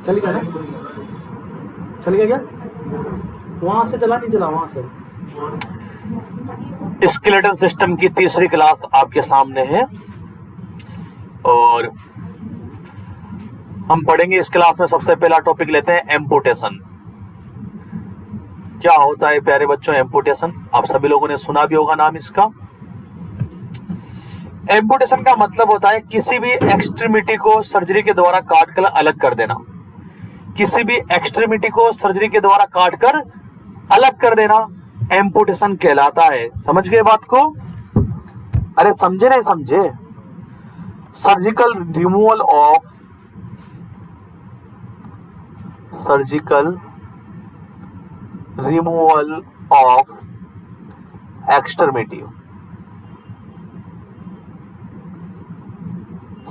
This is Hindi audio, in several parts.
चल गया ना, चल गया क्या? वहां से चला, नहीं चला वहां से। स्केलेटल सिस्टम की तीसरी क्लास आपके सामने है और हम पढ़ेंगे इस क्लास में। सबसे पहला टॉपिक लेते हैं एम्पुटेशन। क्या होता है प्यारे बच्चों एम्पुटेशन? आप सभी लोगों ने सुना भी होगा नाम इसका। एम्पुटेशन का मतलब होता है किसी भी एक्सट्रीमिटी को सर्जरी के द्वारा काट कर अलग कर देना। किसी भी एक्सट्रीमिटी को सर्जरी के द्वारा काट कर अलग कर देना एम्पुटेशन कहलाता है। समझ गए बात को? अरे समझे नहीं समझे? Surgical removal of extremity.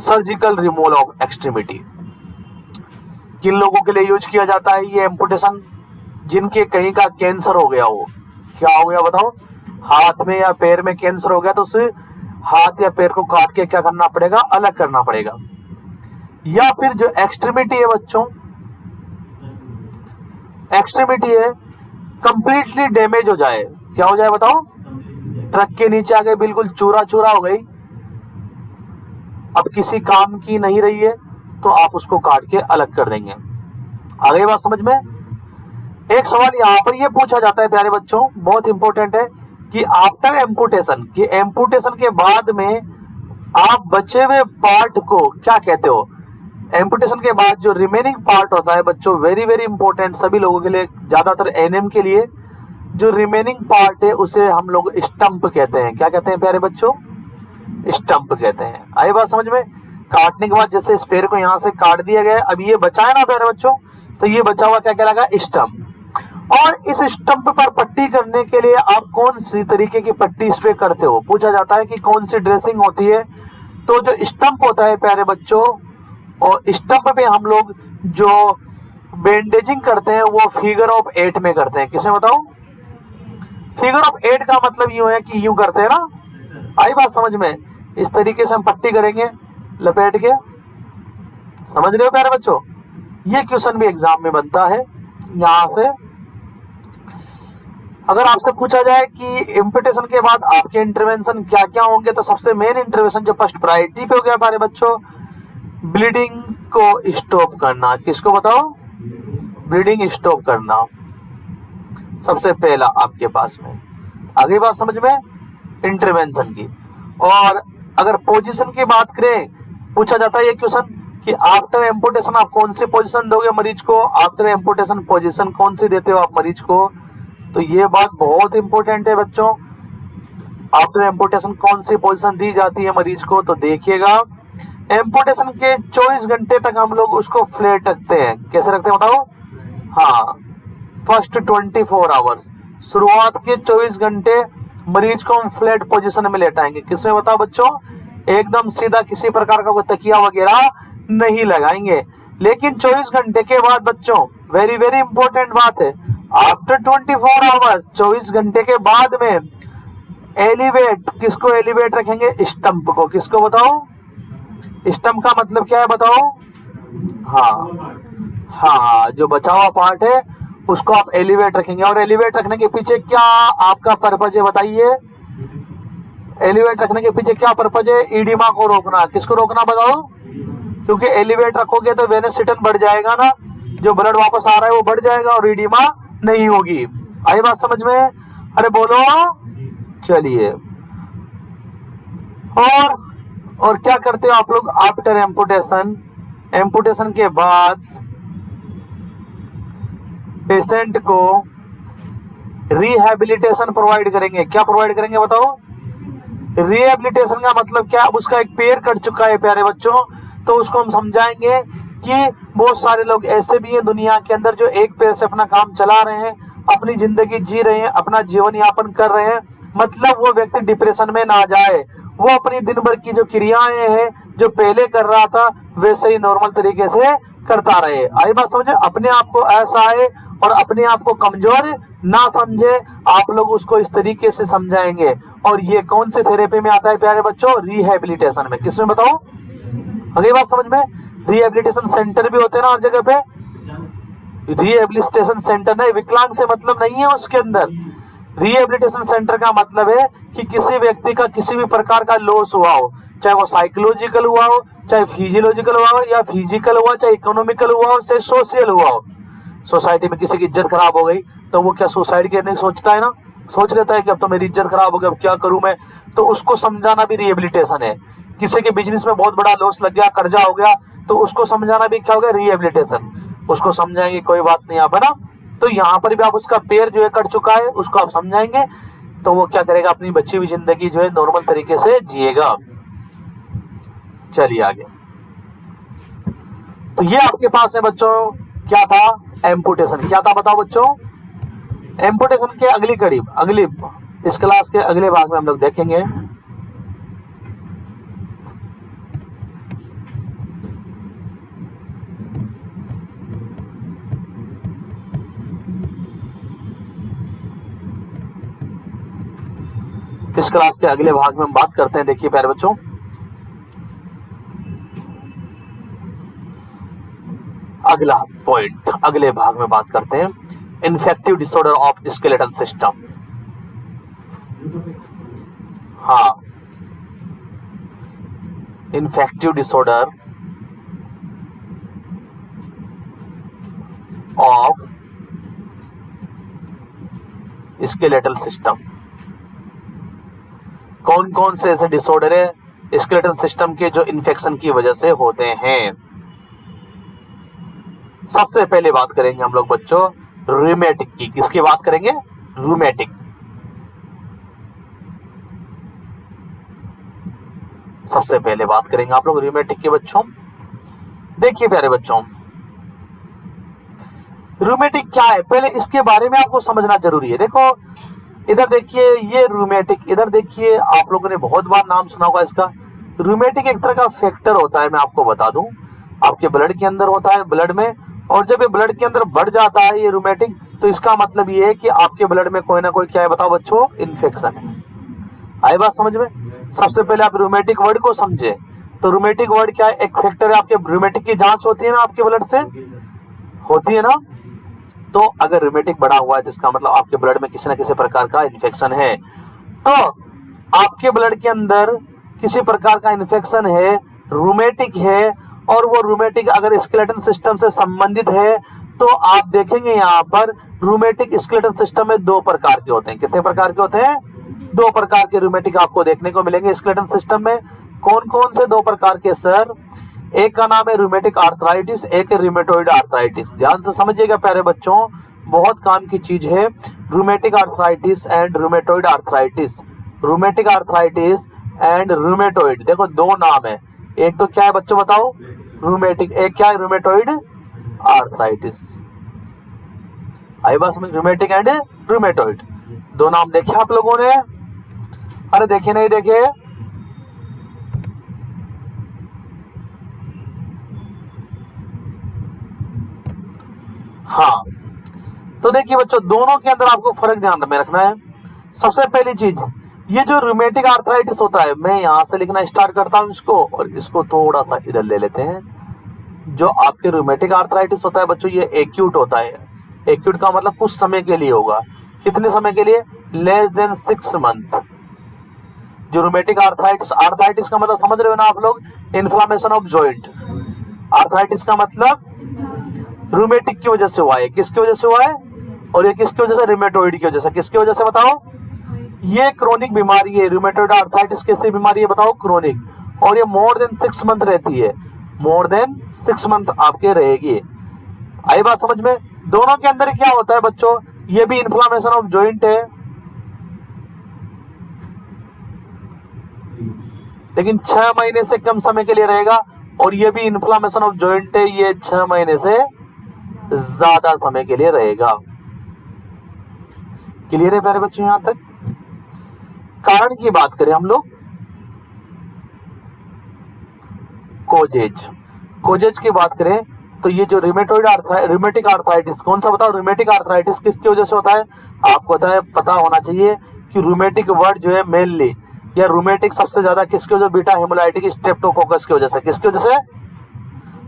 Surgical removal of extremity किन लोगों के लिए यूज किया जाता है ये एम्पुटेशन? जिनके कहीं का कैंसर हो गया हो। क्या हो गया बताओ? हाथ में या पैर में कैंसर हो गया तो उसे हाथ या पैर को काट के क्या करना पड़ेगा? अलग करना पड़ेगा। या फिर जो एक्सट्रीमिटी है बच्चों, एक्सट्रीमिटी है कंप्लीटली डैमेज हो जाए। क्या हो जाए बताओ? ट्रक के नीचे आ गए, बिल्कुल चूरा चूरा हो गई, अब किसी काम की नहीं रही है, तो आप उसको काट के अलग कर देंगे। आ गई बात समझ में? एक सवाल यहां पर यह पूछा जाता है प्यारे बच्चों, बहुत इंपॉर्टेंट है कि आफ्टर एम्पुटेशन, कि एम्पुटेशन के बाद में आप बचे हुए पार्ट को क्या कहते हो? एम्पुटेशन के बाद जो रिमेनिंग पार्ट होता है बच्चों, वेरी वेरी इंपॉर्टेंट सभी लोगों के लिए, ज्यादातर एनएम के लिए, जो रिमेनिंग पार्ट है उसे हम लोग स्टंप कहते हैं। क्या कहते हैं प्यारे बच्चों? स्टंप कहते हैं। आई बात समझ में? काटने के बाद जैसे इस पैर को यहां से काट दिया गया, अब ये बचा है ना प्यारे बच्चों, तो ये बचा हुआ क्या कहलाएगा? स्टंप। और इस स्टंप पर पट्टी करने के लिए आप कौन सी तरीके की पट्टी इस पे करते हो? पूछा जाता है कि कौन सी ड्रेसिंग होती है। तो जो स्टंप होता है प्यारे बच्चों, और स्टंप पे हम लोग जो बैंडेजिंग करते हैं वो फिगर ऑफ 8 में करते हैं। किसमें बताओ? फिगर ऑफ 8 का मतलब यूं है कि यूं करते हैं ना। आई बात समझ में? इस तरीके से हम पट्टी करेंगे लपेट के। समझ रहे हो प्यारे बच्चों? ये क्वेश्चन भी एग्जाम में बनता है। यहां से अगर आपसे पूछा जाए कि एम्पुटेशन के बाद आपके इंटरवेंशन क्या क्या होंगे, तो सबसे मेन इंटरवेंशन जो फर्स्ट प्रायोरिटी पे हो गया प्यारे बच्चों, ब्लीडिंग को स्टॉप करना। किसको बताओ? ब्लीडिंग स्टॉप करना सबसे पहला आपके पास में। आगे बात समझ में? इंटरवेंशन की। और अगर पोजीशन की बात करें, पूछा जाता है ये क्वेश्चन कि आफ्टर एम्पुटेशन आप कौन सी पोजीशन दोगे मरीज को? आफ्टर एम्पुटेशन पोजीशन कौन सी देते हो आप मरीज को? तो ये बात बहुत इंपॉर्टेंट है बच्चों। आफ्टर एम्पुटेशन कौन सी पोजीशन दी जाती है मरीज को? तो देखिएगा, एम्पुटेशन के 24 घंटे तक हम लोग उसको फ्लैट रखते हैं। कैसे रखते हैं बताओ? हाँ, फर्स्ट 24 आवर्स, शुरुआत के 24 घंटे मरीज को हम फ्लैट पोजीशन में लेटाएंगे। किसमें बताओ बच्चों? एकदम सीधा, किसी प्रकार का कोई तकिया वगैरह नहीं लगाएंगे। लेकिन 24 घंटे के बाद बच्चों, वेरी वेरी इंपॉर्टेंट बात है, आफ्टर 24 आवर्स, 24 घंटे के बाद में एलिवेट, किसको एलिवेट रखेंगे? स्टंप को। किसको बताओ? स्टंप का मतलब क्या है बताओ? हाँ, जो बचा हुआ पार्ट है उसको आप एलिवेट रखेंगे। और एलिवेट रखने के पीछे क्या आपका पर्पज है बताइए? एलिवेट रखने के पीछे क्या पर्पज है? ईडिमा को रोकना। किसको रोकना बताओ? क्योंकि एलिवेट रखोगे तो वेनस सिटन बढ़ जाएगा ना, जो ब्लड वापस आ रहा है वो बढ़ जाएगा और ईडिमा नहीं होगी। आई बात समझ में? अरे बोलो। चलिए, और क्या करते हो आप लोग आफ्टर एम्पुटेशन? एम्पुटेशन के बाद पेशेंट को रिहैबिलिटेशन प्रोवाइड करेंगे। क्या प्रोवाइड करेंगे बताओ? रिहैबिलिटेशन का मतलब क्या? उसका एक पैर कट चुका है प्यारे बच्चों, तो उसको हम समझाएंगे कि बहुत सारे लोग ऐसे भी हैं दुनिया के अंदर जो एक पैर से अपना काम चला रहे हैं, अपनी जिंदगी जी रहे हैं, अपना जीवन यापन कर रहे हैं। मतलब वो व्यक्ति डिप्रेशन में ना जाए, वो अपनी दिन भर की जो क्रियाएं हैं जो पहले कर रहा था वैसे ही नॉर्मल तरीके से करता रहे। आई बात समझे? अपने आप को ऐसा है और अपने आप को कमजोर ना समझे, आप लोग उसको इस तरीके से समझाएंगे। और ये कौन से थेरेपी में आता है प्यारे बच्चों? रिहैबिलिटेशन में। किसमें बताओ? अगली बात समझ में? रिहैबिलिटेशन सेंटर भी होते हैं ना हर जगह पे, रिहेबिलिटेशन सेंटर नहीं, विकलांग से मतलब नहीं है उसके अंदर। रिहेबिलिटेशन सेंटर का मतलब है कि किसी व्यक्ति का किसी भी प्रकार का लॉस हुआ हो, चाहे वो साइकोलॉजिकल हुआ हो, चाहे फिजियोलॉजिकल हुआ हो, या फिजिकल हुआ, चाहे इकोनॉमिकल हुआ हो, चाहे सोशल हुआ हो। सोसाइटी में किसी की इज्जत खराब हो गई तो वो क्या सुसाइड करने की सोचता है ना, सोच लेता है कि अब तो मेरी इज्जत खराब हो गई, अब क्या करूं मैं। तो उसको समझाना भी रिहेबिलिटेशन है। किसी के बिजनेस में बहुत बड़ा लॉस लग गया, कर्जा हो गया, तो उसको समझाना भी क्या हो गया, रिहेबिलिटेशन। उसको समझाएंगे कोई बात नहीं आप, है ना। तो यहाँ पर भी आप उसका पैर जो है कट चुका है, उसको आप समझाएंगे तो वो क्या करेगा, अपनी बची हुई जिंदगी जो है नॉर्मल तरीके से जिएगा। चलिए आगे। तो ये आपके पास है बच्चों, क्या था, एम्पुटेशन। क्या था बताओ बच्चों, एम्पुटेशन के अगली कड़ी, अगली इस क्लास के अगले भाग में हम लोग देखेंगे। इस क्लास के अगले भाग में हम बात करते हैं, देखिए प्यारे बच्चों, अगला पॉइंट, अगले भाग में बात करते हैं infective disorder of skeletal system. हाँ, infective disorder of skeletal system. कौन कौन से ऐसे डिसऑर्डर है स्केलेटल सिस्टम के जो इन्फेक्शन की वजह से होते हैं। सबसे पहले बात करेंगे हम लोग बच्चों रूमेटिक की। किसकी बात करेंगे, रूमेटिक। सबसे पहले बात करेंगे आप लोग रूमेटिक के बच्चों। देखिए प्यारे बच्चों, रूमेटिक क्या है, पहले इसके बारे में आपको समझना जरूरी है। देखो इधर देखिए, ये रूमेटिक, इधर देखिए, आप लोगों ने बहुत बार नाम सुना होगा इसका। रूमेटिक एक तरह का फैक्टर होता है, मैं आपको बता दूं, आपके ब्लड के अंदर होता है, ब्लड में। और जब ये ब्लड के अंदर बढ़ जाता है ये रूमेटिक, तो इसका मतलब ये है कि आपके ब्लड में कोई ना कोई क्या है, बताओ बच्चों, इन्फेक्शन है। आई बात समझ में। सबसे पहले आप रूमेटिक वर्ड को समझे। तो रूमेटिक वर्ड क्या है, एक फैक्टर है। आपके रूमेटिक की जांच होती है ना, आपके ब्लड से होती है ना। तो अगर रूमेटिक बढ़ा हुआ है तो इसका मतलब आपके ब्लड में किसी न किसी प्रकार का इन्फेक्शन है। तो आपके ब्लड के अंदर किसी प्रकार का इन्फेक्शन है, रूमेटिक है, और वो रूमेटिक अगर स्केलेटल सिस्टम से संबंधित है, तो आप देखेंगे यहाँ पर रूमेटिक स्केलेटल सिस्टम में दो प्रकार के होते हैं। कितने प्रकार के होते हैं, दो प्रकार के रूमेटिक आपको देखने को मिलेंगे स्केलेटल सिस्टम में। कौन कौन से दो प्रकार के सर, एक का नाम है रूमेटिक आर्थराइटिस, एक है रूमेटॉइड आर्थराइटिस। ध्यान से समझिएगा प्यारे बच्चों, बहुत काम की चीज है। Rheumatic arthritis and rheumatoid arthritis, rheumatic arthritis and rheumatoid, देखो दो नाम है। एक तो क्या है बच्चों बताओ, रूमेटिक, एक क्या है, रूमेटॉइड आर्थराइटिस। आई बात समझ, रूमेटिक एंड रूमेटॉइड, दो नाम देखे आप लोगों ने, अरे देखे नहीं देखे। हाँ, तो देखिए बच्चों, दोनों के अंदर आपको फर्क ध्यान में रखना है। सबसे पहली चीज, ये जो रूमेटिक आर्थराइटिस होता है, मैं यहां से लिखना स्टार्ट करता हूं इसको, और इसको थोड़ा सा इधर ले लेते हैं। जो आपके रूमेटिक आर्थराइटिस होता है बच्चों, ये एक्यूट होता है। एक्यूट का मतलब कुछ समय के लिए होगा। कितने समय के लिए, लेस देन 6 मंथ। जो रूमेटिक आर्थराइटिस, आर्थराइटिस का मतलब समझ रहे हो ना आप लोग, इन्फ्लामेशन ऑफ जॉइंट। आर्थराइटिस का मतलब रूमेटिक की वजह से हुआ है। किसकी वजह से हुआ है, और ये किसकी वजह से, रूमेटॉइड की वजह से। किसकी वजह से बताओ, ये क्रोनिक बीमारी है। रूमेटॉइड आर्थराइटिस कैसी बीमारी है बताओ, क्रोनिक। और ये मोर देन 6 मंथ रहती है, मोर देन 6 मंथ आपके रहेगी। आई बात समझ में। दोनों के अंदर क्या होता है बच्चों, ये भी इन्फ्लामेशन ऑफ जॉइंट है, लेकिन 6 महीने से कम समय के लिए रहेगा। और ये भी इन्फ्लामेशन ऑफ जॉइंट है, ये 6 महीने से ज्यादा समय के लिए रहेगा। क्लियर है प्यारे बच्चों यहां तक। कारण की बात करें हम लोग, कोजेज, कोजेज की बात करें तो ये जो रूमेटिक आर्थराइटिस, कौन सा बताओ, रूमेटिक आर्थराइटिस किसकी वजह से होता है। आपको पता होना चाहिए कि रूमेटिक वर्ड जो है मेनली, या रूमेटिक सबसे ज्यादा किसकी वजह, बीटा हेमोलाइटिक स्ट्रेप्टोकोकस की वजह से। किसकी वजह से,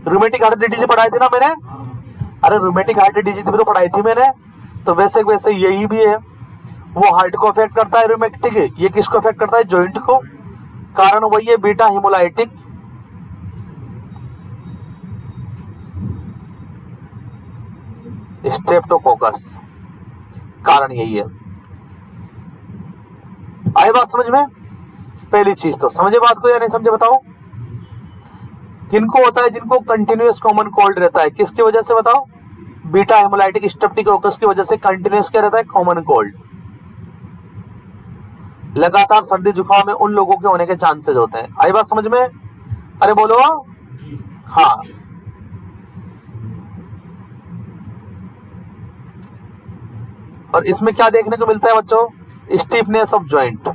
रूमेटिक आर्थराइटिस पढ़ाई थी ना मैंने, अरे रूमेटिक हार्ट डिजीज भी तो पढ़ाई थी मैंने, तो वैसे वैसे यही भी है, वो हार्ट को अफेक्ट करता है रूमेटिक, ये किसको अफेक्ट करता है, जॉइंट को, कारण वही है बीटा हिमोलाइटिक स्ट्रेप्टोकोकस, कारण यही है। आई बात समझ में? पहली चीज तो समझे बात को या नहीं समझे बताओ। किनको होता है, जिनको कंटिन्यूअस कॉमन कोल्ड रहता है, किसकी वजह से बताओ, बीटा हेमोलाइटिक स्ट्रेप्टोकोकस की वजह से कंटिन्यूअस क्या रहता है, कॉमन कोल्ड। लगातार सर्दी जुकाम में उन लोगों के होने के चांसेस होते हैं। आई बात समझ में? अरे बोलो हाँ। और इसमें क्या देखने को मिलता है बच्चों, stiffness of joint,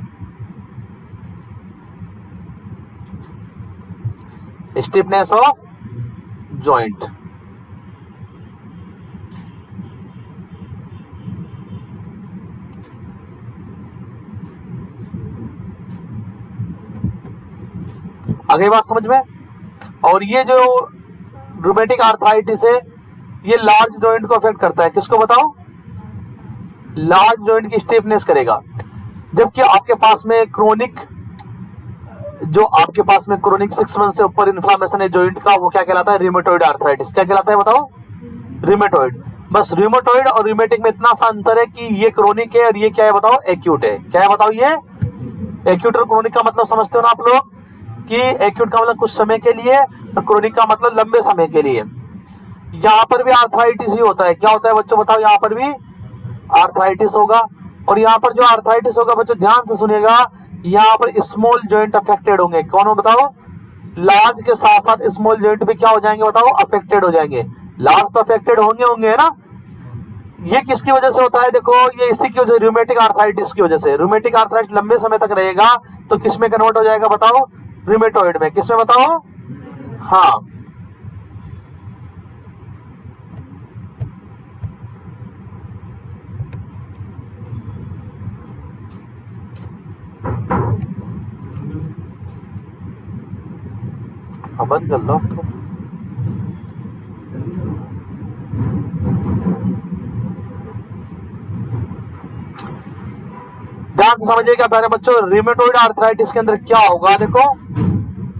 stiffness of joint. आगे बात समझ में? और ये जो रूमेटिक आर्थराइटिस है, ये लार्ज जॉइंट को अफेक्ट करता है, किसको बताओ, लार्ज जॉइंट की स्टीफनेस करेगा। जबकि आपके पास में क्रोनिक, जो आपके पास में क्रोनिक 6 मंथ से ऊपर इन्फ्लामेशन है जॉइंट का, वो क्या कहलाता है, रिमेटॉइड आर्थराइटिस। क्या कहलाता है बताओ, रिमेटॉइड। बस रिमेटॉइड और रिमेटिक में इतना सा अंतर है कि ये क्रोनिक है और ये क्या है बताओ, एक्यूट है। क्या है बताओ, ये एक्यूट और क्रोनिक का मतलब समझते हो ना आप लोग, कि एक्यूट का मतलब कुछ समय के लिए और क्रोनिक का मतलब लंबे समय के लिए। यहाँ पर भी आर्थराइटिस ही होता है। क्या होता है बच्चों बताओ, यहाँ पर भी आर्थराइटिस होगा। और यहाँ पर जो आर्थराइटिस होगा बच्चों ध्यान से सुनिएगा, यहाँ पर स्मॉल जॉइंट अफेक्टेड होंगे। कौन हो बताओ, लार्ज के साथ साथ स्मॉल जॉइंट भी क्या हो जाएंगे बताओ, अफेक्टेड हो जाएंगे। लार्ज तो अफेक्टेड होंगे है ना। ये किसकी वजह से होता है, देखो ये इसी की वजह, रूमेटिक आर्थराइटिस की वजह से। रूमेटिक आर्थराइटिस लंबे समय तक रहेगा तो किस में कन्वर्ट हो जाएगा बताओ, रिमेटॉइड में। किसमें बताओ, हाँ। बंद कर लो। ध्यान से समझिएगा प्यारे बच्चों, रिमेटॉइड आर्थराइटिस के अंदर क्या होगा, देखो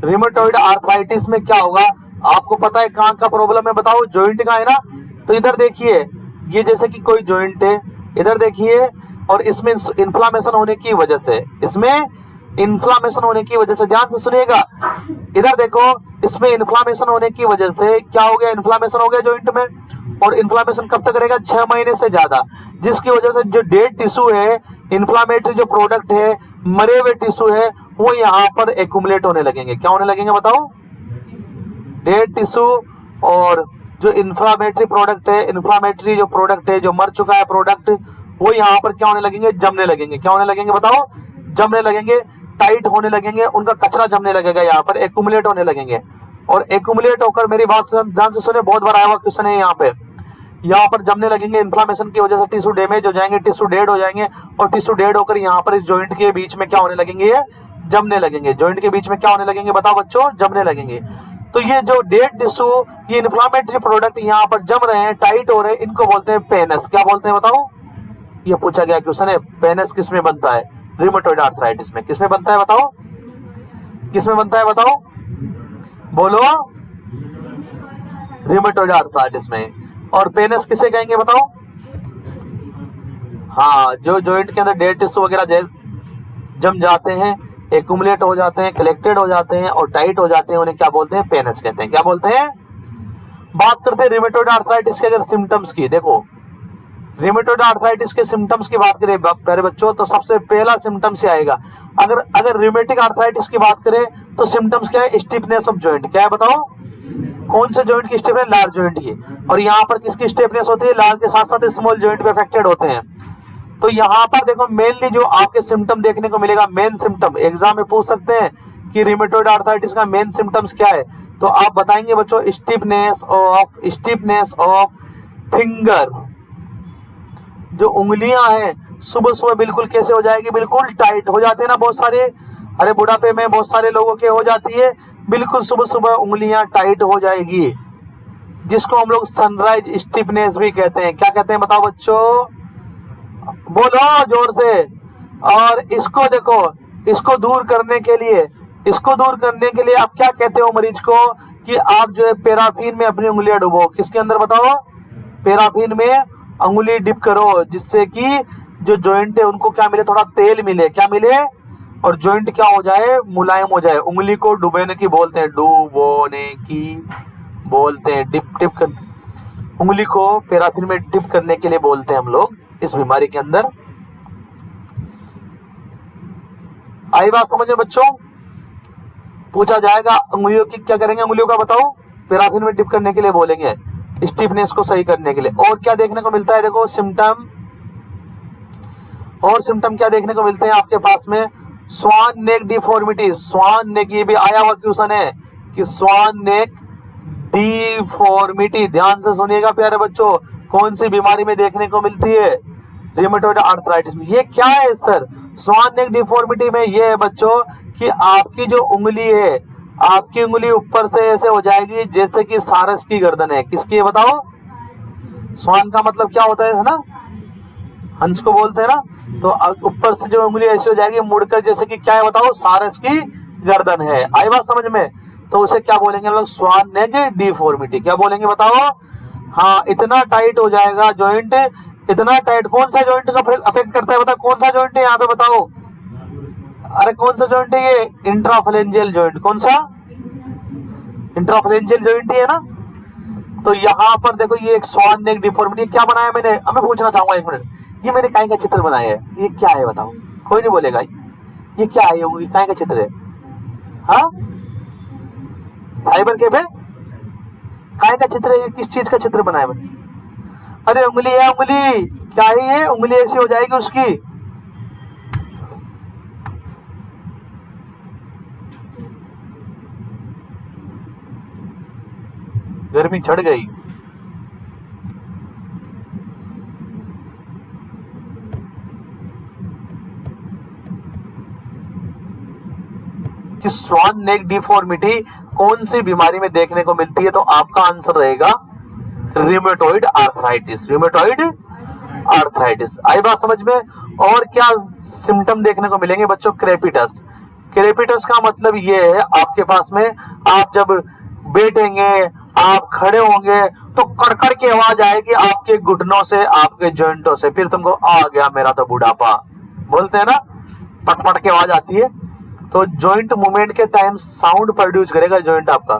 रिमेटॉइड आर्थराइटिस में क्या होगा, आपको पता है कहां का प्रॉब्लम है बताओ, जॉइंट का है ना। तो इधर देखिए, ये जैसे कि कोई जॉइंट है, इधर देखिए, और इसमें इन्फ्लामेशन होने की वजह से, इसमें इन्फ्लामेशन होने की वजह से, ध्यान से सुनिएगा, इधर देखो, इसमें इन्फ्लामेशन होने की वजह से क्या हो गया, इन्फ्लामेशन हो गया जॉइंट में। और इन्फ्लामेशन कब तक रहेगा, 6 महीने से ज्यादा, जिसकी वजह से जो डेड टिश्यू है, इन्फ्लामेटरी जो प्रोडक्ट है, मरे हुए टिश्यू है, वो यहाँ पर एक्यूमुलेट होने लगेंगे। क्या होने लगेंगे बताओ, डेड टिश्यू और जो इन्फ्लामेटरी प्रोडक्ट है, इन्फ्लामेटरी जो प्रोडक्ट है, जो मर चुका है प्रोडक्ट, वो यहाँ पर क्या होने लगेंगे, जमने लगेंगे। क्या होने लगेंगे बताओ, जमने लगेंगे, टाइट होने लगेंगे, उनका कचरा जमने लगेगा, यहाँ पर एक्यूमुलेट होने लगेंगे। और एक्यूमुलेट होकर, मेरी बात ध्यान से सुने, बहुत बार आया हुआ क्वेश्चन है यहाँ पे, यहाँ पर जमने लगेंगे, इन्फ्लामेशन की वजह से टिश्यू डैमेज हो जाएंगे, टिश्यू डेड हो जाएंगे, और टिश्यू डेड होकर यहाँ पर इस जॉइंट के बीच में क्या होने लगेंगे, ये जमने लगेंगे। जॉइंट के बीच में क्या होने लगेंगे बताओ बच्चों, जमने लगेंगे। तो ये जो डेड टिश्यू, ये इन्फ्लामेटरी प्रोडक्ट यहाँ पर जम रहे हैं, टाइट हो रहे हैं, इनको बोलते हैं पेनस। क्या बोलते हैं बताओ, ये पूछा गया क्वेश्चन है, पेनस किस में बनता है, रिमेटॉइड आर्थराइटिस में। किस में बनता है बताओ, किस में बनता है बताओ, बोलो, रिमेटॉइड आर्थराइटिस में। और पेनस किसे कहेंगे बताओ, हाँ, जो जॉइंट के अंदर डेड टिश्यू वगैरह जम जाते हैं, एक्यूमुलेट हो जाते हैं, कलेक्टेड हो जाते हैं और टाइट हो जाते हैं, उन्हें क्या बोलते हैं, पेनस कहते हैं। क्या बोलते हैं। बात करते हैं रिमेटॉइड आर्थराइटिस के अगर सिम्टम्स की, देखो रिमेटॉइड आर्थराइटिस के सिम्टम्स की बात करें प्यारे बच्चों, तो सबसे पहला सिम्टम्स आएगा, अगर रिमेटिक आर्थराइटिस की बात करें तो सिम्टम्स क्या है, स्टिफनेस ऑफ जॉइंट। क्या है बताओ, कौन से जॉइंट की स्टिफनेस, लार्ज जॉइंट की। और यहाँ पर किसकी स्टिफनेस होती है, लार्ज के साथ साथ स्मॉल जॉइंट भी अफेक्टेड होते हैं। तो यहाँ पर देखो मेनली जो आपके सिम्टम देखने को मिलेगा, मेन सिम्टम एग्जाम में पूछ सकते हैं कि रिमेटॉइड आर्थराइटिस का मेन सिम्टम्स क्या है, तो आप बताएंगे बच्चों, स्टिफनेस ऑफ फिंगर, जो उंगलियां हैं सुबह सुबह बिल्कुल कैसे हो जाएगी, बिल्कुल टाइट हो जाते हैं ना बहुत सारे, अरे बुढ़ापे में बहुत सारे लोगों के हो जाती है, बिल्कुल सुबह सुबह उंगलियां टाइट हो जाएगी। जिसको हम लोग सनराइज स्टिफनेस भी कहते हैं। क्या कहते हैं बताओ बच्चों, बोलो जोर से। और इसको देखो, इसको दूर करने के लिए आप क्या कहते हो मरीज को कि आप जो है पैराफिन में अपनी उंगलियां डुबो। किसके अंदर बताओ, पैराफिन में उंगली डिप करो, जिससे कि जो जॉइंट है उनको क्या मिले, थोड़ा तेल मिले। क्या मिले, और जॉइंट क्या हो जाए, मुलायम हो जाए। उंगली को डुबोने की बोलते हैं, डुबोने की बोलते हैं, डिप डिप कर, उंगली को पैराफिन में डिप करने के लिए बोलते हैं हम लोग इस बीमारी के अंदर। आई बात समझ में बच्चों? पूछा जाएगा उंगलियों की क्या करेंगे, उंगलियों का बताओ, पैराफिन में डिप करने के लिए बोलेंगे, स्टिफनेस को सही करने के लिए। और क्या देखने को मिलता है, देखो सिम्टम, और सिम्टम क्या देखने को मिलते हैं आपके पास में, स्वान नेक डिफॉर्मिटी। स्वान नेक, ये भी आया हुआ क्वेश्चन है कि स्वान नेक डिफॉर्मिटी, ध्यान से सुनिएगा प्यारे बच्चों, कौन सी बीमारी में देखने को मिलती है, रिमेटॉइड आर्थराइटिस में। ये क्या है सर, स्वान नेक डिफॉर्मिटी में ये है बच्चों कि आपकी जो उंगली है, आपकी उंगली ऊपर से ऐसे हो जाएगी जैसे कि सारस की गर्दन है। किसकी है बताओ, स्वान का मतलब क्या होता है ना, हंस को बोलते हैं ना, तो ऊपर से जो उंगली ऐसी हो जाएगी मुड़कर, जैसे कि क्या है बताओ, सारस की गर्दन है। आई बात समझ में? तो उसे क्या बोलेंगे हम लोग, स्वान नेक डिफॉर्मिटी। क्या बोलेंगे बताओ, हाँ, इतना टाइट हो जाएगा जॉइंट, इतना टाइट। कौन सा जॉइंट का अफेक्ट करता है बताओ, कौन सा जॉइंट है यहाँ पे बताओ, अरे कौन सा जॉइंट है ये, इंट्राफेलेंजियल जॉइंट। कौन सा, इंट्राफेलेंजियल जॉइंट ही है ना। तो यहाँ पर देखो ये एक स्वान नेक डिफॉर्मिटी क्या बनाया मैंने, अब मैं पूछना चाहूंगा एक मिनट, ये मैंने काय का चित्र बनाया है, ये क्या है बताओ, कोई नहीं बोलेगा ये क्या है, ये काय का चित्र है, हाँ फाइबर के पे काय का चित्र है, ये किस चीज का चित्र बनाया मैंने, अरे उंगली है, उंगली क्या है ये, उंगली ऐसी हो जाएगी उसकी। गर्मी चढ़ गई, कि स्वान नेक डिफॉर्मिटी कौन सी बीमारी में देखने को मिलती है, तो आपका आंसर रहेगा रिमेटॉइड आर्थराइटिस। रिमेटॉइड आर्थराइटिस, आई बात समझ में? और क्या सिम्टम देखने को मिलेंगे बच्चों, क्रेपिटस। क्रेपिटस का मतलब ये है आपके पास में, आप जब बैठेंगे, आप खड़े होंगे तो कड़कड़ की आवाज आएगी आपके घुटनों से, आपके जॉइंटों से, फिर तुमको आ गया मेरा तो बुढ़ापा, बोलते हैं ना, पटपट की आवाज आती है। तो जॉइंट मूवमेंट के टाइम साउंड प्रोड्यूस करेगा जॉइंट आपका,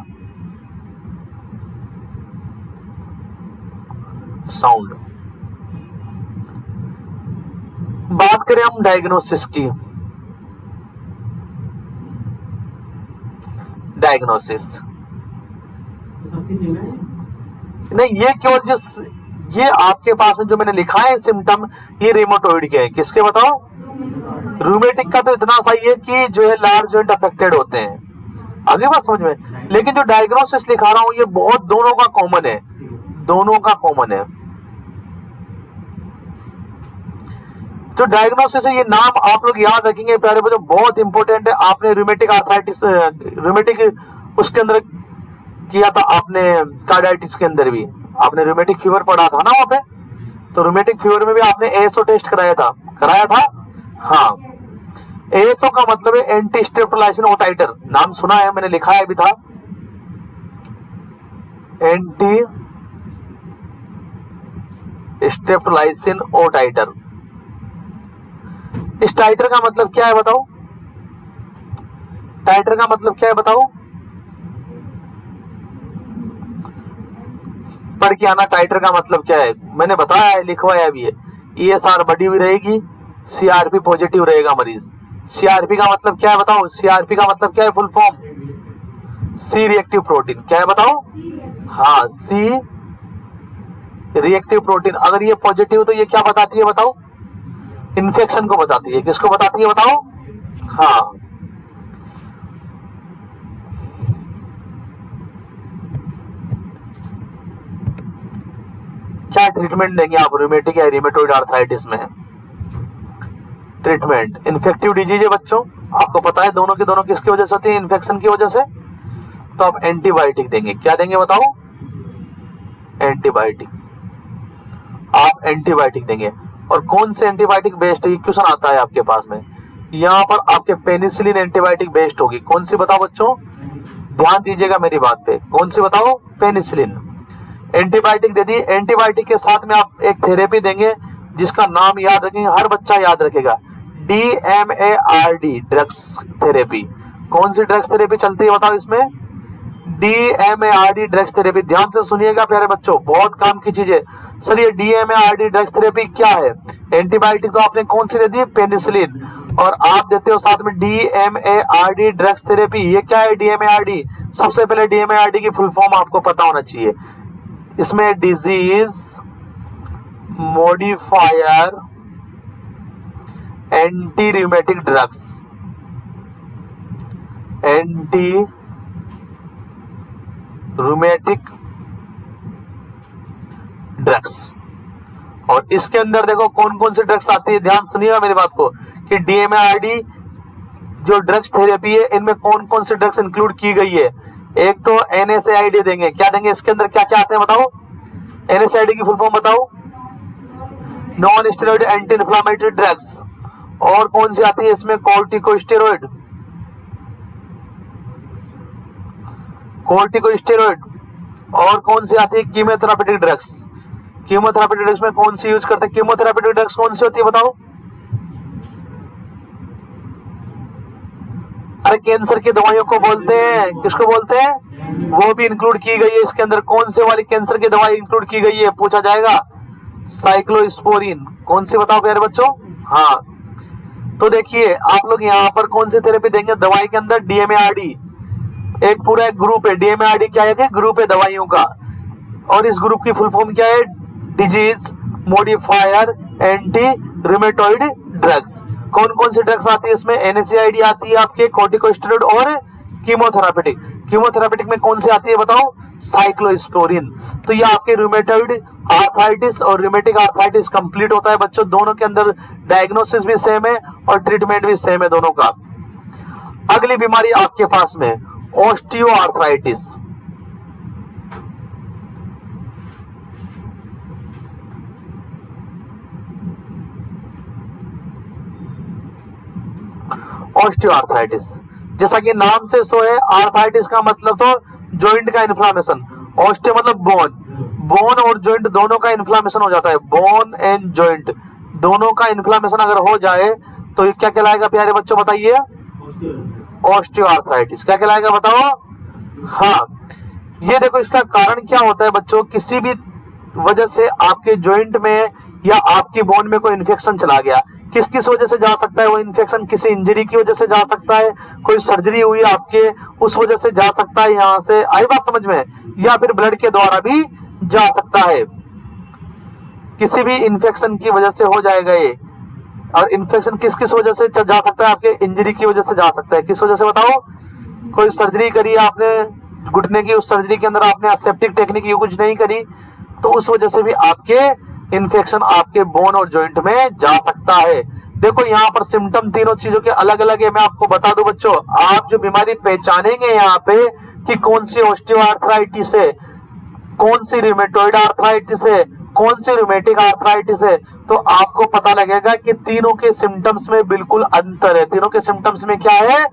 साउंड। बात करें हम डायग्नोसिस की, डायग्नोसिस नहीं, ये केवल जो ये आपके पास में जो मैंने लिखा है सिम्टम, ये रिमोटॉइड के हैं। किसके बताओ, रूमेटिक का तो इतना सही है कि जो है लार्ज जॉइंट अफेक्टेड होते हैं, आगे बात समझ में। लेकिन जो डायग्नोसिस लिखा रहा हूं ये बहुत दोनों का कॉमन है, दोनों का कॉमन है। जो डायग्नोसिस है ये नाम आप लोग याद रखेंगे प्यारे बच्चों, बहुत इंपॉर्टेंट है। आपने रूमेटिक आर्थराइटिस, रूमेटिक उसके अंदर किया था आपने, कार्डाइटिस के अंदर भी आपने रूमेटिक फीवर पढ़ा था ना वहां पे, तो रूमेटिक फीवर में भी आपने एएसओ टेस्ट कराया था, हाँ। एएसओ का मतलब है एंटी स्ट्रेप्टोलाइसिन ओटाइटर, नाम सुना है मैंने, लिखा है भी था, एंटी स्ट्रेप्टोलाइसिन ओटाइटर। इस टाइटर का मतलब क्या है बताओ, टाइटर का मतलब क्या है बताओ, पढ़ के आना, टाइटर का मतलब क्या है, मैंने बताया है, लिखवाया भी है। ईएसआर बढ़ी हुई रहेगी, सीआरपी पॉजिटिव रहेगा मरीज। सीआरपी का मतलब क्या है बताओ, सीआरपी का मतलब क्या है, full form C reactive protein. क्या है बताओ, हाँ सी रिएक्टिव प्रोटीन। अगर ये पॉजिटिव तो ये क्या बताती है बताओ, इन्फेक्शन को बताती है। किसको बताती है बताओ, हाँ क्या ट्रीटमेंट देंगे आप रूमेटिक या रिमेटॉइड आर्थराइटिस में? ट्रीटमेंट इन्फेक्टिव डिजीज है बच्चों, आपको पता है दोनों की दोनों किसकी वजह से होती है, इन्फेक्शन की वजह से, तो आप एंटीबायोटिक देंगे। क्या देंगे बताओ, एंटीबायोटिक, आप एंटीबायोटिक देंगे। और कौन से एंटीबायोटिक बेस्ट है, ये क्वेश्चन आता है आपके पास में। यहाँ पर आपके पेनिसिलिन एंटीबायोटिक बेस्ट होगी। कौन सी बताओ बच्चों, ध्यान दीजिएगा मेरी बात पे, कौन सी बताओ, पेनिसिलिन एंटीबायोटिक दे दी। एंटीबायोटिक के साथ में आप एक थेरेपी देंगे जिसका नाम याद रखेंगे, हर बच्चा याद रखेगा, DMARD ड्रग्स थेरेपी। कौन सी ड्रग्स थेरेपी चलती है बताओ इसमें, DMARD ड्रग्स थेरेपी। ध्यान से सुनिएगा प्यारे बच्चों, बहुत काम की चीज है। सर ये DMARD ड्रग्स थेरेपी क्या है, एंटीबायोटिक तो आपने कौन सी दे दी, पेनिसिलिन, और आप देते हो साथ में DMARD ड्रग्स थेरेपी। ये क्या है DMARD, सबसे पहले DMARD की फुल फॉर्म आपको पता होना चाहिए। इसमें disease modifier anti rheumatic drugs, anti rheumatic drugs. और इसके अंदर देखो कौन कौन सी ड्रग्स आती है, ध्यान सुनिएगा मेरी बात को, कि DMARD जो ड्रग्स थेरेपी है इनमें कौन कौन सी ड्रग्स इंक्लूड की गई है। एक तो NSAID देंगे, क्या देंगे, इसके अंदर क्या क्या आते हैं बताओ, NSAID की फुल फॉर्म बताओ, non steroid anti inflammatory drugs. और कौन सी आती है इसमें, कॉर्टिकोस्टेरॉइड, कॉर्टिकोस्टेरॉइड। और कौन सी आती है, कीमोथेरापेटिक ड्रग्स। कीमोथेरापेटिक ड्रग्स में कौन सी यूज करते हैं, कीमोथेरापेटिक ड्रग्स कौन सी होती है बताओ, अरे कैंसर की दवाइयों को बोलते हैं, किसको बोलते हैं, वो भी इंक्लूड की गई है इसके अंदर। कौन से वाली कैंसर की दवाई इंक्लूड की गई है पूछा जाएगा, साइक्लोस्पोरिन। कौन सी बताओ प्यारे बच्चों, हाँ। तो देखिए आप लोग यहाँ पर कौन सी थेरेपी देंगे, दवाई के अंदर DMARD, एक पूरा एक ग्रुप है, DMARD क्या है, ग्रुप है दवाइयों का। और इस ग्रुप की फुल फॉर्म क्या है, disease modifier anti rheumatoid drugs. कौन कौन सी ड्रग्स आती है इसमें, NSAID आती है आपके, कॉर्टिकोस्टेरॉइड और कीमोथेरापेटिक। कीमोथेरापेटिक में कौन सी आती है बताओ, साइक्लोस्पोरिन। तो ये आपके रूमेटॉइड आर्थराइटिस और रूमेटिक आर्थराइटिस कंप्लीट होता है बच्चों। दोनों के अंदर डायग्नोसिस भी सेम है और ट्रीटमेंट भी सेम है दोनों का। अगली बीमारी आपके पास में ऑस्टियो आर्थराइटिस। ऑस्टियोआर्थराइटिस, जैसा कि नाम से सो है, आर्थराइटिस का मतलब तो जॉइंट का इन्फ्लामेशन, ऑस्टियो मतलब बोन, बोन और जॉइंट दोनों का इन्फ्लामेशन हो जाता है, बोन एंड जॉइंट दोनों का इन्फ्लामेशन अगर हो जाए तो ये क्या कहलाएगा प्यारे बच्चों बताइए, ऑस्टियोआर्थराइटिस। क्या कहलाएगा बताओ, हाँ। ये देखो इसका कारण क्या होता है बच्चों, किसी भी वजह से आपके जॉइंट में या आपकी बोन में कोई इन्फेक्शन चला गया। किस किस वजह से जा सकता है वो इन्फेक्शन, किसी इंजरी की वजह से जा सकता है, कोई सर्जरी हुई आपके उस वजह से जा सकता है, यहाँ से आई बात समझ में, या फिर ब्लड के द्वारा भी जा सकता है, किसी भी इन्फेक्शन की वजह से हो जाएगा ये। और इन्फेक्शन किस किस वजह से जा सकता है, आपके इंजरी की वजह से जा सकता है। किस वजह से बताओ, कोई सर्जरी करी आपने घुटने की, उस सर्जरी के अंदर आपने एसेप्टिक टेक्निक यूज नहीं करी तो उस वजह से भी आपके इन्फेक्शन आपके बोन और जॉइंट में जा सकता है। देखो यहाँ पर सिम्टम तीनों चीजों के अलग अलग है। मैं आपको बता दूं बच्चों, आप जो बीमारी पहचानेंगे यहाँ पे कि कौन सी ऑस्टियोआर्थराइटिस है, कौन सी रूमेटॉइड आर्थराइटिस है, कौन सी रूमेटिक आर्थराइटिस है, तो आपको पता लगेगा कि तीनों के सिम्टम्स में बिल्कुल अंतर है। तीनों के सिम्टम्स में क्या है,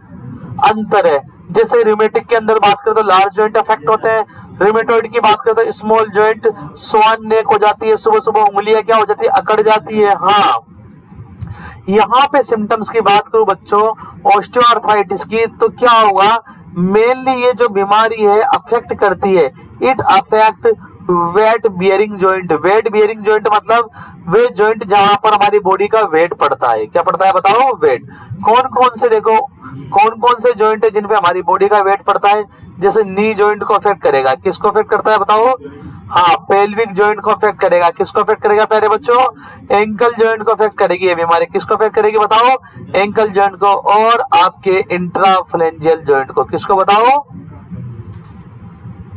अंतर है। जैसे रूमेटिक के अंदर बात करें तो लार्ज जॉइंट अफेक्ट होते हैं, रूमेटॉइड की बात करें तो स्मॉल जॉइंट, स्वान नेक हो जाती है, सुबह सुबह उंगलियां क्या हो जाती है, अकड़ जाती है। हाँ, यहाँ पे सिम्टम्स की बात करूं बच्चों ऑस्टियोआर्थराइटिस की, तो क्या होगा, मेनली ये जो बीमारी है अफेक्ट करती है, it affect weight bearing joint. Weight bearing joint मतलब वे जॉइंट जहां पर हमारी बॉडी का वेट पड़ता है। क्या पड़ता है बताओ, वेट। कौन कौन से, देखो कौन कौन से जॉइंट है जिन पे हमारी बॉडी का वेट पड़ता है। जैसे नी जॉइंट को अफेक्ट करेगा, किसको अफेक्ट करता है बताओ, हाँ, पेल्विक जॉइंट को अफेक्ट करेगा। किसको अफेक्ट करेगा प्यारे बच्चों, एंकल जॉइंट को अफेक्ट करेगी ये बीमारी। किसको अफेक्ट करेगी बताओ, एंकल जॉइंट को। और आपके इंट्राफ्लेंजियल जॉइंट को, किसको बताओ,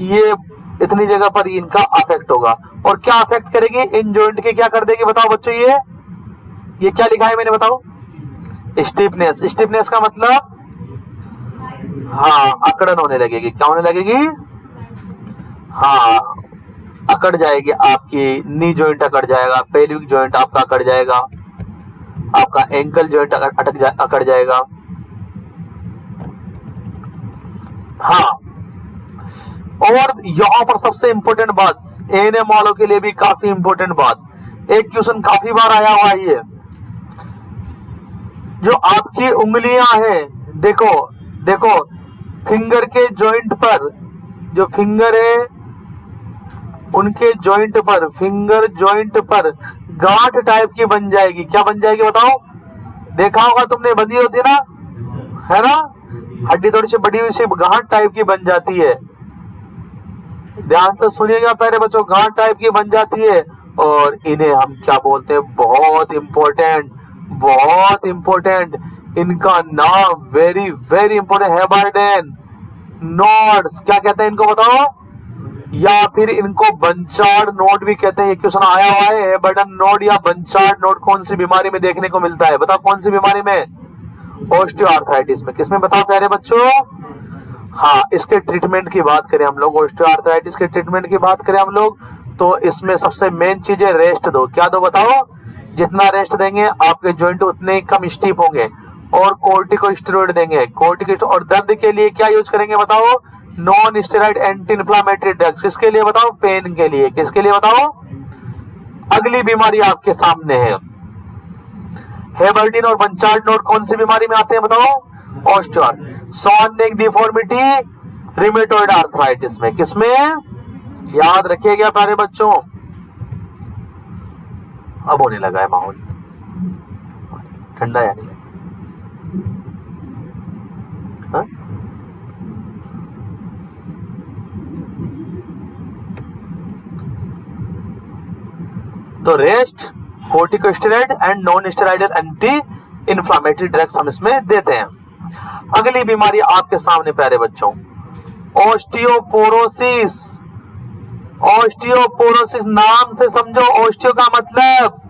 ये इतनी जगह पर इनका अफेक्ट होगा। और क्या अफेक्ट करेगी, इन जॉइंट के क्या कर देगी बताओ बच्चों, ये क्या लिखा है मैंने बताओ, स्टिफनेस। स्टिफनेस का मतलब हाँ, अकड़न होने लगेगी। क्या होने लगेगी, हाँ, अकड़ जाएगी, आपकी नी जॉइंट अकड़ जाएगा, पेल्विक जॉइंट आपका अकड़ जाएगा, आपका एंकल जॉइंट अकड़ जाएगा। हाँ, और यहां पर सबसे इंपॉर्टेंट बात, एएनएम वालों के लिए भी काफी इंपॉर्टेंट बात, एक क्वेश्चन काफी बार आया हुआ है, ये जो आपकी उंगलियां हैं, देखो देखो फिंगर के जॉइंट पर, जो फिंगर है उनके जॉइंट पर, फिंगर जॉइंट पर गांठ टाइप की बन जाएगी। क्या बन जाएगी बताओ? देखा होगा तुमने, बंधी होती है ना, है ना, हड्डी थोड़ी सी बड़ी हुई सी गांठ टाइप की बन जाती है। ध्यान से सुनिएगा पहले बच्चों, गांठ टाइप की बन जाती है, और इन्हें हम क्या बोलते हैं? बहुत इंपॉर्टेंट, बहुत इंपॉर्टेंट, इनका नाम वेरी वेरी इंपॉर्टेंट, हेबर्डेन नोड्स। क्या कहते हैं इनको बताओ? या फिर इनको बंचार्ड नोड भी कहते हैं। ये क्वेश्चन आया हुआ है, हेबर्डेन नोड या बंचार्ड नोड कौन सी बीमारी में देखने को मिलता है? बताओ कौन सी बीमारी में? ऑस्टियोआर्थराइटिस में। किसमें बताओ प्यारे बच्चों? हाँ, इसके ट्रीटमेंट की बात करें हम लोग, ऑस्टियोआर्थराइटिस के ट्रीटमेंट की बात करें हम लोग, तो इसमें सबसे मेन चीज है रेस्ट दो। क्या दो बताओ? जितना रेस्ट देंगे आपके जॉइंट उतने कम स्टीप होंगे, और कोर्टिकोस्टेरॉइड देंगे, कोर्टिकोस्टेरॉइड। और दर्द के लिए क्या यूज करेंगे बताओ? Non steroid anti inflammatory drugs. किसके लिए बताओ? पेन के लिए। किसके लिए बताओ? अगली बीमारी आपके सामने है, हेबर्डीन और बंचार्ड नोड कौन सी बीमारी में आते हैं बताओ? ऑस्टियोआर्थराइटिस। सॉन नेक डिफॉर्मिटी रिमेटॉइड आर्थराइटिस में। किसमें? याद रखिएगा प्यारे बच्चों। अब होने लगा है माहौल ठंडा, यानी हाँ? तो rest, corticosteroid and non steroidal anti inflammatory drugs हम इसमें देते हैं। अगली बीमारी आपके सामने प्यारे बच्चों, ऑस्टियोपोरोसिस। ऑस्टियोपोरोसिस नाम से समझो, ऑस्टियो का मतलब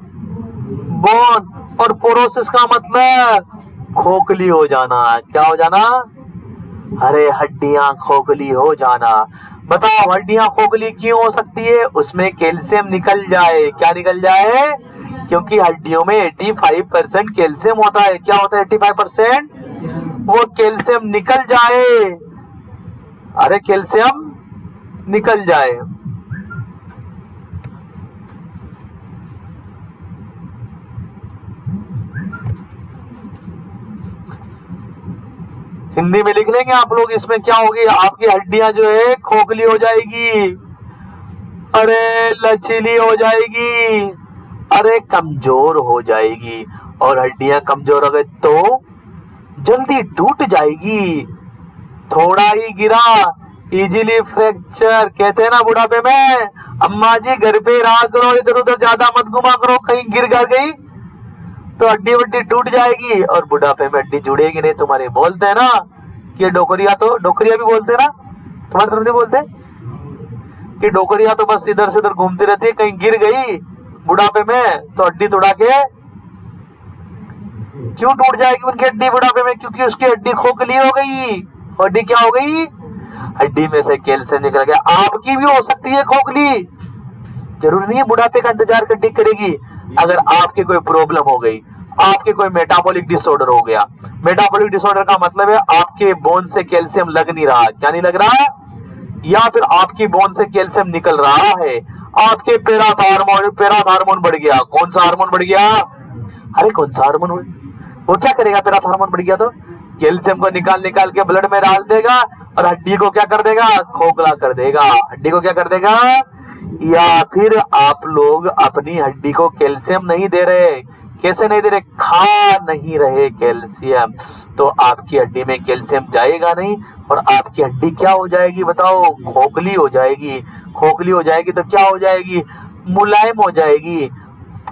बोन और पोरोसिस का मतलब खोखली हो जाना। क्या हो जाना? अरे हड्डियां खोखली हो जाना। बताओ हड्डियां खोखली क्यों हो सकती है? उसमें कैल्शियम निकल जाए। क्या निकल जाए? क्योंकि हड्डियों में 85% कैल्शियम होता है। क्या होता है 85%? वो कैल्शियम निकल जाए। अरे कैल्शियम निकल जाए। हिंदी में लिख लेंगे आप लोग, इसमें क्या होगी? आपकी हड्डियां जो है खोखली हो जाएगी, अरे लचीली हो जाएगी, अरे कमजोर हो जाएगी। और हड्डियां कमजोर हो गई तो जल्दी टूट जाएगी। थोड़ा ही गिरा इजीली फ्रैक्चर। कहते हैं ना बुढ़ापे में, अम्मा जी घर पे रहा करो, इधर उधर ज्यादा मत घुमा करो, कहीं गिर गई तो हड्डी वड्डी टूट जाएगी और बुढ़ापे में हड्डी जुड़ेगी नहीं तुम्हारी। बोलते हैं ना कि डोकरिया, तो डोकरिया भी बोलते हैं ना, तुम्हारे तरफ नहीं बोलते कि डोकरिया तो बस इधर से उधर घूमती रहती है, कहीं गिर गई बुढ़ापे में तो हड्डी तोड़ा के क्यों टूट जाएगी उनकी हड्डी बुढ़ापे में? क्योंकि उसकी हड्डी खोखली हो गई। हड्डी क्या हो गई? हड्डी में से कैल्शियम निकल गया। आपकी भी हो सकती है खोखली, जरूरी नहीं है बुढ़ापे का इंतजार करनी करेगी। अगर आपकी कोई प्रॉब्लम हो गई, आपके कोई मेटाबॉलिक डिसऑर्डर हो गया, मेटाबॉलिक डिसऑर्डर का मतलब है आपके बोन से कैल्शियम लग नहीं रहा। क्या नहीं लग रहा? या फिर आपकी बोन से कैल्शियम निकल रहा है, आपके पेराथार्मोन बढ़ गया। कौन सा हार्मोन बढ़ गया? अरे कौन सा हार्मोन? वो क्या करेगा? पेराथार्मोन बढ़ गया तो कैल्शियम को निकाल के ब्लड में डाल देगा और हड्डी को क्या कर देगा? खोखला कर देगा। हड्डी को क्या कर देगा? या फिर आप लोग अपनी हड्डी को कैल्शियम नहीं दे रहे। कैसे नहीं दे रहे? खा नहीं रहे कैल्शियम, तो आपकी हड्डी में कैल्शियम जाएगा नहीं और आपकी हड्डी क्या हो जाएगी बताओ? खोखली हो जाएगी। खोखली हो जाएगी तो क्या हो जाएगी? मुलायम हो जाएगी,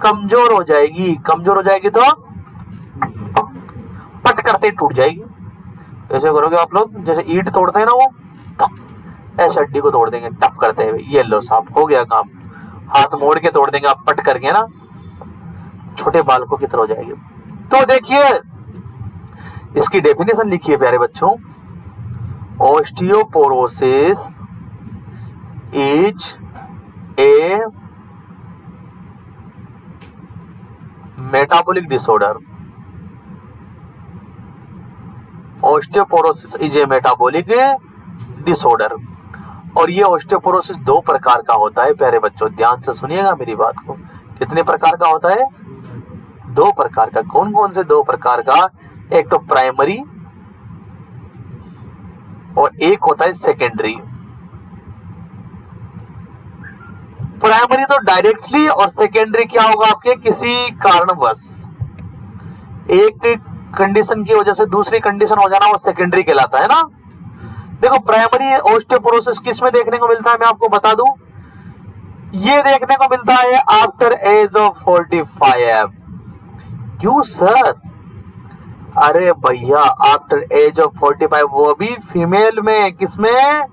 कमजोर हो जाएगी। कमजोर हो जाएगी तो पट करते टूट जाएगी। ऐसे करोगे आप लोग, जैसे ईंट तोड़ते हैं ना, वो ऐसे हड्डी को तोड़ देंगे टप करते हुए। ये लो साहब, हो गया काम। हाथ मोड़ के तोड़ देंगे आप, पट करके ना, छोटे बालकों की तरह हो जाएगी। तो देखिए इसकी डेफिनेशन लिखिए प्यारे बच्चों। Osteoporosis is a metabolic disorder. Osteoporosis is a metabolic disorder. और ये ऑस्टियोपोरोसिस 2 प्रकार का होता है प्यारे बच्चों, ध्यान से सुनिएगा मेरी बात को। कितने प्रकार का होता है? 2 प्रकार का। कौन कौन से 2 प्रकार का? एक तो प्राइमरी और एक होता है सेकेंडरी। प्राइमरी तो डायरेक्टली, और सेकेंडरी क्या होगा आपके किसी कारणवश एक कंडीशन की वजह से दूसरी कंडीशन हो जाना, वो सेकेंडरी कहलाता है ना। देखो प्राइमरी ऑस्टियोपोरोसिस किस में देखने को मिलता है, मैं आपको बता दूं, ये देखने को मिलता है आफ्टर एज ऑफ 45। क्यों सर? अरे भैया आफ्टर एज ऑफ 45, वो भी फीमेल में, किसमें?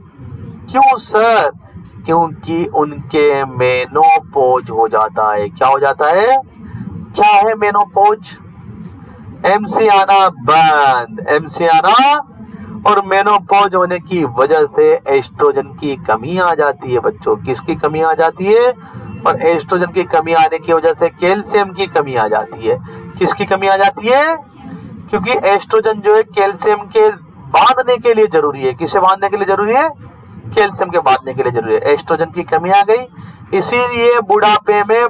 क्यों सर? क्योंकि उनके मेनोपॉज हो जाता है। क्या हो जाता है? क्या है मेनोपॉज? एमसी आना बंद, एमसी आना, और मेनोपॉज होने की वजह से एस्ट्रोजन की कमी आ जाती है बच्चों। किसकी कमी आ जाती है? और एस्ट्रोजन की कमी आने की वजह से कैल्शियम की कमी आ जाती है। किसकी कमी आ जाती है? क्योंकि एस्ट्रोजन जो है कैल्शियम के बांधने के लिए जरूरी है। किसे बांधने के लिए जरूरी है? कैल्शियम के बांधने के लिए जरूरी है। एस्ट्रोजन की कमी आ गई, इसीलिए बुढ़ापे में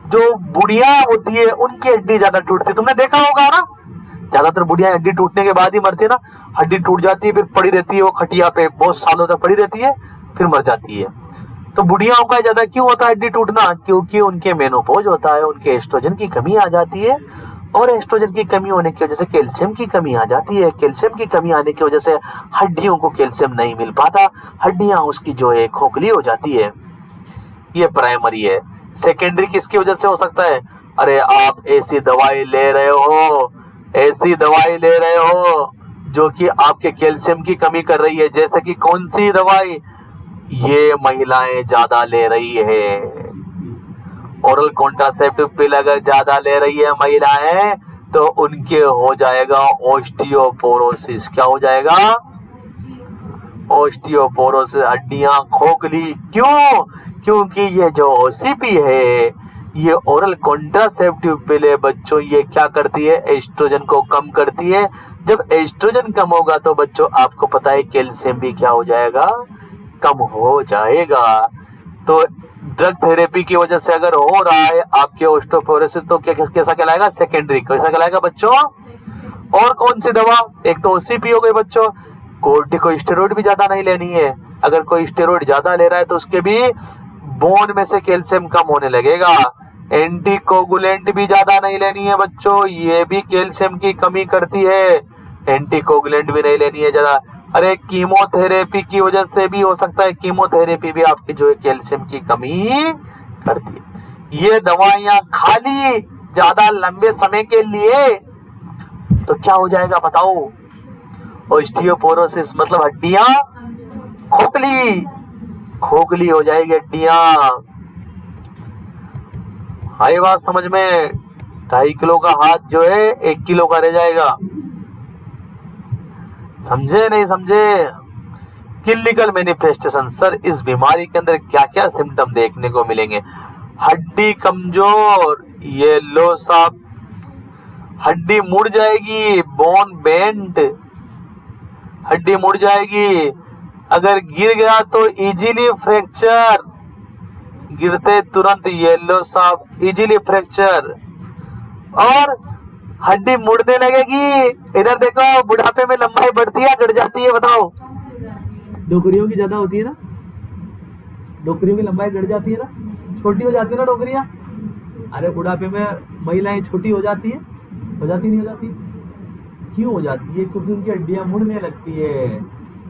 जो बुढ़िया होती है उनकी हड्डी ज्यादा टूटती है। तुमने देखा होगा ना, ज्यादातर बुढ़िया हड्डी टूटने के बाद ही मरती है ना। हड्डी टूट जाती है, फिर पड़ी रहती है वो खटिया पे, बहुत सालों तक पड़ी रहती है, फिर मर जाती है। तो बुढ़ियाओं का ज्यादा क्यों होता है हड्डी टूटना? क्योंकि उनके मेनोपॉज होता है, उनके एस्ट्रोजन की कमी आ जाती है, और एस्ट्रोजन की कमी होने की वजह से कैल्शियम की कमी आ जाती है। कैल्शियम की कमी आने की वजह से हड्डियों को कैल्शियम नहीं मिल पाता, हड्डियां उसकी जो है खोखली हो जाती है। ये प्राइमरी है। सेकेंडरी किसकी वजह से हो सकता है? अरे आप ऐसी दवाई ले रहे हो, ऐसी दवाई ले रहे हो जो कि आपके कैल्शियम की कमी कर रही है। जैसे कि कौन सी दवाई? ये महिलाएं ज्यादा ले रही है, ओरल कॉन्ट्रासेप्टिव पिल अगर ज्यादा ले रही है महिलाएं, तो उनके हो जाएगा ऑस्टियोपोरोसिस। क्या हो जाएगा? ऑस्टियोपोरोसिस, हड्डियां खोखली। क्यों? क्योंकि ये जो ओसीपी है, ये ओरल कॉन्ट्रासेप्टिव पिल है बच्चों, ये क्या करती है? एस्ट्रोजन को कम करती है। जब एस्ट्रोजन कम होगा तो बच्चों आपको पता है कैल्शियम भी क्या हो जाएगा? कम हो जाएगा। तो ड्रग थेरेपी की वजह से अगर हो रहा है आपके ऑस्टियोपोरोसिस, तो कैसा कहलाएगा? सेकेंडरी। कैसा कहलाएगा बच्चों? और कौन सी दवा? एक तो ओसीपी हो गई बच्चों। कोर्टिकोस्टेरॉइड भी ज्यादा नहीं लेनी है। अगर कोई स्टेरॉइड ज्यादा ले रहा है तो उसके भी बोन में से कैल्शियम कम होने लगेगा। एंटीकोगुलेंट भी ज्यादा नहीं लेनी है बच्चों, ये भी कैल्शियम की कमी करती है। एंटीकोगुलेंट भी नहीं लेनी है ज्यादा। अरे कीमोथेरेपी की वजह से भी हो सकता है, कीमोथेरेपी भी आपकी जो है कैल्शियम की कमी करती है। ये दवाइयां खाली ज्यादा लंबे समय के लिए तो क्या हो जाएगा बताओ? ऑस्टियोपोरोसिस मतलब हड्डियां खोखली, खोखली हो जाएगी हड्डियां। आई बात समझ में? 2.5 किलो का हाथ जो है 1 किलो का रह जाएगा। समझे नहीं समझे? क्लिनिकल मैनिफेस्टेशन, सर इस बीमारी के अंदर क्या क्या सिम्टम देखने को मिलेंगे? हड्डी कमजोर, ये लो साहब, हड्डी मुड़ जाएगी, बोन बेंट, हड्डी मुड़ जाएगी। अगर गिर गया तो इजीली फ्रैक्चर, गिरते तुरंत येलो साहब इजीली फ्रैक्चर, और हड्डी मुड़ने लगेगी। इधर देखो बुढ़ापे में लंबाई बढ़ती है घट जाती है? बताओ। डोकरियों की ज्यादा होती है ना, डोकरियों की लंबाई घट जाती है ना, छोटी हो जाती है ना डोकरियां। अरे बुढ़ापे में महिलाएं छोटी हो जाती है, हो जाती नहीं हो जाती? क्यों हो जाती है? क्योंकि उनकी हड्डियां मुड़ने लगती है।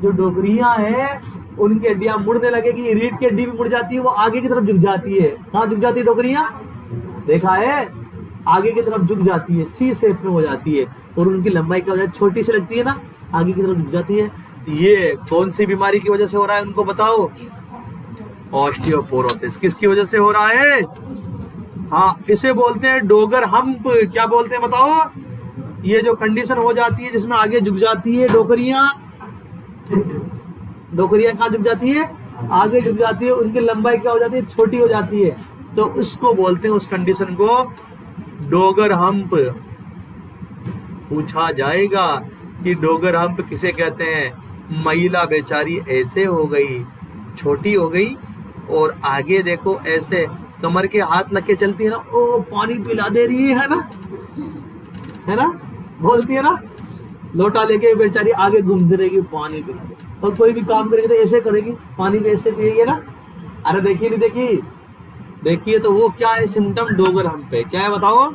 जो डोकरियां हैं उनकी हड्डियां मुड़ने लगेगी, रीढ़ की हड्डी भी मुड़ जाती है, वो आगे की तरफ झुक जाती है। कहाँ झुक जाती है डोकरियां? देखा है? आगे की तरफ झुक जाती है, सी शेप में हो जाती है, और उनकी लंबाई क्या हो जाती है? छोटी सी लगती है ना, आगे की तरफ झुक जाती है। ये कौन सी बीमारी की वजह से हो रहा है उनको बताओ? ऑस्टियोपोरोसिस। किसकी वजह से हो रहा है? हाँ, इसे बोलते हैं डोगर हम्प। क्या बोलते हैं बताओ? ये जो कंडीशन हो जाती है जिसमें आगे झुक जाती है डोकरियां, डोकरियां कहाँ झुक जाती है? आगे झुक जाती है, उनकी लंबाई क्या हो जाती है, छोटी हो जाती है। तो उसको बोलते हैं, उस कंडीशन को डोगर हम्प। पूछा जाएगा कि डोगर हम्प किसे कहते हैं। महिला बेचारी ऐसे हो गई, छोटी हो गई, और आगे देखो ऐसे कमर के हाथ लग के चलती है ना, ओ पानी पिला दे रही है ना, है ना, बोलती है ना, लोटा लेके बेचारी आगे घूमती रहेगी, पानी पिला दे। और कोई भी काम करेगी तो ऐसे करेगी, पानी भी ऐसे पिएगी ना। अरे देखिए नहीं देखी, देखिए तो वो क्या है सिम्टम डोगर हम्प पे, क्या है बताओ,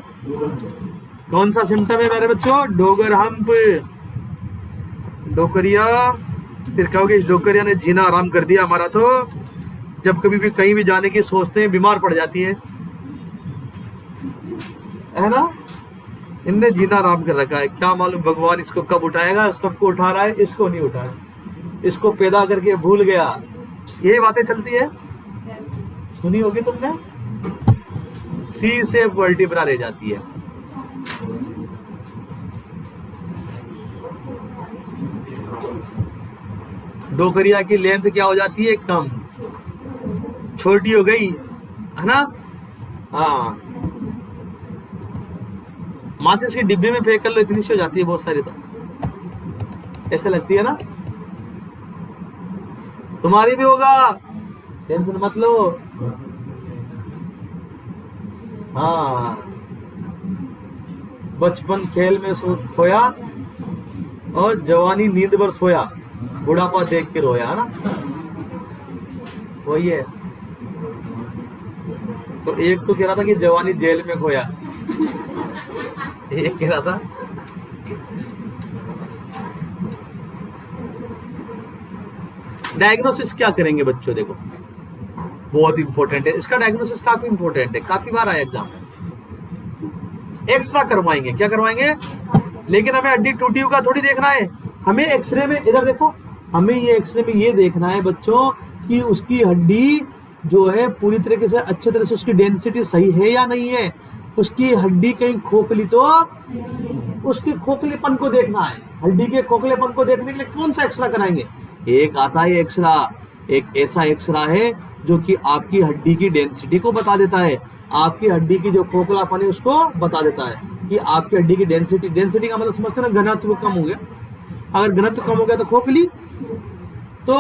कौन सा सिम्टम है मेरे बच्चों, डोगर हम्प। डोकरिया, फिर कहोगे इस डोकरिया ने जीना आराम कर दिया हमारा। तो जब कभी भी कहीं भी जाने की सोचते हैं, बीमार पड़ जाती है ना। इनने जीना आराम कर रखा है, क्या मालूम भगवान इसको कब उठाएगा। सबको उठा रहा है, इसको नहीं उठाया, इसको पैदा करके भूल गया। ये बातें चलती है, सुनी होगी तुमने। सी से वर्टिब्रा रह जाती है। डोकरिया की लेंथ क्या हो जाती है, कम, छोटी हो गई, है ना। हाँ, माचिस की डिब्बे में फेंक कर लो, इतनी सी हो जाती है बहुत सारी, तो ऐसे लगती है ना। तुम्हारी भी होगा, टेंशन मत लो। हाँ, बचपन खेल में खोया और जवानी नींद भर सोया, बुढ़ापा देख के रोया, है ना। वही है। तो एक तो कह रहा था कि जवानी जेल में खोया, एक कह रहा था डायग्नोसिस क्या करेंगे बच्चों, देखो बहुत इंपॉर्टेंट है इसका डायग्नोसिस, काफी इंपॉर्टेंट है, काफी बार आया एग्जाम में। एक्सरा करवाएंगे, क्या करवाएंगे, लेकिन हमें हड्डी टूटी का थोड़ी देखना है, हमें एक्सरे में, इधर देखो, हमें ये एक्सरे में ये देखना है बच्चों कि उसकी हड्डी जो है पूरी तरीके से अच्छे तरह से उसकी डेंसिटी सही है या नहीं है। उसकी हड्डी कहीं खोखली तो उसके खोखलेपन को देखना है। हड्डी के खोखलेपन को देखने के लिए कौन सा एक्सरा कराएंगे, एक आता है एक्सरा, एक ऐसा एक्सरा है जो कि आपकी हड्डी की डेंसिटी को बता देता है, आपकी हड्डी की जो खोखलापन है उसको बता देता है कि आपकी हड्डी की डेंसिटी, डेंसिटी का मतलब समझते हैं ना, घनत्व कम हो गया। अगर घनत्व कम हो गया तो खोखली। तो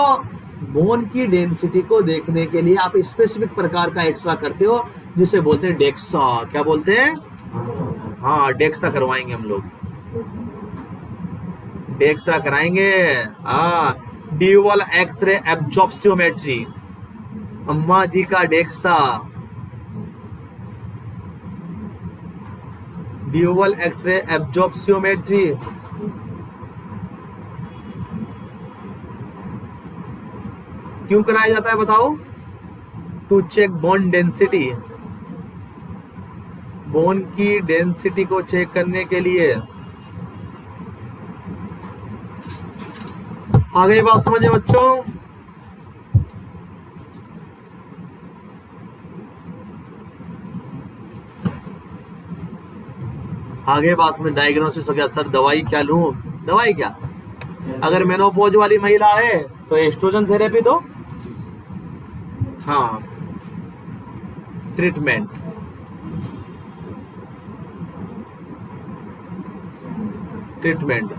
बोन की डेंसिटी को देखने के लिए आप स्पेसिफिक प्रकार का एक्सरा करते हो जिसे बोलते हैं डेक्सा। क्या बोलते हैं, हाँ डेक्सा करवाएंगे हम लोग, डेक्सा कराएंगे। हाँ, ड्यूअल एक्सरे एब्जॉर्प्शियोमेट्री, अम्मा जी का डेक्सा, ड्यूअल एक्सरे एब्जॉर्प्शियोमेट्री। क्यों कराया जाता है बताओ, to check bone density, bone की डेंसिटी को चेक करने के लिए। आगे बात समझे बच्चों, आगे बात समझ, डायग्नोसिस हो गया, सर दवाई क्या लूं, दवाई क्या, अगर मेनोपॉज वाली महिला है तो एस्ट्रोजन थेरेपी दो। हाँ, ट्रीटमेंट, ट्रीटमेंट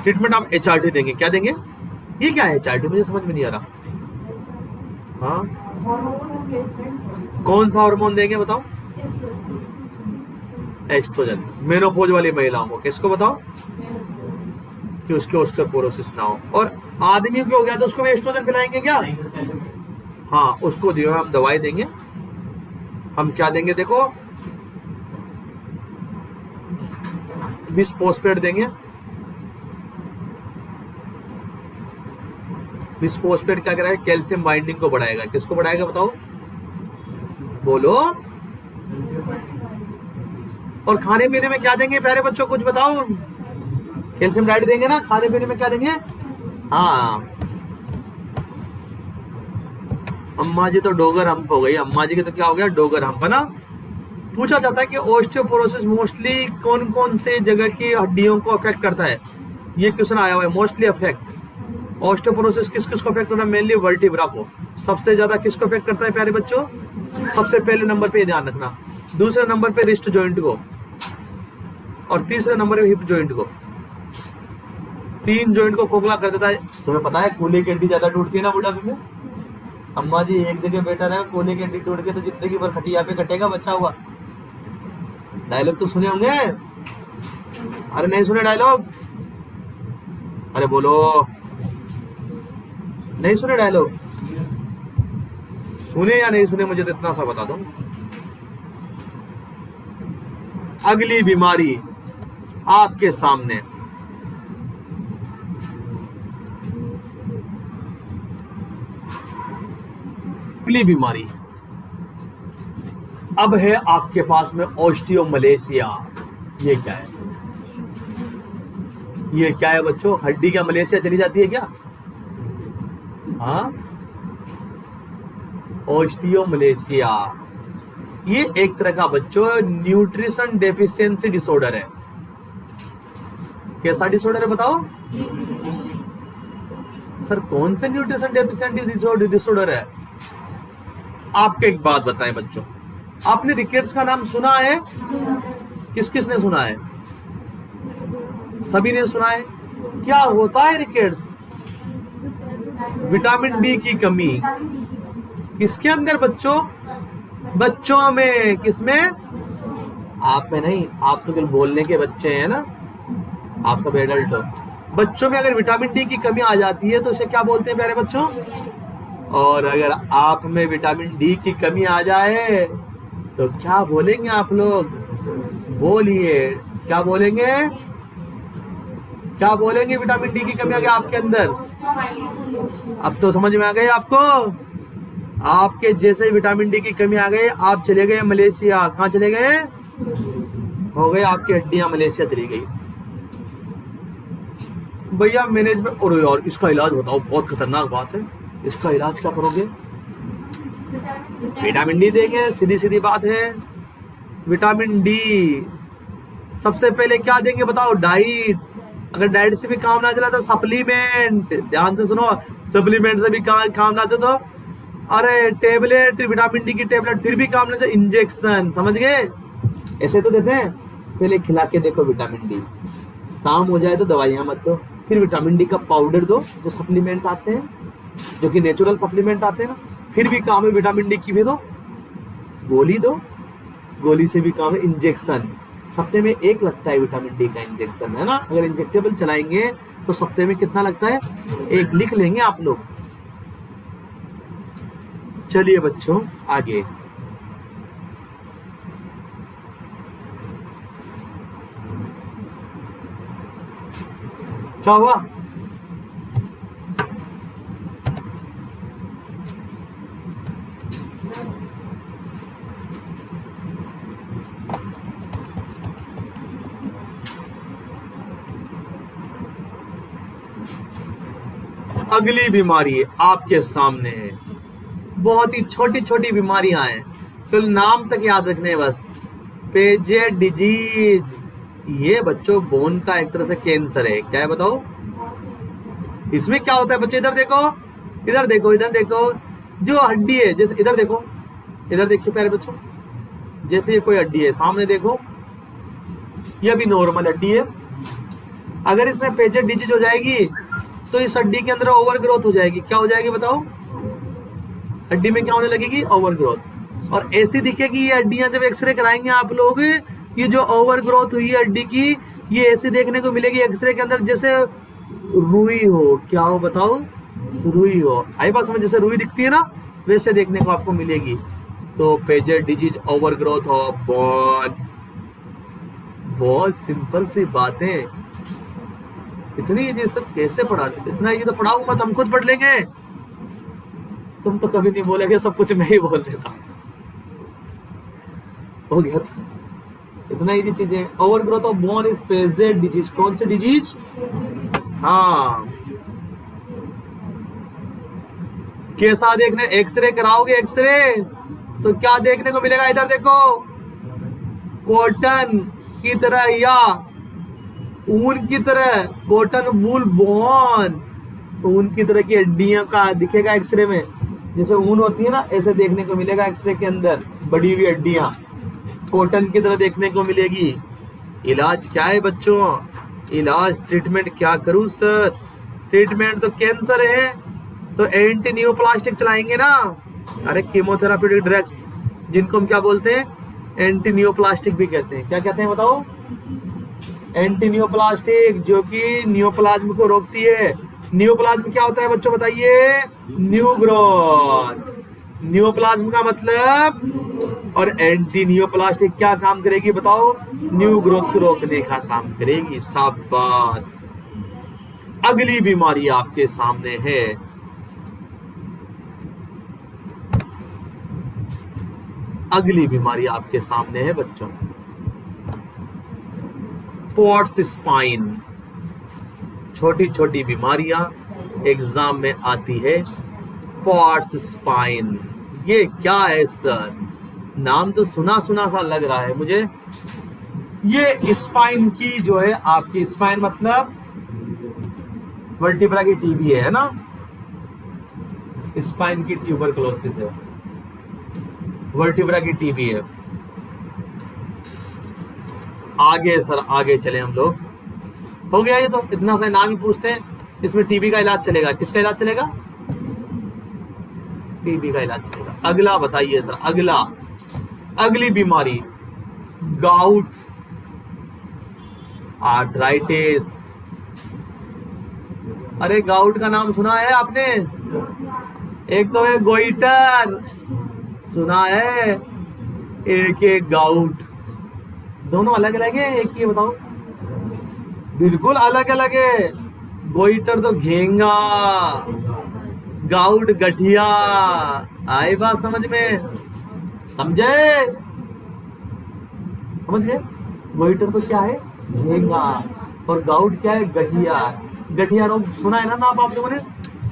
ट्रीटमेंट आप HRT देंगे, क्या देंगे, ये क्या है HRT, मुझे समझ में नहीं आ रहा। हाँ, कौन सा हार्मोन देंगे बताओ, एस्ट्रोजन, मेनोपॉज वाली महिलाओं को, किसको बताओ, कि उसके ऑस्टियोपोरोसिस ना हो। और आदमी को हो गया तो उसको भी एस्ट्रोजन पिलाएंगे क्या, हाँ उसको जो है हम दवाई देंगे। हम क्या देंगे देखो, बिस्फोस्फेट देंगे। बिस्फोस्फेट क्या करेगा, कैल्शियम बाइंडिंग को बढ़ाएगा, किसको बढ़ाएगा बताओ, बोलो। और खाने पीने में क्या देंगे प्यारे बच्चों, कुछ बताओ, कैल्शियम डाइट देंगे ना, खाने पीने में क्या देंगे, हाँ। अम्मा जी तो डोगर हम्प हो गई, अम्मा जी के तो क्या हो गया, डोगर हम्प, है ना। पूछा जाता है कि ऑस्टियोपोरोसिस मोस्टली कौन कौन से जगह की हड्डियों को अफेक्ट करता है। ये क्वेश्चन आया हुआ है, मोस्टली अफेक्ट ऑस्टियोपोरोसिस किस किस को अफेक्ट करता है? मेनली वर्टिब्रा को। सबसे ज्यादा किसको अफेक्ट करता है प्यारे बच्चों? सबसे पहले नंबर पे ध्यान रखना, दूसरे नंबर पे रिस्ट जॉइंट को, और तीसरे नंबर पे हिप जॉइंट को। 3 जॉइंट को खोखला कर देता है। तुम्हें पता है कूल्हे की हड्डी ज्यादा टूटती है ना बुढ़ापे में? अम्मा जी एक जगह बैठा रहे, कूल्हे की हड्डी टूट के तो जिंदगी भर खटिया पे कटेगा बच्चा हुआ। डायलॉग तो सुने होंगे? अरे नहीं सुने डायलॉग? अरे बोलो, नहीं सुने डायलॉग? सुने या नहीं सुने मुझे तो इतना सा बता दो। अगली बीमारी आपके सामने, अगली बीमारी अब है आपके पास में ऑस्टियोमलेशिया। ये क्या है? ये क्या है बच्चों? हड्डी क्या मलेशिया चली जाती है क्या? हाँ, ऑस्टियोमलेशिया ये एक तरह का बच्चों न्यूट्रिशन डेफिशिएंसी डिसऑर्डर है। कैसा डिसऑर्डर है बताओ? सर कौन से न्यूट्रिशन डेफिशिएंसी डिसऑर्डर है? आपको एक बात बताएं बच्चों, आपने रिकेट्स का नाम सुना है? किस किस ने सुना है? सभी ने सुना है। क्या होता है रिकेट्स? विटामिन डी की कमी। किसके अंदर बच्चों? बच्चों में। किसमें? आप में नहीं, आप तो केवल बोलने के बच्चे हैं ना, आप सब एडल्ट हो। बच्चों में अगर विटामिन डी की कमी आ जाती है तो उसे क्या बोलते हैं प्यारे बच्चों? और अगर आप में विटामिन डी की कमी आ जाए तो क्या बोलेंगे आप लोग? बोलिए, क्या बोलेंगे? क्या बोलेंगे? विटामिन डी की कमी आ गई आपके अंदर। अब तो समझ में आ गई आपको? आपके जैसे विटामिन डी की कमी आ गई, आप चले गए मलेशिया। कहाँ चले गए? हो गए आपकी हड्डियां मलेशिया चली गई। भैया मैनेजमेंट, और यार इसका इलाज बताओ, बहुत खतरनाक बात है। इसका इलाज क्या करोगे? विटामिन डी देंगे, सीधी सीधी बात है। विटामिन डी सबसे पहले क्या देंगे बताओ? डाइट। अगर डाइट से भी काम ना चला तो सप्लीमेंट। ध्यान से सुनो, सप्लीमेंट से भी काम ना चला तो अरे टेबलेट, विटामिन डी की टेबलेट, फिर भी काम ना चला इंजेक्शन। समझ गए? ऐसे तो देते हैं, पहले खिला के देखो विटामिन डी, काम हो जाए तो दवाइयां मत दो, फिर विटामिन डी का पाउडर दो, जो सप्लीमेंट आते हैं, जो कि नेचुरल सप्लीमेंट आते हैं ना, फिर भी काम है विटामिन डी की भी दो, गोली दो, गोली से भी काम है, इंजेक्शन। सप्ते में 1 लगता है विटामिन डी का इंजेक्शन, है ना? अगर इंजेक्टेबल चलाएंगे तो सप्ते में कितना लगता है? 1 लिख लेंगे आप लोग। चलिए बच्चों आगे। क्या हुआ? अगली बीमारी आपके सामने है। बहुत ही छोटी छोटी बीमारियां हैं, तो नाम तक याद रखने बस। पेजेट डिजीज, ये बच्चों बोन का एक तरह से कैंसर है। क्या है बताओ? इसमें क्या होता है बच्चों? इधर देखो, इधर देखो, इधर देखो, जो हड्डी है, जैसे इधर देखो, इधर देखिए प्यारे बच्चों, जैसे ये कोई हड्डी है, सामने देखो, ये भी नॉर्मल हड्डी है। अगर इसमें पेजेट डिजीज हो जाएगी तो इस हड्डी के अंदर ओवर ग्रोथ हो जाएगी। क्या हो जाएगी बताओ? हड्डी में क्या होने लगेगी? Over growth. और ऐसी दिखेगी ये हड्डियां, जब एक्सरे कराएंगे आप लोग, ये जो ओवर ग्रोथ हुई है हड्डी की, ये ऐसी देखने को मिलेगी एक्सरे के अंदर जैसे रुई हो। क्या हो बताओ? रुई हो। आई बात समझ? जैसे रुई दिखती है ना, वैसे देखने को आपको मिलेगी। तो पेजेट डिजीज, ओवर ग्रोथ हो बोन। बहुत सिंपल सी बातें, इतनी इजी सब कैसे पढ़ा देते? इतना इजी तो पढ़ाऊं मत, हम खुद पढ़ लेंगे। तुम तो कभी नहीं बोलेगे, सब कुछ मैं ही बोल देता। हो गया? इतना इजी चीजें। Over growth of bone is Paget disease. कौन सी डिजीज? हाँ, कैसा देखने? एक्सरे कराओगे एक्सरे तो क्या देखने को मिलेगा? इधर देखो, कॉटन की तरह या ऊन की तरह, कॉटन वूल बोन, ऊन की तरह की हड्डियों का दिखेगा एक्सरे में, जैसे ऊन होती है ना ऐसे देखने को मिलेगा एक्सरे के अंदर, बड़ी हुई हड्डियां कॉटन की तरह देखने को मिलेगी। इलाज क्या है बच्चों? इलाज ट्रीटमेंट क्या करूं सर? ट्रीटमेंट तो कैंसर है तो एंटी नियोप्लास्टिक चलाएंगे ना। अरे कीमोथेराप्यूटिक ड्रग्स जिनको हम क्या बोलते हैं? एंटी नियोप्लास्टिक भी कहते हैं। क्या कहते हैं बताओ? एंटी नियोप्लास्टिक, जो कि नियोप्लाज्म को रोकती है। नियोप्लाज्म क्या होता है बच्चों बताइए? New growth. नियोप्लाज्म का मतलब, और एंटी नियोप्लास्टिक क्या काम करेगी बताओ? न्यू ग्रोथ को रोकने का काम करेगी। शाबाश। अगली बीमारी आपके सामने है, अगली बीमारी आपके सामने है बच्चों, पॉट्स स्पाइन। छोटी छोटी बीमारियां एग्जाम में आती है। पॉट्स स्पाइन ये क्या है सर? नाम तो सुना सुना सा लग रहा है मुझे। ये स्पाइन की जो है आपकी, स्पाइन मतलब वर्टिब्रा की टीबी है ना, स्पाइन की ट्यूबरकुलोसिस है, वर्टिब्रा की टीबी है। आगे सर आगे चले हम लोग। हो गया ये तो, इतना सा नाम ही पूछते हैं। इसमें टीबी का इलाज चलेगा। किसका इलाज चलेगा? टीबी का इलाज चलेगा। अगला बताइए सर, अगला, अगली बीमारी गाउट, आर्थराइटिस। अरे गाउट का नाम सुना है आपने? एक तो है गोइटर, सुना है, एक एक गाउट। दोनों अलग अलग है एक ही? बताओ। बिल्कुल अलग अलग है। गोइटर तो घेंगा, गाउट गठिया। आई बात समझ में? समझे? समझ गए? गोइटर तो क्या है? घेंगा। और गाउट क्या है? गठिया। गठिया रोग सुना है ना नाम आप लोगों ने?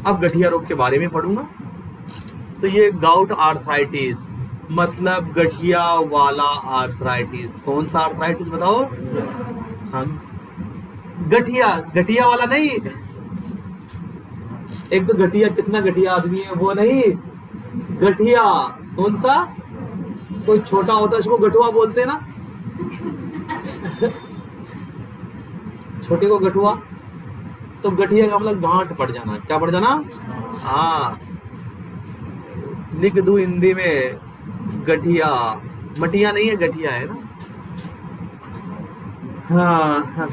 अब गठिया रोग के बारे में पढ़ूंगा। तो ये गाउट आर्थराइटिस मतलब गठिया वाला आर्थराइटिस। कौन सा आर्थराइटिस बताओ? हाँ, गठिया, गठिया वाला नहीं। एक तो गठिया, कितना गठिया आदमी है वो नहीं, गठिया। कौन सा? कोई छोटा होता है इसको गठुआ बोलते हैं ना। छोटे को गठुआ, तो गठिया का मतलब गांठ पड़ जाना। क्या पड़ जाना? हाँ, लिख दूं हिंदी में, गठिया। मटिया नहीं है, गठिया है ना। हाँ।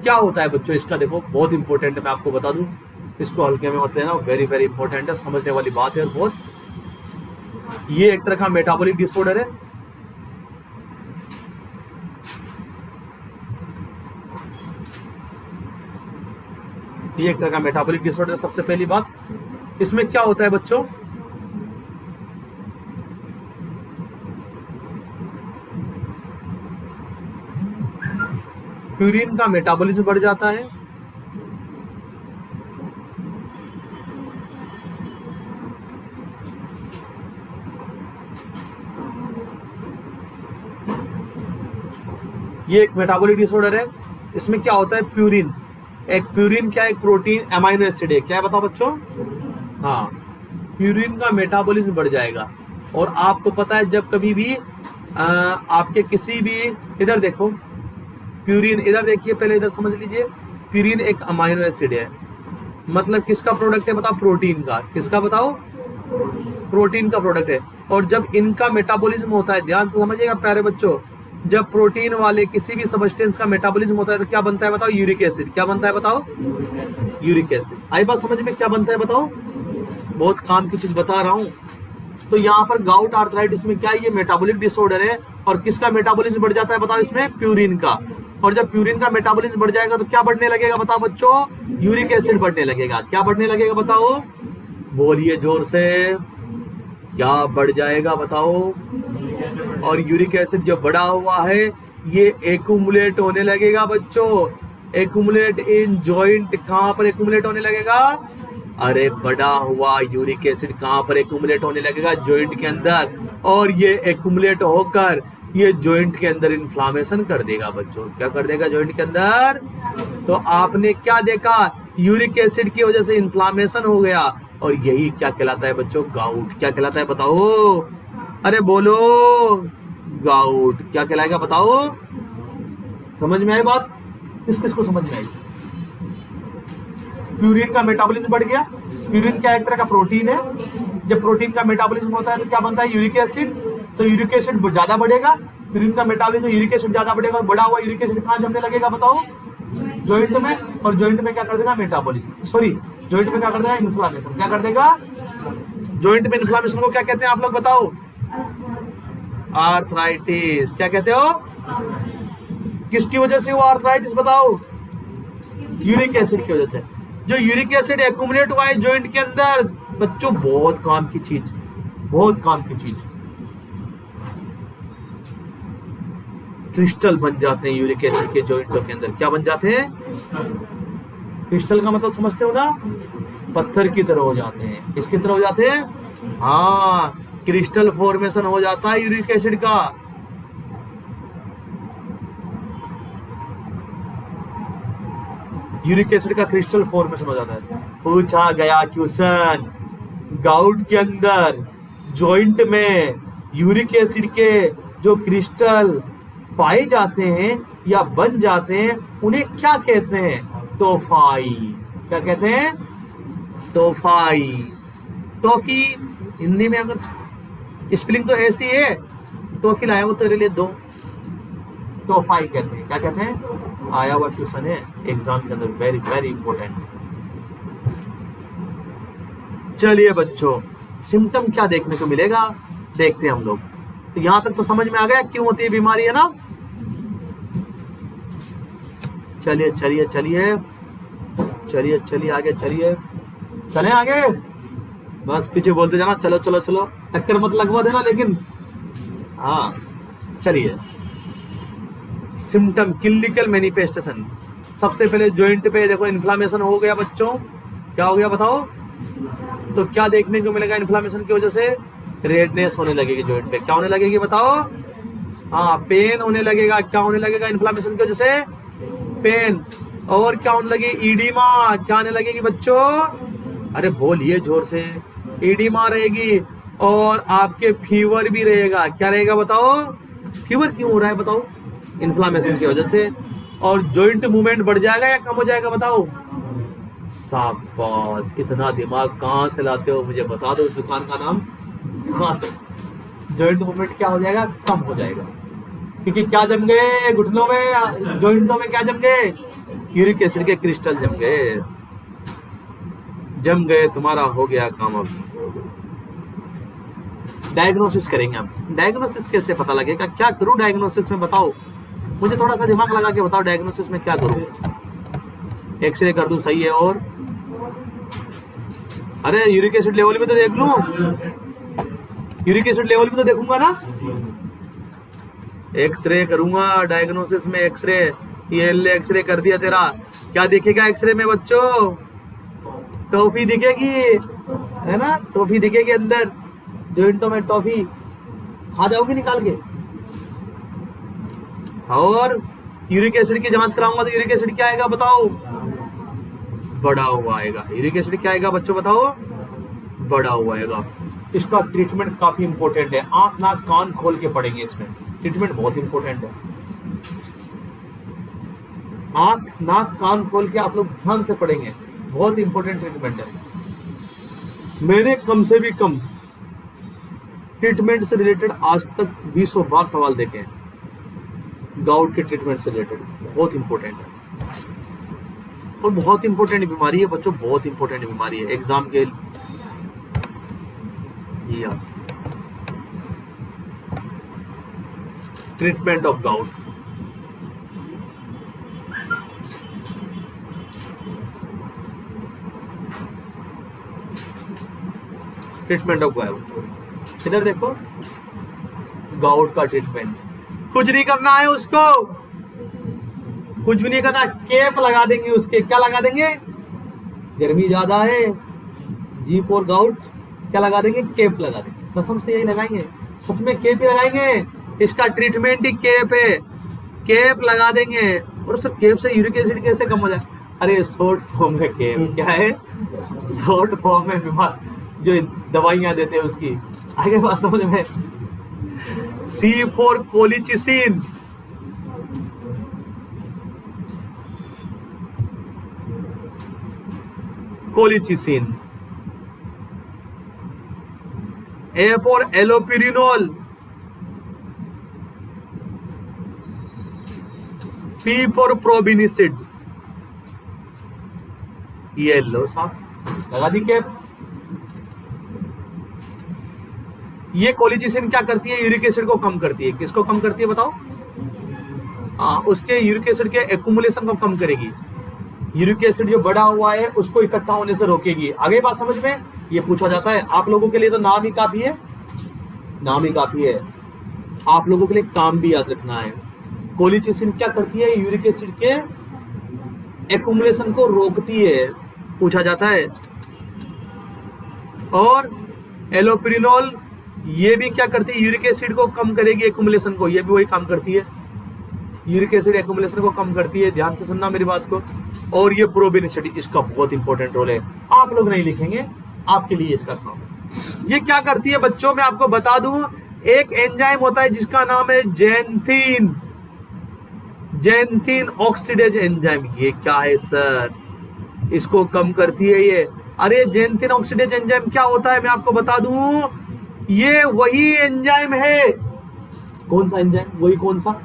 क्या होता है बच्चों इसका? देखो बहुत इंपॉर्टेंट है, मैं आपको बता दूं, इसको हल्के में मत लेना, वेरी वेरी इंपॉर्टेंट है, समझने वाली बात है बहुत। ये एक तरह का मेटाबॉलिक डिसऑर्डर है। ये एक तरह का मेटाबॉलिक डिसऑर्डर। सबसे पहली बात, इसमें क्या होता है बच्चों? प्यूरिन का मेटाबॉलिज्म बढ़ जाता है। ये एक मेटाबॉलिक डिसऑर्डर है। इसमें क्या होता है? प्यूरिन, एक प्यूरिन क्या है? एक प्रोटीन अमाइनो एसिड है। क्या है बताओ बच्चों? हाँ, प्यूरिन का मेटाबॉलिज्म बढ़ जाएगा। और आपको पता है जब कभी भी आपके किसी भी, इधर देखो प्यूरिन, इधर देखिए पहले, इधर समझ लीजिए। प्यूरिन एक अमाइनो एसिड है, मतलब किसका प्रोडक्ट है बताओ? प्रोटीन का। किसका बताओ? प्रोटीन का प्रोडक्ट है। और जब इनका मेटाबॉलिज्म होता है, ध्यान से समझिएगा प्यारे बच्चों, जब प्रोटीन वाले किसी भी सब्सटेंस का मेटाबॉलिज्म होता है तो क्या बनता है बताओ? Uric acid. क्या बनता है बताओ? Uric acid. आई बात समझ में? क्या बनता है बताओ? बहुत काम की चीज बता रहा हूं। तो यहाँ पर गाउट आर्थराइटिस में क्या है? ये मेटाबॉलिक डिसऑर्डर है। और किसका मेटाबॉलिज्म बढ़ जाता है बताओ? इसमें प्यूरिन का। और जब प्यूरिन का मेटाबॉलिज्म बढ़ जाएगा तो क्या बढ़ने लगेगा बताओ बच्चों? यूरिक एसिड बढ़ने लगेगा। क्या बढ़ने लगेगा बताओ? बोलिए जोर से, क्या बढ़ जाएगा बताओ? और यूरिक एसिड जो बढ़ा हुआ है ये एक्यूमुलेट होने लगेगा बच्चों। Accumulate in joint. कहां पर एक्यूमुलेट होने लगेगा? अरे बढ़ा हुआ यूरिक एसिड कहां पर एक्यूमुलेट होने लगेगा? जॉइंट के अंदर। और ये एक्यूमुलेट होकर ये जॉइंट के अंदर इन्फ्लामेशन कर देगा बच्चों। क्या कर देगा जॉइंट के अंदर? तो आपने क्या देखा, यूरिक एसिड की वजह से इन्फ्लामेशन हो गया, और यही क्या कहलाता है बच्चों? गाउट। क्या कहलाता है बताओ? अरे बोलो, गाउट। क्या कहलाएगा बताओ? समझ में आई बात? किस किस को समझ में आई? प्यूरिन का मेटाबॉलिज्म बढ़ गया। प्यूरिन क्या एक तरह का प्रोटीन है। जब प्रोटीन का मेटाबॉलिज्म होता है तो क्या बनता है? Uric acid. तो यूरिक एसिड ज्यादा बढ़ेगा, प्यूरिन का मेटाबॉलिज्म, यूरिक एसिड ज्यादा बढ़ेगा, और बढ़ा हुआ यूरिक एसिड कहाँ जमने लगेगा बताओ? जॉइंट में। और जॉइंट में क्या कर देगा? मेटाबॉलिज्म, सॉरी, जॉइंट में क्या कर देगा? इन्फ्लामेशन। क्या कर देगा? जॉइंट में इन्फ्लामेशन को क्या कहते हैं आप लोग बताओ? आर्थराइटिस। क्या कहते हो? किसकी वजह से हुआ आर्थराइटिस बताओ? यूरिक एसिड की वजह से। जो यूरिक एसिड एक्यूमुलेट हुआ है जॉइंट के अंदर बच्चों, बहुत काम की चीज, बहुत काम की चीज, क्रिस्टल बन जाते हैं यूरिक एसिड के जॉइंटों के अंदर। क्या बन जाते हैं? क्रिस्टल का मतलब समझते हो ना? पत्थर की तरह हो जाते हैं। किसकी तरह हो जाते हैं? हाँ, क्रिस्टल फॉर्मेशन हो जाता है यूरिक एसिड का। यूरिक एसिड का क्रिस्टल फॉर्मेशन हो जाता है। पूछा गया क्वेश्चन, गाउट के अंदर जॉइंट में यूरिक एसिड के जो क्रिस्टल पाए जाते हैं या बन जाते हैं उन्हें क्या कहते हैं? टॉफाई। क्या कहते हैं? टॉफाई। टॉफी हिंदी में अगर स्पेलिंग तो ऐसी है, टॉफी लाया हूं तेरे लिए दो, टॉफाई कहते हैं। क्या कहते हैं? आया हुआ क्वेश्चन है एग्जाम के अंदर, वेरी वेरी इंपॉर्टेंट। चलिए बच्चों, सिम्टम क्या देखने को मिलेगा देखते हैं हम लोग। तो यहां तक तो समझ में आ गया क्यों होती है बीमारी, है ना? चलिए चलिए चलिए चलिए चलिए आगे चलिए, चले आगे। बस पीछे बोलते जाना, चलो चलो चलो, टक्कर मत लगवा देना लेकिन। हाँ चलिए, सिम्टम, क्लिनिकल मैनिफेस्टेशन। सबसे पहले जॉइंट पे देखो इन्फ्लामेशन हो गया बच्चों। क्या हो गया बताओ? तो क्या देखने को मिलेगा इन्फ्लामेशन की वजह से? रेडनेस होने लगेगी जॉइंट पे। क्या होने लगेगी बताओ? हाँ, पेन होने लगेगा। क्या होने लगेगा इन्फ्लामेशन की वजह से? पेन। और क्या होने लगेगी? ईडिमा। क्या आने लगेगी बच्चों? अरे बोलिए जोर से। ईडिमा रहेगी, और आपके फीवर भी रहेगा। क्या रहेगा बताओ? फीवर क्यों हो रहा है बताओ? इन्फ्लामेशन की वजह से। और जॉइंट मूवमेंट बढ़ जाएगा या कम हो जाएगा बताओ? शाबाश, इतना दिमाग कहाँ से लाते हो? मुझे बता दो इस दुकान का नाम कहाँ से। जॉइंट मूवमेंट क्या हो जाएगा? कम हो जाएगा। क्योंकि क्या जम गए घुटनों में, जॉइंटों में क्या जम गए? यूरिक एसिड के क्रिस्टल जम गए। जम गए, तुम्हारा हो गया काम। अब डायग्नोसिस करेंगे। अब डायग्नोसिस कैसे पता लगेगा? क्या करूं डायग्नोसिस में बताओ? मुझे थोड़ा सा दिमाग लगा के बताओ, डायग्नोसिस में क्या करूं? एक्सरे कर दूं सही है, और अरे यूरिक एसिड लेवल भी तो देख लूं। यूरिक एसिड लेवल भी तो देखूंगा ना। एक्सरे करूंगा डायग्नोसिस में। एक्सरे, ये एक्सरे कर दिया तेरा। क्या दिखेगा एक्सरे में बच्चों? टॉफी दिखेगी, है ना? टॉफी दिखेगी अंदर जॉइंटों में। टॉफी खा जाओगी निकाल के। और यूरिक एसिड की जांच कराऊंगा तो यूरिक एसिड क्या आएगा बताओ? बढ़ा हुआ आएगा। यूरिक एसिड क्या आएगा बच्चों बताओ? बढ़ा हुआ आएगा। इसका ट्रीटमेंट काफी इंपॉर्टेंट है। आंख नाक कान खोल के पढ़ेंगे इसमें। ट्रीटमेंट बहुत इंपॉर्टेंट है। आंख नाक कान खोल के आप लोग ध्यान से पढ़ेंगे। बहुत इंपॉर्टेंट ट्रीटमेंट है। मैंने कम से भी कम ट्रीटमेंट से रिलेटेड आज तक 20 बार सवाल देखे हैं। गाउट के ट्रीटमेंट से रिलेटेड बहुत इंपॉर्टेंट है, और बहुत इंपॉर्टेंट बीमारी है बच्चों। बहुत इंपॉर्टेंट बीमारी है एग्जाम के। Yes, treatment of gout. Treatment of gout, इधर देखो, गाउट का ट्रीटमेंट। कुछ नहीं करना है उसको, कुछ भी नहीं करना। केप लगा देंगे उसके। क्या लगा देंगे? गर्मी ज्यादा है, जी फॉर गाउट, क्या लगा देंगे? केप लगा देंगे। कसम से यही लगाएंगे, सच में केप ही लगाएंगे। इसका ट्रीटमेंट ही केप है, केप लगा देंगे। और उस केप से यूरिक एसिड कैसे कम हो जाए? अरे शॉर्ट फॉर्म में केप क्या है, शॉर्ट फॉर्म में बीमार जो दवाइयां देते हैं उसकी। आगे बात समझ में। C for colchicine, colchicine. A for allopurinol, P for probenecid. ये लो साहब, लगा दी कैप। ये कोलिचिसिन क्या करती है? यूरिक एसिड को कम करती है। किसको कम करती है बताओ? उसके यूरिक एसिड के एक्यूमुलेशन को कम करेगी। यूरिक एसिड जो बढ़ा हुआ है उसको इकट्ठा होने से रोकेगी। आगे बात समझ में। ये पूछा जाता है आप लोगों के लिए, तो नाम ही काफी है, नाम ही काफी है। आप लोगों के लिए काम भी याद रखना है। कोलिचिसिन क्या करती है? यूरिक एसिड के एक्यूमुलेशन को रोकती है, पूछा जाता है। और एलोपिरिनोल ये भी क्या करती है? यूरिक एसिड को कम करेगी, एक्यूमुलेशन को। ये भी वही काम करती है, यूरिक एसिड एक्यूमुलेशन को कम करती है। ध्यान से सुनना मेरी बात को। और ये प्रोबिनिसिड, इसका बहुत इंपॉर्टेंट रोल है। आप लोग नहीं लिखेंगे, आपके लिए इसका काम है। ये क्या करती है बच्चों, मैं आपको बता दूं। एक एंजाइम होता है जिसका नाम है जेंथिन, जेंथिन ऑक्सीडेज एंजाइम। ये क्या है सर? इसको कम करती है ये। अरे जेंथिन ऑक्सीडेज एंजाइम क्या होता है मैं आपको बता दूं। ये वही एंजाइम है। कौन सा एंजाइम? वही कौन सा?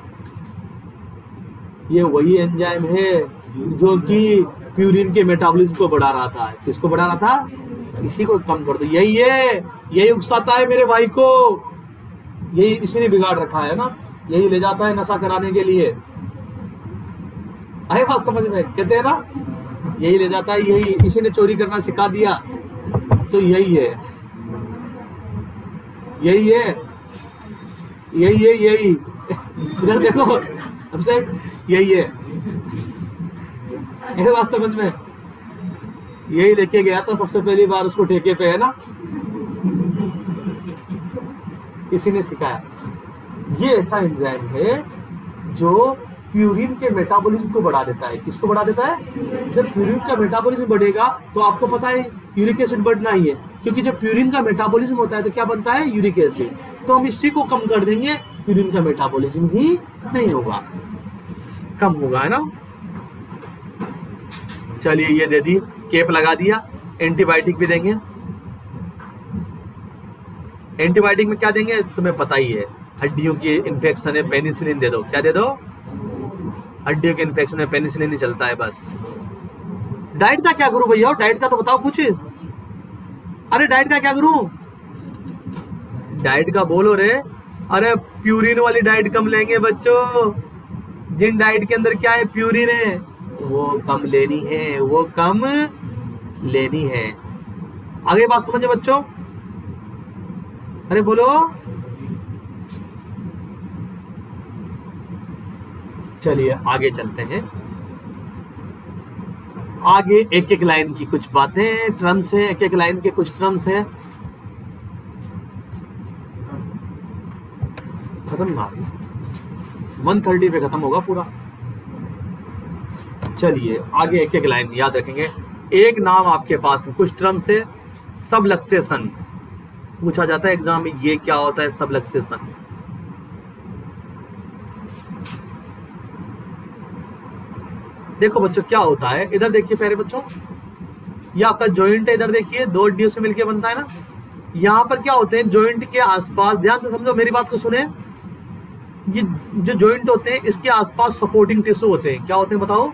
ये वही एंजाइम है जो कि प्यूरिन के मेटाबॉलिज्म को बढ़ा रहा था। किसको बढ़ा रहा था? इसी को कम कर दो। यही है, यही उकसाता है मेरे भाई को, यही इसी ने बिगाड़ रखा है ना। यही ले जाता है नशा कराने के लिए। आए बात समझ में? कहते हैं ना, यही ले जाता है, यही इसी ने चोरी करना सिखा दिया। तो यही है, यही है, यही है, यही। इधर देखो, हमसे यही है। ये बात समझ में? यही लेके गया था सबसे पहली बार उसको ठेके पे, है ना, किसी ने सिखाया। ये ऐसा एंजाइम है जो प्यूरिन के मेटाबॉलिज्म को बढ़ा देता है। किसको बढ़ा देता है? जब प्यूरिन का मेटाबॉलिज्म बढ़ेगा तो आपको पता है यूरिक एसिड बढ़ना ही है, क्योंकि जब प्यूरिन का मेटाबॉलिज्म होता है तो क्या बनता है? Uric acid. तो हम इसी को कम कर देंगे, प्यूरिन का मेटाबॉलिज्म ही नहीं होगा, कम होगा, है ना। चलिए ये दे दी, केप लगा दिया। एंटीबायोटिक भी देंगे। एंटीबायोटिक में क्या देंगे तुम्हें पता ही है। हड्डियों की इन्फेक्शन है, पेनिसिलिन दे दो। क्या दे दो? हड्डियों के इन्फेक्शन है, पेनिसिलिन ही चलता है बस। डाइट का क्या करूं भैया? डाइट का तो बताओ कुछ। अरे डाइट का क्या करूं? डाइट का बोलो रे। अरे प्यूरिन वाली डाइट कम लेंगे बच्चों। जिन डाइट के अंदर क्या है? प्यूरिन है, वो कम लेनी है, वो कम लेनी है। आगे बात समझे बच्चों? अरे बोलो। चलिए आगे चलते हैं। आगे एक एक लाइन की कुछ बातें, टर्म्स हैं, एक एक लाइन के कुछ टर्म्स हैं। खत्म ना, 130 पे खत्म होगा पूरा। चलिए आगे एक एक लाइन याद रखेंगे। एक नाम आपके पास में कुछ टर्म्स है। सबलक्सेशन पूछा जाता है एग्जाम में, ये क्या होता है सबलक्सेशन? देखो बच्चों क्या होता है, इधर देखिए प्यारे बच्चों, ये आपका जॉइंट है, इधर देखिए दो हड्डियों से मिलकर बनता है ना। यहाँ पर क्या होते हैं? जॉइंट के आसपास, ध्यान से समझो मेरी बात को सुने, ये जो जॉइंट होते हैं इसके आसपास सपोर्टिंग टिश्यू होते हैं। क्या होते हैं बताओ?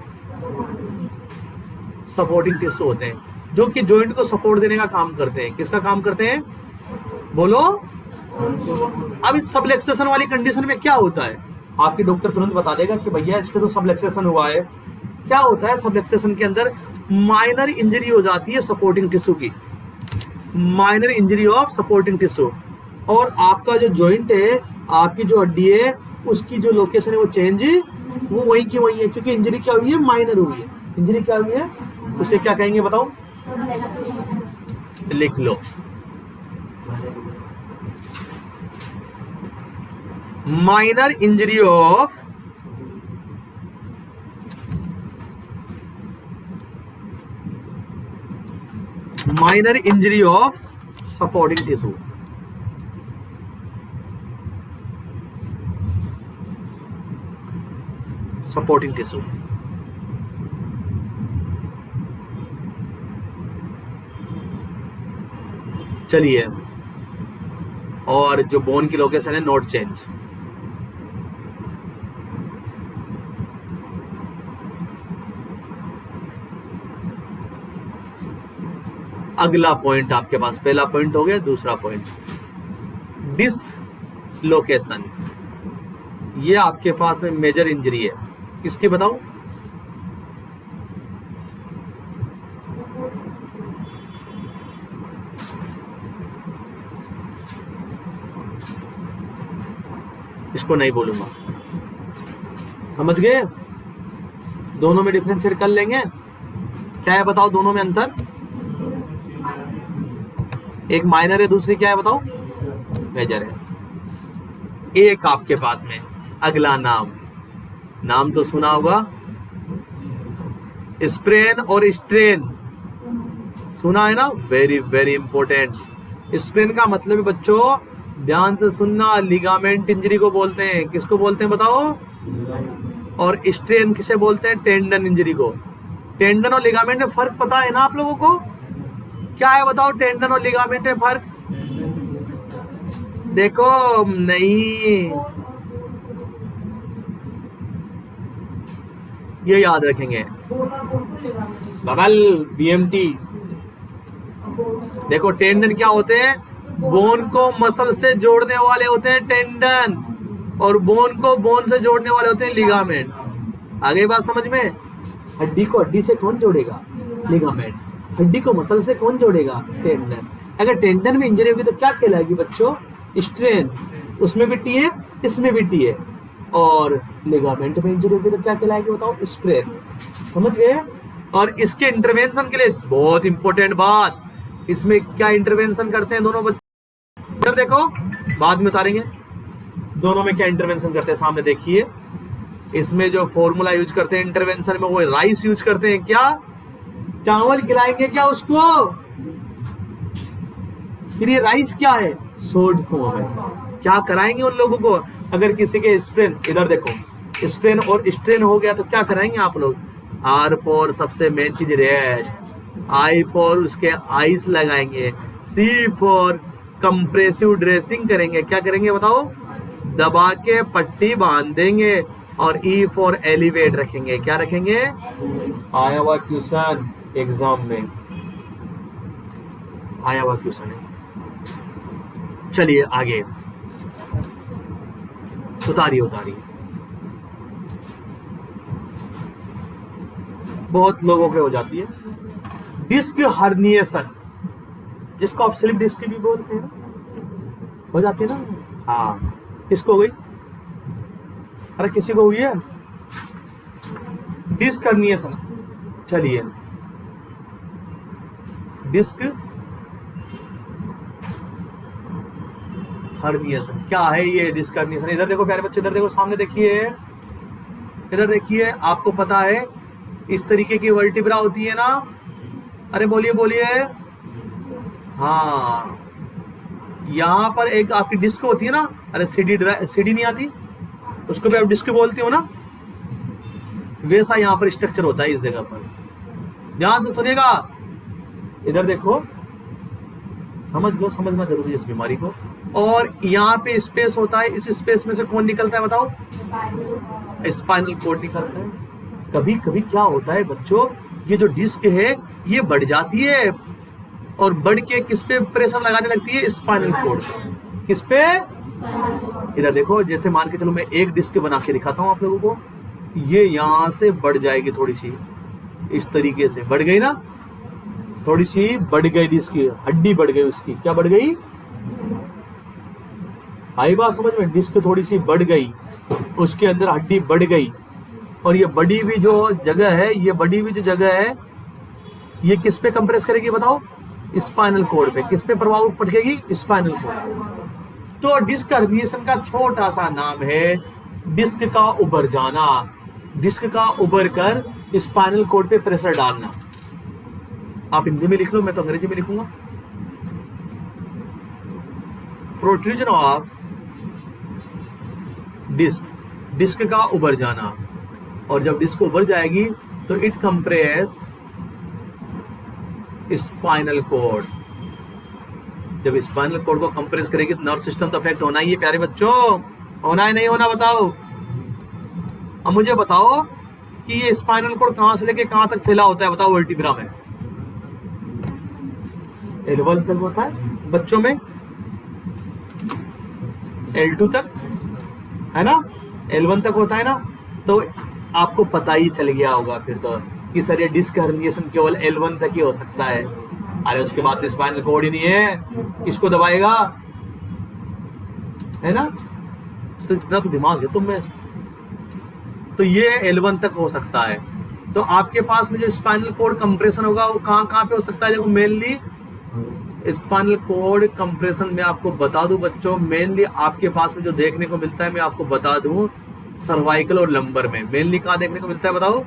सपोर्टिंग टिश्यू होते हैं जो कि जॉइंट को सपोर्ट देने का काम करते हैं। किसका काम करते हैं? बोलो। अब इस सबलक्सेशन वाली कंडीशन में क्या होता है? आपकी डॉक्टर तुरंत बता देगा कि भैया इसके तो सबलक्सेशन हुआ है। क्या होता है सबलक्सेशन के अंदर? माइनर इंजरी हो जाती है सपोर्टिंग टिश्यू की, minor injury of supporting tissue. और आपका जो जॉइंट है, आपकी जो हड्डी है, उसकी जो लोकेशन है वो चेंज, वो वही की वही है, क्योंकि इंजरी क्या हुई है? माइनर हुई है। इंजरी क्या हुई है? उसे क्या कहेंगे बताओ? लिख लो। Minor injury of supporting tissue. Supporting tissue चलिए, और जो बोन की लोकेशन है नोट चेंज। अगला पॉइंट आपके पास, पहला पॉइंट हो गया, दूसरा पॉइंट डिसलोकेशन। ये आपके पास में मेजर इंजरी है, किसकी बताऊं? इसको नहीं बोलूंगा, समझ गए? दोनों में डिफरेंशिएट कर लेंगे। क्या है बताओ दोनों में अंतर? एक माइनर है, दूसरी क्या है बताओ? मेजर है। एक आपके पास में अगला नाम तो सुना होगा, स्प्रेन और स्ट्रेन, सुना है ना? Very very important. स्प्रेन का मतलब है बच्चों, ध्यान से सुनना, लिगामेंट इंजरी को बोलते हैं। किसको बोलते हैं बताओ? और स्ट्रेन किसे बोलते हैं? टेंडन इंजरी को। टेंडन और लिगामेंट में फर्क पता है ना आप लोगों को? क्या है बताओ टेंडन और लिगामेंट में फर्क? देखो नहीं, ये याद रखेंगे। Bubble BMT. देखो टेंडन क्या होते हैं? बोन को मसल से जोड़ने वाले होते हैं टेंडन, और बोन को बोन से जोड़ने वाले होते हैं लिगामेंट। आगे बात समझ में? हड्डी को हड्डी से कौन जोड़ेगा? लिगामेंट। हड्डी को मसल से कौन जोड़ेगा? टेंडन। अगर टेंडन में इंजरी होगी तो क्या कहलाएगी बच्चों? स्ट्रेन। उसमें भी टी है, इसमें भी टी है। और लिगामेंट में इंजरी होगी तो क्या कहलाएगी बताओ? स्प्रेन। समझ गए? और इसके इंटरवेंशन के लिए बहुत इंपॉर्टेंट बात, इसमें क्या इंटरवेंशन करते हैं दोनों बच्चे? इधर देखो, बाद में उतारेंगे दोनों में क्या इंटरवेंशन करते हैं। सामने देखिए, इसमें जो फॉर्मूला यूज करते हैं इंटरवेंशन में, वो राइस यूज करते हैं। क्या चावल खिलाएंगे क्या उसको? फिर ये राइस क्या है? सोड फॉर्म है। क्या कराएंगे उन लोगों को? अगर किसी के स्प्रेन, इधर देखो, स्प्रेन और स्ट्रेन हो गया तो क्या कराएंगे आप लोग? आर फॉर सबसे मेन चीज रेस्ट, आई फॉर उसके आइस लगाएंगे, सी फॉर कंप्रेसिव ड्रेसिंग करेंगे। क्या करेंगे बताओ? दबा के पट्टी बांध देंगे। और ई फॉर एलिवेट रखेंगे। क्या रखेंगे? आया हुआ क्वेश्चन एग्जाम में, आया हुआ क्वेश्चन है। चलिए आगे, उतारिए। बहुत लोगों के हो जाती है डिस्क हर्निएशन, जिसको आप स्लिप डिस्क भी बोलते हैं, हो जाती है ना? हाँ, किसको हो गई? अरे किसी को हुई है डिस्क हर्निएशन। चलिए, डिस्क हर्निएशन क्या है? ये डिस्क हर्निएशन, इधर देखो प्यारे बच्चे, इधर देखो, सामने देखिए, इधर देखिए। आपको पता है इस तरीके की वर्टिब्रा होती है ना? अरे बोलिए। हाँ, यहाँ पर एक आपकी डिस्क होती है ना? अरे सीडी नहीं आती, उसको भी आप डिस्क बोलते हो ना? वैसा यहाँ पर स्ट्रक्चर होता है इस जगह पर। ध्यान से सुनिएगा, इधर देखो, समझ लो, समझना जरूरी है इस बीमारी को। और यहाँ पे स्पेस होता है, इस स्पेस में से कौन निकलता है बताओ? स्पाइनल कोड निकलता है। कभी कभी क्या होता है बच्चों, ये जो डिस्क है ये बढ़ जाती है, और बढ़ के किस पे प्रेशर लगाने लगती है? Spinal cord. किस पे? इधर देखो, जैसे मान के चलो मैं एक डिस्क बना के दिखाता हूँ आप लोगों को। ये यहाँ से बढ़ जाएगी थोड़ी सी, इस तरीके से बढ़ गई ना, थोड़ी सी बढ़ गई डिस्क, हड्डी बढ़ गई उसकी। क्या बढ़ गई? आई बात समझ में? डिस्क थोड़ी सी बढ़ गई, उसके अंदर हड्डी बढ़ गई, और ये बड़ी हुई जो जगह है, ये बड़ी हुई जो जगह है, ये किस पे कंप्रेस करेगी बताओ? स्पाइनल कोड पे। किस पे प्रभाव पड़ेगी? Spinal cord. तो डिस्क हर्निएशन का छोटा सा नाम है डिस्क का उभर जाना, डिस्क का उभर कर स्पाइनल कोड पे प्रेशर डालना। आप हिंदी में लिख लो, मैं तो अंग्रेजी में लिखूंगा। प्रोट्रूजन ऑफ डिस्क, डिस्क का उभर जाना, और जब डिस्क उभर जाएगी तो इट कंप्रेस स्पाइनल कोड। जब स्पाइनल कोड को कंप्रेस करेगी तो नर्व सिस्टम तो अफेक्ट होना ही है प्यारे बच्चों, होना है नहीं होना बताओ। अब मुझे बताओ कि ये स्पाइनल कोड कहां से लेके कहां तक फैला होता है, बताओ वर्टिब्रा में। L1 तक होता है बच्चों में, L2 तक है ना, L1 तक होता है ना। तो आपको पता ही चल गया होगा फिर तो कि सर ये डिस्क हर्निएशन केवल L1 तक ही हो सकता है। अरे उसके बाद तो स्पाइनल कोड ही नहीं है, किसको दबाएगा, है ना। तो इतना तो दिमाग है तुम में। तो ये L1 तक हो सकता है। तो आपके पास में जो स्पाइनल कोड कंप्रेशन होगा वो कहाँ कहाँ पे हो सकता है। देखो मेनली स्पाइनल कोड कंप्रेशन में आपको बता दूं बच्चों, मेनली आपके पास में जो देखने को मिलता है मैं आपको बता दूं, सर्वाइकल और लंबर में। मेनली कहाँ देखने को मिलता है बताओ।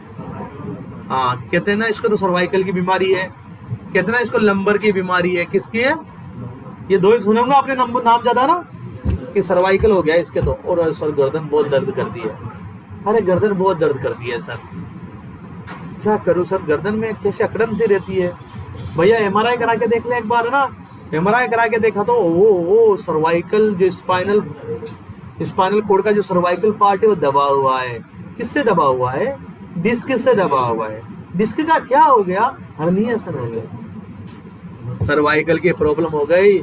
हाँ, कहते हैं ना इसको तो सर्वाइकल की बीमारी है, कहते हैं ना इसको लंबर की बीमारी है। किसकी है ये? दो ही सुनूंगा आपने नाम ज्यादा ना, कि सर्वाइकल हो गया इसके तो, और सर गर्दन बहुत दर्द करती है। अरे गर्दन बहुत दर्द करती है सर, क्या करूं सर, गर्दन में कैसे अकड़न सी रहती है। भैया एमआरआई करा के देख ले एक बार, है ना। एमआरआई करा के देखा तो वो सर्वाइकल जो स्पाइनल कोड का जो सर्वाइकल पार्ट है वो दबा हुआ है। किससे दबा हुआ है? डिस्क से दबा हुआ है। डिस्क का क्या हो गया? हर्निएशन हो गया, सर्वाइकल की प्रॉब्लम हो गई,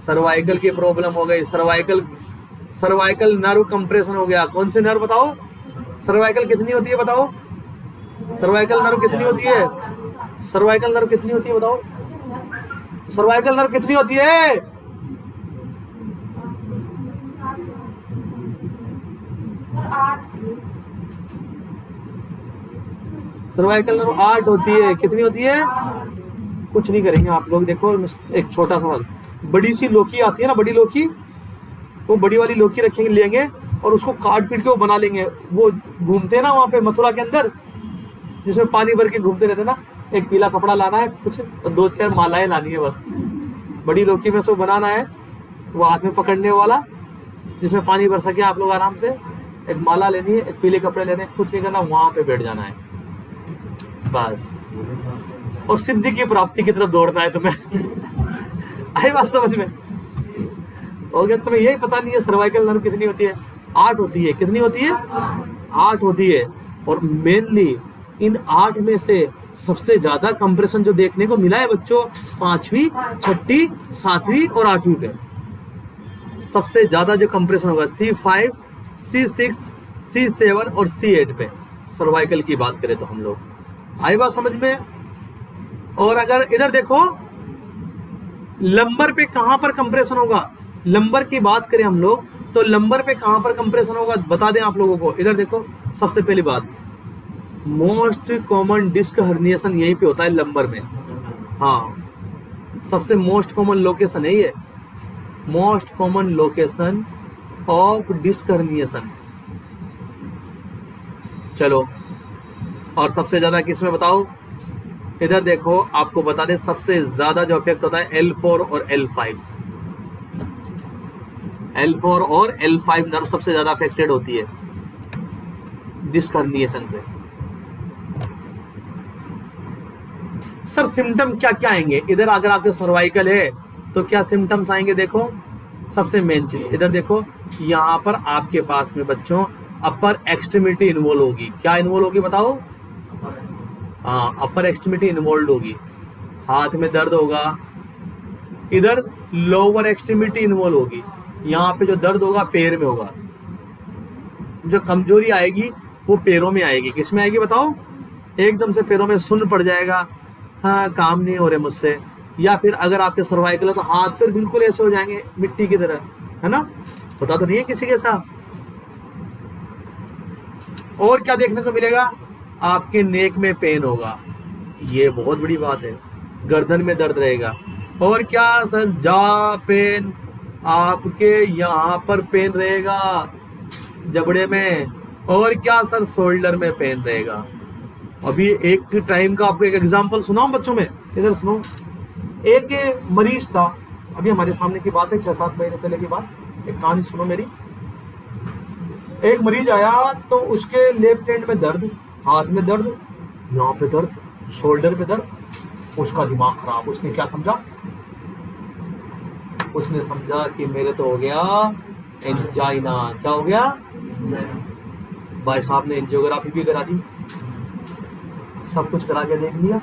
सर्वाइकल की प्रॉब्लम हो गई, सर्वाइकल नर्व कंप्रेशन हो गया। कौन से नर्व बताओ? सर्वाइकल कितनी होती है बताओ, सर्वाइकल नर्व कितनी होती है, सर्वाइकल नर्व कितनी होती है बताओ, सर्वाइकल नर्व कितनी होती है? सर्वाइकल नर्व 8 होती है। कितनी होती है? कुछ नहीं करेंगे आप लोग, देखो एक छोटा सा बड़ी सी लौकी आती है ना, बड़ी लौकी, वो बड़ी वाली लौकी रखेंगे, लेंगे और उसको काट पीट के वो बना लेंगे। वो घूमते हैं ना वहां पे मथुरा के अंदर, जिसमें पानी भर के घूमते रहते ना। एक पीला कपड़ा लाना है कुछ, 2-4 मालाएं लानी है बस, बड़ी लौकी में से बनाना है, वो हाथ में पकड़ने वाला जिसमें पानी भर सके आप लोग आराम से। एक माला लेनी है, एक पीले कपड़े लेने, कुछ नहीं करना, वहां पे बैठ जाना है बस, और सिद्धि की प्राप्ति की तरफ दौड़ना है तुम्हें। आई बात समझ में? हो गया? तुम्हें यही पता नहीं है सर्वाइकल नर्व कितनी होती है? 8 होती है। कितनी होती है? 8 होती है। और मेनली इन 8 में से सबसे ज्यादा कंप्रेशन जो देखने को मिला है बच्चों, 5वीं, 6ठी, 7वीं और 8वीं पे सबसे ज्यादा जो कंप्रेशन होगा C5, C6, C7 और C8 पे, सर्वाइकल की बात करें तो हम लोग। आई बात समझ में? और अगर इधर देखो लंबर पे कहां पर कंप्रेशन होगा, लंबर की बात करें हम लोग तो लंबर पे कहां पर कंप्रेशन होगा बता दें आप लोगों को। इधर देखो, सबसे पहली बात, मोस्ट कॉमन डिस्क हर्निएशन यहीं पे होता है, लंबर में। हाँ, सबसे मोस्ट कॉमन लोकेशन है ये, most common location of disc herniation. चलो, और सबसे ज्यादा किसमें बताओ? इधर देखो, आपको बता दें सबसे ज्यादा जो इफेक्ट होता है L4 और L5, L4 और L5 नर्व सबसे ज्यादा अफेक्टेड होती है डिस्क हर्निएशन से। सर सिम्टम क्या क्या आएंगे इधर? अगर आपके सर्वाइकल है तो क्या सिम्टम्स आएंगे? देखो, सबसे मेन चीज इधर देखो, यहाँ पर आपके पास में बच्चों अपर एक्सट्रीमिटी इन्वॉल्व होगी। क्या इन्वॉल्व होगी बताओ? हाँ, अपर एक्सट्रीमिटी इन्वॉल्व होगी, हाथ में दर्द होगा। इधर लोअर एक्सट्रीमिटी इन्वॉल्व होगी, यहाँ पे जो दर्द होगा पैर में होगा। जो कमजोरी आएगी वो पैरों में आएगी। किसमें आएगी बताओ? एकदम से पैरों में सुन्न पड़ जाएगा, हाँ काम नहीं हो रहे मुझसे। या फिर अगर आपके सर्वाइकल है तो हाथ पैर बिल्कुल ऐसे हो जाएंगे मिट्टी की तरह, है ना। पता तो नहीं है किसी के साथ। और क्या देखने को मिलेगा? आपके नेक में पेन होगा, ये बहुत बड़ी बात है। गर्दन में दर्द रहेगा। और क्या सर? जा पेन, आपके यहाँ पर पेन रहेगा, जबड़े में, और क्या सर शोल्डर में पेन रहेगा। अभी एक टाइम का आपको एक एग्जांपल सुनाऊं बच्चों में, इधर सुनो। एक मरीज था, अभी हमारे सामने की बात है, 6-7 महीने पहले की बात, एक कहानी सुनो मेरी। एक मरीज आया तो उसके लेफ्ट हैंड में दर्द, हाथ में दर्द, यहाँ पे दर्द, शोल्डर पे दर्द। उसका दिमाग खराब, उसने क्या समझा, उसने समझा कि मेरे तो हो गया एंजाइना। क्या हो गया? भाई साहब ने एंजियोग्राफी भी करा दी, सब कुछ करा के देख लिया,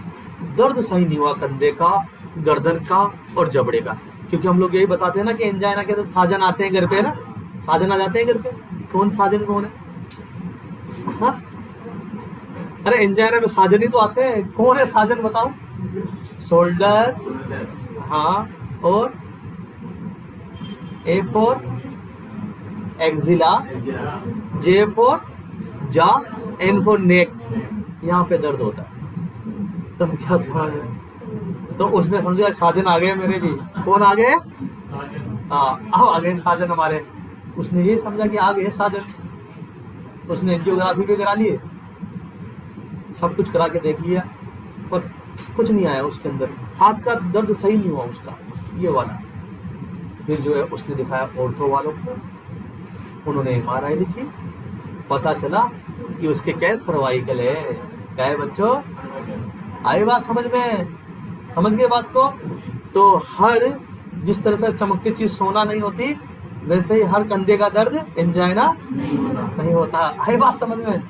दर्द सही नहीं हुआ कंधे का, गर्दन का और जबड़े का। क्योंकि हम लोग यही बताते हैं ना कि एंजाइना के तो साजन आते हैं घर पे ना, साजन आ जाते हैं घर पे। कौन साजन कौन है? हाँ? अरे एंजाइना में साजन ही तो आते हैं। कौन है साजन बताओ? शोल्डर, हाँ, और A for axilla, J for जा, एन फॉर नेक। यहाँ पे दर्द होता है। तुम क्या समझ? तो उसने समझा साजन आ गए मेरे भी। कौन आ गए? अब आ गए साजन हमारे। उसने ये समझा कि आ गए साजन। उसने एंजियोग्राफी भी करा लिए, सब कुछ करा के देख लिया, पर कुछ नहीं आया उसके अंदर, हाथ का दर्द सही नहीं हुआ उसका, ये वाला। फिर जो है उसने दिखाया ऑर्थो वालों को, उन्होंने MRI लिखी, पता चला कि उसके क्या सर्वाइकल है। क्या है बच्चों? आई बात समझ में? समझ गए बात को? तो हर जिस तरह से चमकती चीज सोना नहीं होती, वैसे ही हर कंधे का दर्द एंजाइना नहीं होता। आई बात समझ में?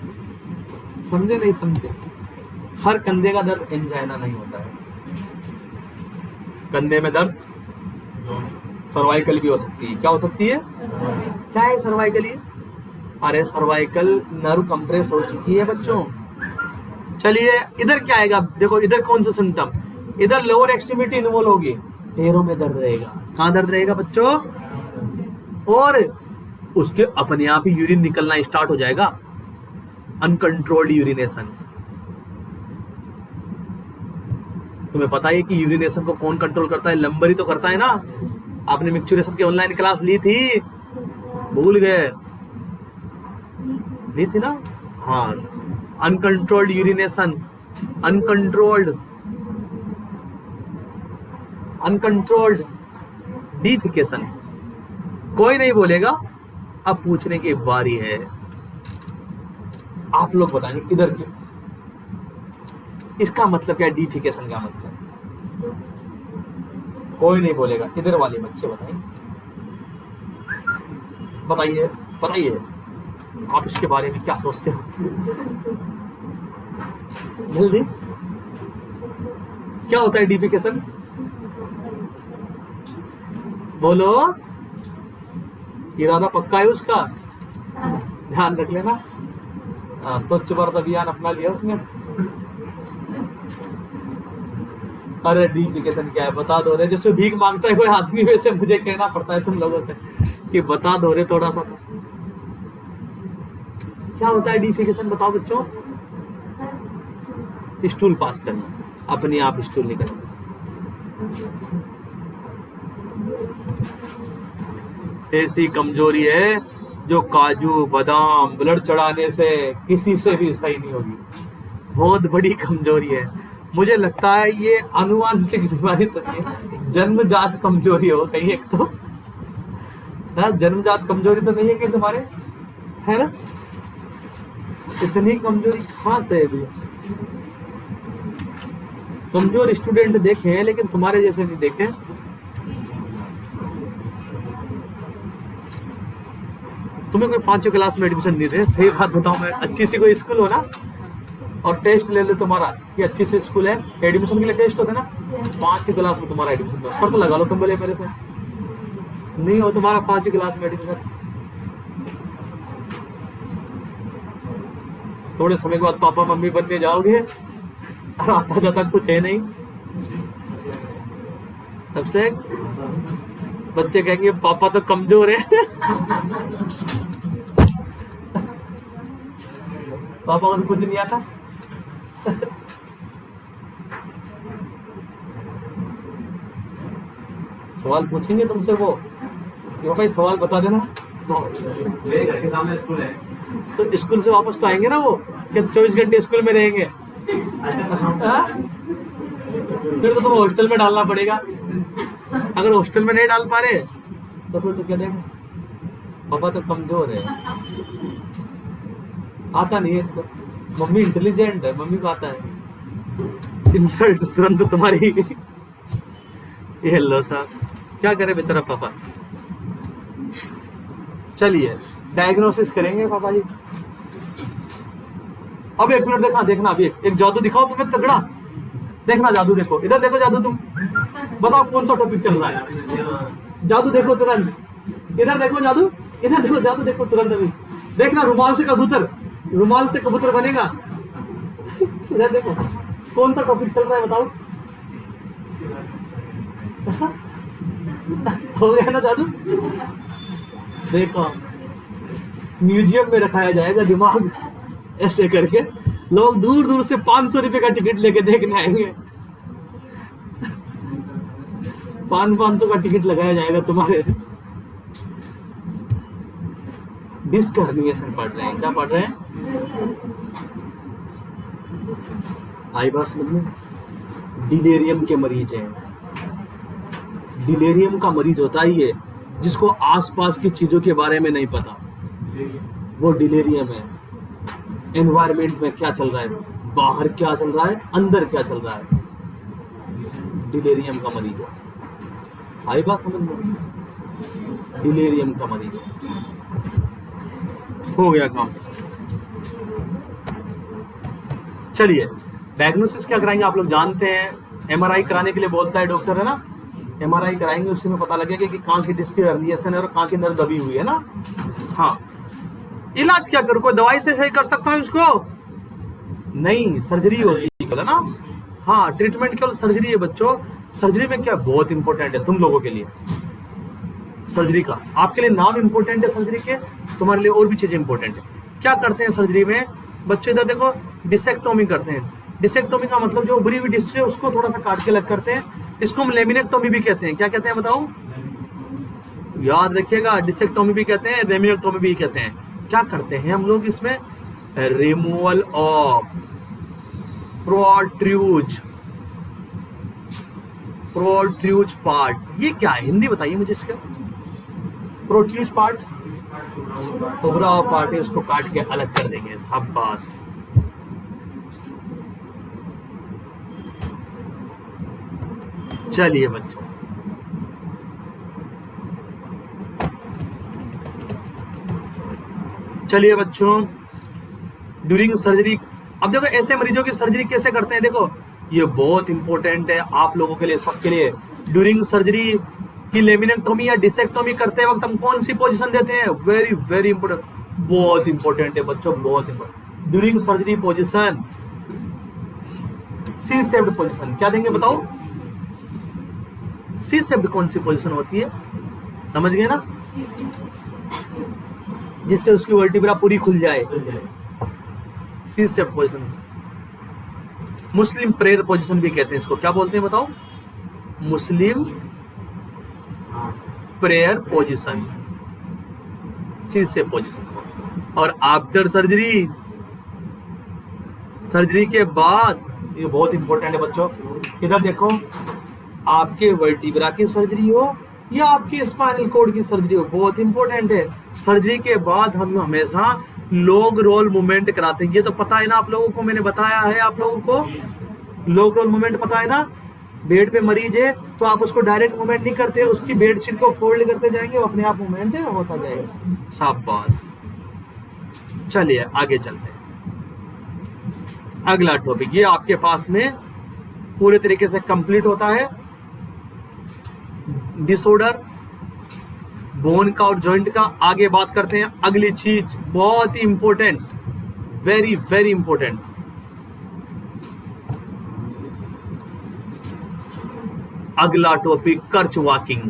समझे नहीं समझे? हर कंधे का दर्द एंजाइना नहीं होता है। कंधे में दर्द सर्वाइकल भी हो सकती है। क्या हो सकती है? क्या है सर्वाइकल? ये अरे सर्वाइकल नर्व कंप्रेस हो चुकी है बच्चों। चलिए इधर क्या आएगा, देखो इधर कौन सा सिम्टम, इधर लोअर एक्सट्रीमिटी इन्वॉल्व होगी, पैरों में दर्द रहेगा। कहाँ दर्द रहेगा बच्चों? और उसके अपने आप ही यूरिन निकलना स्टार्ट हो जाएगा, अनकंट्रोल्ड यूरिनेशन। तुम्हें पता है कि यूरिनेशन को कौन कंट्रोल करता है? लंबर ही तो करता है ना। आपने मिक्चुरेशन की ऑनलाइन क्लास ली थी, भूल गए? ली थी ना? हाँ, अनकंट्रोल्ड यूरिनेशन, अनकंट्रोल्ड डिफिकेशन। कोई नहीं बोलेगा, अब पूछने की बारी है। आप लोग बताएंगे इधर क्यों, इसका मतलब क्या है? डिफिकेशन का मतलब कोई नहीं बोलेगा। इधर वाले बच्चे बताएंगे, बताइए बताइए आप इसके बारे में क्या सोचते हो? जल्दी, क्या होता है डिफिकेशन? बोलो, इरादा पक्का है उसका? ध्यान रख लेना। स्वच्छ भारत अभियान अपना लिया उसने। अरे डिफिकेशन क्या है बता दो रे। जैसे भीख मांगता है कोई आदमी, वैसे मुझे कहना पड़ता है तुम लोगों से कि बता दो रे थोड़ा सा। क्या होता है डिफिकेशन बताओ बच्चों? स्टूल पास करना, अपने आप स्टूल निकलना। ऐसी कमजोरी है जो काजू बादाम ब्लड चढ़ाने से किसी से भी सही नहीं होगी। बहुत बड़ी कमजोरी है। मुझे लगता है ये आनुवांशिक बीमारी तो नहीं है, जन्मजात कमजोरी हो कहीं एक तो। जन्मजात कमजोरी तो नहीं है कि तुम्हारे, है ना? इतनी कमजोरी कहां से है भैया? कमजोर स्टूडेंट देखे हैं लेकिन तुम्हारे जैसे नहीं देखे। तुम्हें कोई 5वीं क्लास में एडमिशन नहीं दे, सही बात बताऊं मैं। अच्छी सी कोई स्कूल हो ना और टेस्ट ले ले तुम्हारा कि अच्छी सी स्कूल है, एडमिशन के लिए टेस्ट होता है ना, 5वीं क्लास में तुम्हारा एडमिशन हो, शर्त लगा लो तुम बोले मेरे से नहीं हो तुम्हारा 5वीं क्लास में एडमिशन। थोड़े समय के बाद पापा मम्मी बनने जाओगे, आता जाता कुछ है नहीं, तब से बच्चे कहेंगे पापा तो कमजोर है। पापा को तो कुछ नहीं आता। सवाल पूछेंगे तुमसे वो, ये भाई सवाल बता देना। मेरे घर के सामने स्कूल है। तो स्कूल से वापस तो आएंगे ना वो, क्या 24 घंटे स्कूल में रहेंगे? हाँ? फिर तो तुम्हें हॉस्टल में डालना पड़ेगा। अगर हॉस्टल में नहीं डाल पा रहे तो फिर तो क्या देंगे, पापा तो कमजोर है, आता नहीं है तो। मम्मी इंटेलिजेंट है, मम्मी को आता है। इंसल्ट तुरंत तुम्हारी। ये लो साहब, क्या करे बेचारा पापा। चलिए डायग्नोसिस करेंगे पापा जी। अब 1 मिनट देखना, देखना अभी एक जादू दिखाओ तुम्हें तगड़ा। देखना जादू, देखो इधर देखो जादू, तुम बताओ कौन सा टॉपिक चल रहा है। जादू देखो तुरंत, इधर देखो जादू, इधर देखो जादू, देखो तुरंत अभी। देखना रुमाल से कबूतर, रुमाल से कबूतर बनेगा। इधर देखो कौन सा टॉपिक चल रहा है बताओ। हो गया ना जादू। देखो म्यूजियम में रखाया जाएगा दिमाग, ऐसे करके लोग दूर दूर से 500 रुपए का टिकट लेके देखने आएंगे। 500 का टिकट लगाया जाएगा तुम्हारे। डिस्क हर्निएशन पढ़ रहे हैं, क्या पढ़ रहे हैं? आई बात समझ में? डिलेरियम के मरीज हैं। डिलेरियम का मरीज होता है ये जिसको आसपास की चीजों के बारे में नहीं पता, वो डिलेरियम है। एनवायरमेंट में क्या चल रहा है, बाहर क्या चल रहा है, अंदर क्या चल रहा है, डिलेरियम का मरीज है। आई बात समझ में? डिलेरियम का मरीज है। हो गया काम। चलिए डायग्नोसिस क्या कराएंगे आप लोग जानते हैं। एमआरआई कराने के लिए बोलता है डॉक्टर, है ना। एमआरआई कराएंगे, उसी में पता लगेगा कि कहाँ की डिस्क हर्निएशन है और कहाँ की नर्व दबी हुई है ना। हाँ, इलाज क्या करूं, कोई दवाई से सही कर सकता हूं इसको? नहीं, सर्जरी होती है ना। हाँ, ट्रीटमेंट केवल सर्जरी है बच्चों। सर्जरी में क्या बहुत इंपॉर्टेंट है तुम लोगों के लिए, सर्जरी का। आपके लिए नाम इंपॉर्टेंट है सर्जरी के, तुम्हारे लिए और भी चीजें इंपॉर्टेंट है। क्या करते हैं सर्जरी में बच्चों? इधर देखो, डिसेक्टोमी करते हैं। डिसेक्टोमी का मतलब जो उभरी हुई डिस्क है उसको थोड़ा सा काट के अलग करते हैं। इसको हम लेमिनेक्टोमी भी कहते हैं। क्या कहते हैं बताओ? याद रखिएगा, डिसेक्टोमी भी कहते हैं, लेमिनेक्टोमी भी कहते हैं। क्या करते हैं हम लोग इसमें? Removal of protrude part. ये क्या है, हिंदी बताइए मुझे इसका। प्रोट्रूज पार्ट, उभरा हुआ पार्ट है, उसको काट के अलग कर देंगे। शाबाश। चलिए बच्चों, चलिए बच्चों, ड्यूरिंग सर्जरी। अब देखो ऐसे मरीजों की सर्जरी कैसे करते हैं, देखो ये बहुत इंपॉर्टेंट है आप लोगों के लिए, सबके लिए। ड्यूरिंग सर्जरी की लेमिनेक्टोमी या डिसेक्टोमी करते वक्त हम कौन सी पोजीशन देते हैं? वेरी वेरी इंपॉर्टेंट, बहुत इंपॉर्टेंट है बच्चों, बहुत important. During surgery position C shaped position. क्या देंगे बताओ? सी शेप्ड कौन सी पोजीशन होती है, समझ गए ना? जिससे उसकी वर्टिब्रा पूरी खुल जाए, सी शेप्ड पोजीशन। मुस्लिम प्रेयर पोजीशन भी कहते हैं इसको। क्या बोलते हैं बताओ? मुस्लिम प्रेयर पोजीशन, सी शेप पोजीशन। और आफ्टर सर्जरी, सर्जरी के बाद, ये बहुत इंपॉर्टेंट है बच्चों। इधर देखो, आपके वर्टिब्रा की सर्जरी हो या आपकी स्पाइनल कॉर्ड की सर्जरी हो, बहुत इंपॉर्टेंट है। सर्जरी के बाद हम हमेशा लॉग रोल मूवमेंट कराते हैं। ये तो पता है ना आप लोगों को, मैंने बताया है आप लोगों को। लॉग रोल मूवमेंट पता है ना। बेड पे मरीज है तो आप उसको डायरेक्ट मूवमेंट नहीं करते, उसकी बेडशीट को फोल्ड करते जाएंगे, वो अपने आप मूवमेंट होता जाएगा। शाबाश। चलिए आगे चलते हैं। अगला टॉपिक ये आपके पास में पूरे तरीके से कंप्लीट होता है। डिसऑर्डर बोन का और जॉइंट का। आगे बात करते हैं अगली चीज, बहुत ही इंपॉर्टेंट, वेरी वेरी इंपॉर्टेंट। अगला टॉपिक कर्च वॉकिंग।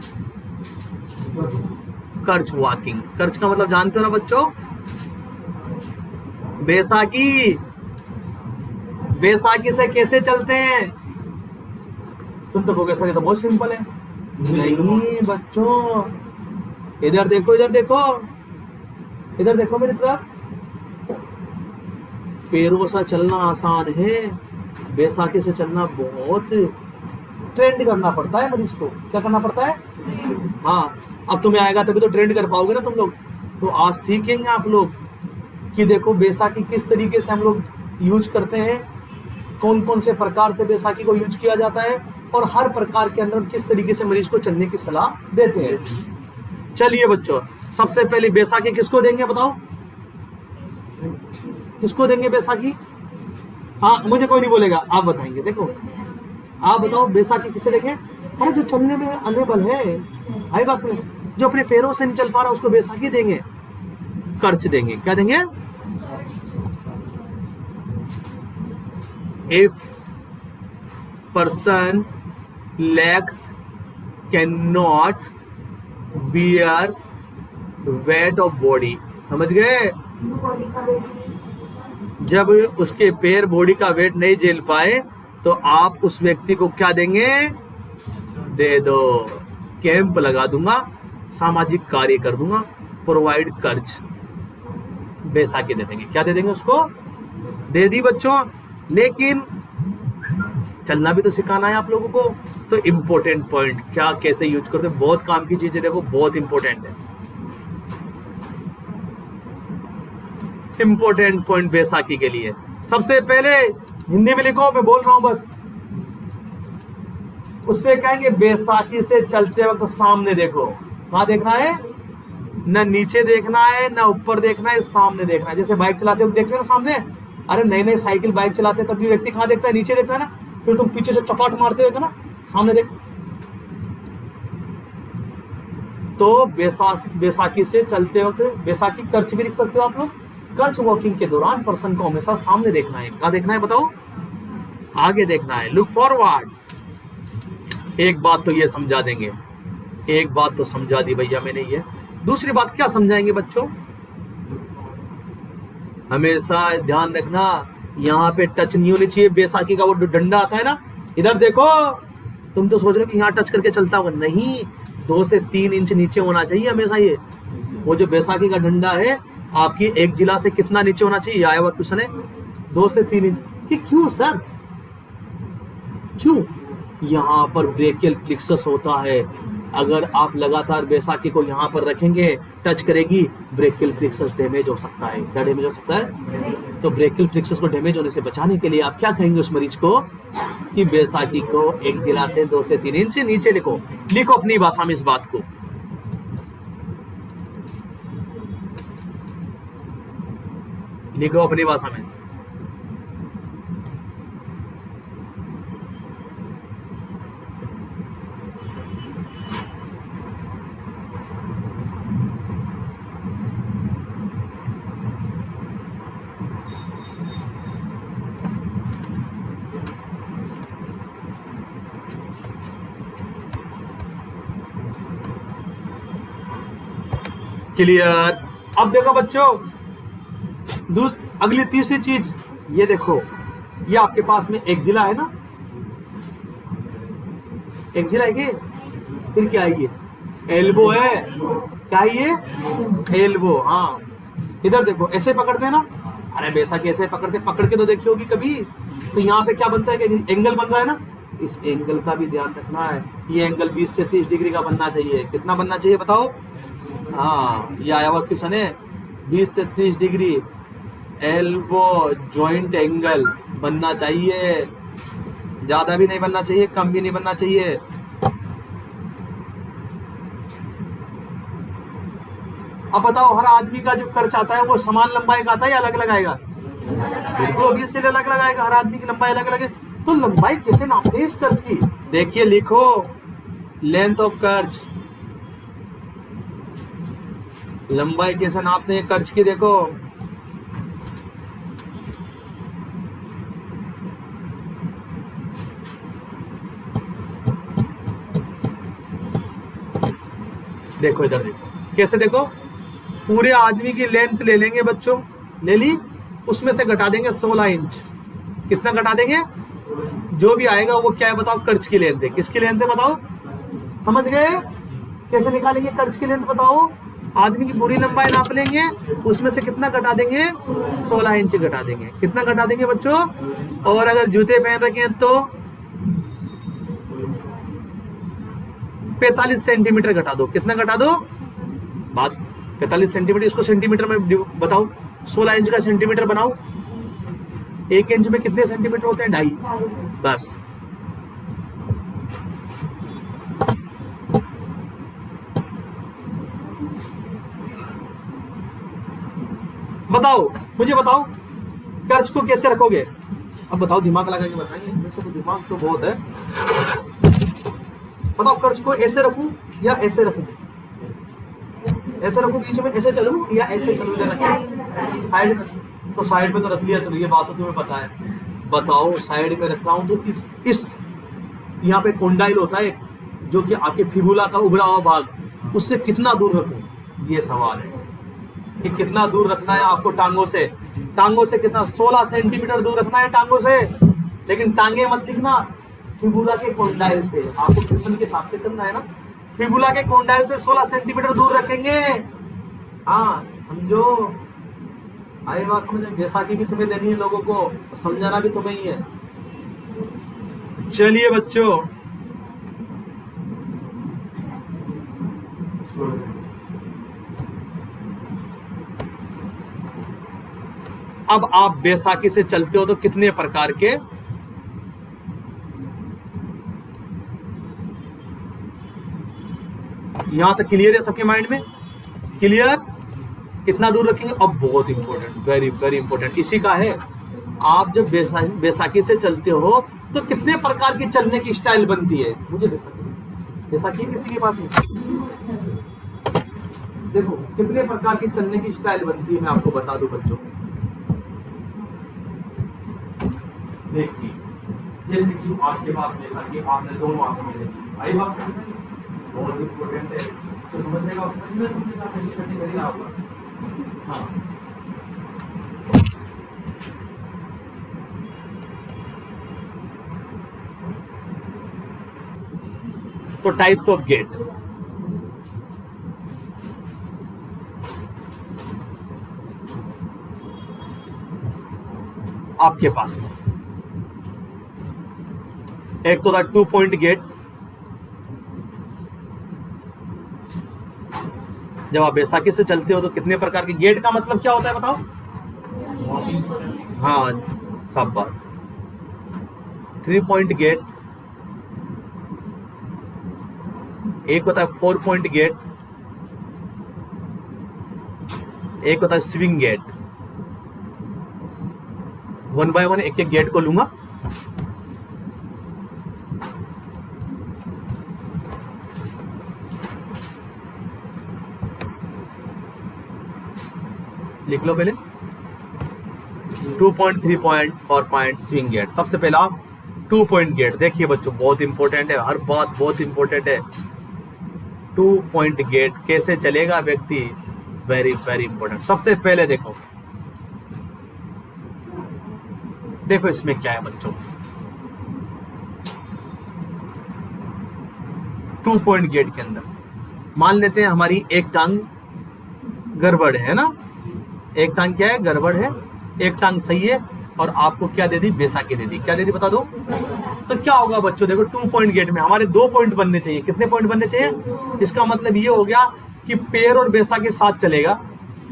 कर्च वॉकिंग, कर्च का मतलब जानते हो ना बच्चों? बैसाखी। बैसाखी से कैसे चलते हैं? तुम तो कहोगे सर ये तो बहुत सिंपल है। नहीं बच्चों, इधर देखो, इधर देखो, इधर देखो मेरी तरफ। पैरों से चलना आसान है, बैसाखी से चलना बहुत ट्रेंड करना पड़ता है मरीज को। क्या करना पड़ता है? हाँ, अब तुम्हें आएगा तभी तो ट्रेंड कर पाओगे ना तुम लोग। तो आज सीखेंगे आप लोग कि देखो बैसाखी किस तरीके से हम लोग यूज करते हैं, कौन कौन से प्रकार से बैसाखी को यूज किया जाता है, और हर प्रकार के अंदर किस तरीके से मरीज को चलने की सलाह देते हैं। चलिए बच्चों, सबसे पहले बैसाखी किसको देंगे बताओ? किसको देंगे बैसाखी? हाँ, मुझे कोई नहीं बोलेगा, आप बताएंगे। देखो आप बताओ बैसाखी किसे देंगे? अरे जो चलने में अनेबल है, आई बात में, जो अपने पैरों से नहीं चल पा रहा उसको बैसाखी देंगे, कर्ज देंगे। क्या देंगे? If person legs can not bear weight of body, समझ गए? जब उसके पैर बॉडी का वेट नहीं झेल पाए तो आप उस व्यक्ति को क्या देंगे? दे दो, कैंप लगा दूंगा, सामाजिक कार्य कर दूंगा, प्रोवाइड कर्ज, बैसाखी दे देंगे। क्या दे देंगे उसको? दे दी बच्चों। लेकिन चलना भी तो सिखाना है आप लोगों को। तो इम्पोर्टेंट पॉइंट, क्या कैसे यूज करते हैं, बहुत काम की चीजें, देखो बहुत इंपॉर्टेंट है। इंपॉर्टेंट पॉइंट बैसाखी के लिए सबसे पहले हिंदी में लिखो, मैं बोल रहा हूं बस। उससे कहेंगे बैसाखी से चलते वक्त सामने देखो। कहां देखना है? न नीचे देखना है, न ऊपर देखना है, सामने देखना है। जैसे बाइक चलाते हो देखते हो ना सामने, अरे नई नई साइकिल बाइक चलाते तब भी व्यक्ति कहां देखता है? नीचे देखता है ना। फिर तुम पीछे से चपाट मारते हो ना, सामने देख। तो बैसाखी से चलते वक्त, बैसाखी कर्च भी लिख सकते हो आप लोग। कर्च वॉकिंग के दौरान पर्सन को हमेशा सामने देखना है। क्या देखना है बताओ? आगे देखना है, लुक फॉरवर्ड। एक बात तो ये समझा देंगे, एक बात तो समझा दी भैया मैंने ये। दूसरी बात क्या समझाएंगे बच्चों? हमेशा ध्यान रखना, यहाँ पे टच नहीं होनी चाहिए। बैसाखी का वो डंडा आता है ना, इधर देखो। तुम तो सोच रहे हो कि यहाँ टच करके चलता होगा, नहीं, 2 से 3 इंच नीचे होना चाहिए हमेशा। ये वो जो बैसाखी का डंडा है, आपकी एक जिला से कितना नीचे होना चाहिए? आया हुआ क्वेश्चन है, 2 से 3 इंच। कि क्यों सर? क्यों? यहाँ पर ब्रेकियल प्लेक्सस होता है। अगर आप लगातार बैसाखी को यहाँ पर रखेंगे, टच करेगी, ब्रेकियल प्लेक्सस डैमेज हो सकता है। क्या डैमेज हो सकता है? तो ब्रेकियल प्लेक्सस को डैमेज होने से बचाने के लिए आप क्या कहेंगे उस मरीज को? कि बैसाखी को एक जिला से 2 से 3 इंच नीचे लिखो। लिखो अपनी भाषा में इस बात को। लिखो अपनी भाषा में। क्लियर? अब देखो बच्चों, अगली तीसरी चीज ये देखो, ये आपके पास में एक जिला है ना, एक जिला है। फिर क्या है? ये एल्बो है। क्या है ये? एल्बो। हाँ, इधर देखो, ऐसे पकड़ते हैं ना। अरे बैसाखी ऐसे पकड़ते, पकड़ के तो देखी होगी कभी। तो यहाँ पे क्या बनता है कि एंगल बन रहा है ना, इस एंगल का भी ध्यान रखना है। ये एंगल 20 से 30 डिग्री का बनना चाहिए। कितना बनना चाहिए बताओ? हाँ, ये आया हुआ क्वेश्चन है, 20 से 30 डिग्री एल्बो जॉइंट एंगल बनना चाहिए। ज्यादा भी नहीं बनना चाहिए, कम भी नहीं बनना चाहिए। अब बताओ, हर आदमी का जो कर्च आता है वो समान लंबाई का आता है या अलग अलग आएगा? बिल्कुल ऑब्वियसली अलग अलग आएगा। हर आदमी की लंबाई अलग अलग है। तो लंबाई कैसे नापते हैं इस कर्च की? देखिए, लिखो लेंथ ऑफ कर्च। लंबाई कैसे नापते हैं कर्च की? देखो, देखो इधर देखो, कैसे? देखो, पूरे आदमी की लेंथ ले लेंगे बच्चों, ले ली, उसमें से घटा देंगे 16 इंच। कितना घटा देंगे? जो भी आएगा वो क्या है बताओ? कर्च की लेंथ है। किसकी लेंथ है बताओ? समझ गए? कैसे निकालेंगे कर्ज की लेंथ बताओ? आदमी की पूरी लंबाई नाप लेंगे, उसमें से कितना घटा देंगे? 16 इंच घटा देंगे। कितना घटा देंगे बच्चों? और अगर जूते पहन रखे हैं तो 45 सेंटीमीटर घटा दो। कितना घटा दो? बात 45 सेंटीमीटर, इसको सेंटीमीटर में बताओ। 16 इंच का सेंटीमीटर बनाओ। 1 इंच में कितने सेंटीमीटर होते हैं? 2.5। बस बताओ, मुझे बताओ कर्ज को कैसे रखोगे? अब बताओ, दिमाग लगा के बताइए। वैसे तो दिमाग तो बहुत है। बताओ कर्ज को ऐसे रखूं या ऐसे रखूं? ऐसे रखूं बीच में, ऐसे चलूं या ऐसे चलूं? साइड में तो साइड में तो रख लिया। चलो ये बात तो तुम्हें पता है। बताओ साइड में रख रहा हूं तो इस यहाँ पे कोंडाइल होता है जो कि आपके फिबुला का उभरा हुआ भाग, उससे कितना दूर रखूं? ये सवाल है कि कितना दूर रखना है आपको टांगों से। टांगों से कितना? 16 सेंटीमीटर दूर रखना है टांगों से। लेकिन टांगे मत लिखना, फिबुला के कोंडाइल से। आपको क्वेश्चन के हिसाब से करना है ना। फिबुला के कोंडाइल से 16 सेंटीमीटर दूर रखेंगे। हाँ समझो, आई बात समझ। जैसा कि भी तुम्हें देनी है लोगों को, समझाना भी तुम्हें ही है। चलिए बच्चों, अब आप बैसाखी से चलते हो तो कितने प्रकार के यहां तक क्लियर है सबके माइंड में? क्लियर? कितना दूर रखेंगे? अब बहुत इंपॉर्टेंट, वेरी वेरी इंपॉर्टेंट इसी का है। आप जब बैसाखी से चलते हो तो कितने प्रकार की चलने की स्टाइल बनती है? मुझे बैसाखी किसी के पास नहीं? देखो कितने प्रकार की चलने की स्टाइल बनती है, मैं आपको बता दूं बच्चों। देखिए जैसे कि आपके पास बैसाखी आपने दोनों आंखों में देखी, आई बात समझ में? बहुत इंपॉर्टेंट है, तो समझने का समझेगा कैसे कटिंग करेगा आपका। हाँ तो टाइप्स ऑफ गेट। आपके पास में एक तो था 2 पॉइंट गेट। जब आप बैसाखी से चलते हो तो कितने प्रकार के गेट का मतलब क्या होता है बताओ? हाँ सब बात। 3 पॉइंट गेट, एक होता है 4 पॉइंट गेट, एक होता है स्विंग गेट। 1 बाय 1 एक एक गेट को लूंगा। लिख लो पहले 2 point, 3 point, 4 point, swing gate. सबसे पहला 2 पॉइंट गेट। देखिए बच्चों बहुत इंपॉर्टेंट है, हर बात बहुत इंपॉर्टेंट है। 2 पॉइंट गेट कैसे चलेगा व्यक्ति, वेरी वेरी इंपॉर्टेंट। सबसे पहले देखो देखो इसमें क्या है बच्चों। 2 पॉइंट गेट के अंदर मान लेते हैं हमारी एक टांग गड़बड़ है ना। एक टांग क्या है? गड़बड़ है। एक टांग सही है और आपको क्या दे दी? बैसाखी दे दी। क्या दे दी बता दो? तो क्या होगा बच्चों? देखो 2 पॉइंट गेट में हमारे 2 पॉइंट बनने चाहिए। कितने पॉइंट बनने चाहिए? इसका मतलब ये हो गया कि पैर और बैसाखी साथ चलेगा।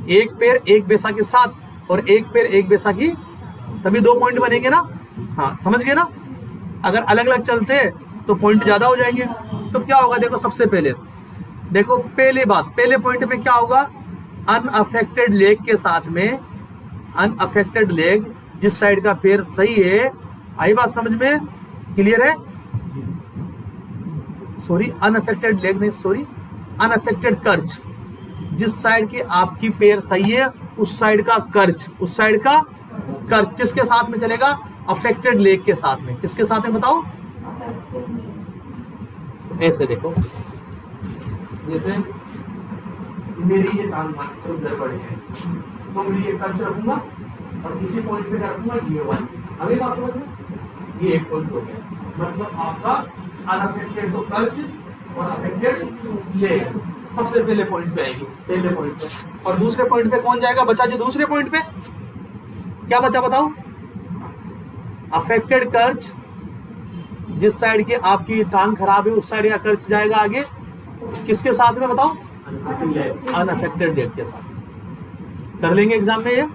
एक पैर एक बैसाखी साथ और एक पैर एक बैसाखी, तभी 2 पॉइंट बनेंगे ना। हाँ समझ गए ना। अगर अलग अलग चलते तो पॉइंट ज्यादा हो जाएंगे। तो क्या होगा देखो, सबसे पहले देखो पहले बात, पहले पॉइंट में क्या होगा? अनअफेक्टेड लेग के साथ में, अनअफेक्टेड लेग जिस साइड का पैर सही है, आई बात समझ में? क्लियर है? सॉरी अनअफेक्टेड लेग नहीं, सॉरी अनअफेक्टेड कर्च, जिस साइड की आपकी पैर सही है उस साइड का कर्च, उस साइड का कर्च किसके साथ में चलेगा? अफेक्टेड लेग के साथ में। किसके साथ में बताओ? ऐसे देखो, जैसे मेरी ये टांग गड़बड़ है तो मैं ये कर्च रखूंगा और इसी पॉइंट पे रखूंगा ये वन। अभी बात समझ में? ये एक पॉइंट हो गया, मतलब आपका अनअफेक्टेड तो कर्च और अफेक्टेड लेग सबसे पहले पॉइंट पे आएगी, पहले पॉइंट पे। और दूसरे पॉइंट पे कौन जाएगा? बचा जो दूसरे पॉइंट पे क्या बचा बताओ? अफेक्टेड कर्च, जिस साइड की आपकी टांग खराब है उस साइड का कर्च जाएगा आगे, किसके साथ में बताओ? अनअफेक्टेड लेग के साथ। कर लेंगे एग्जाम में ये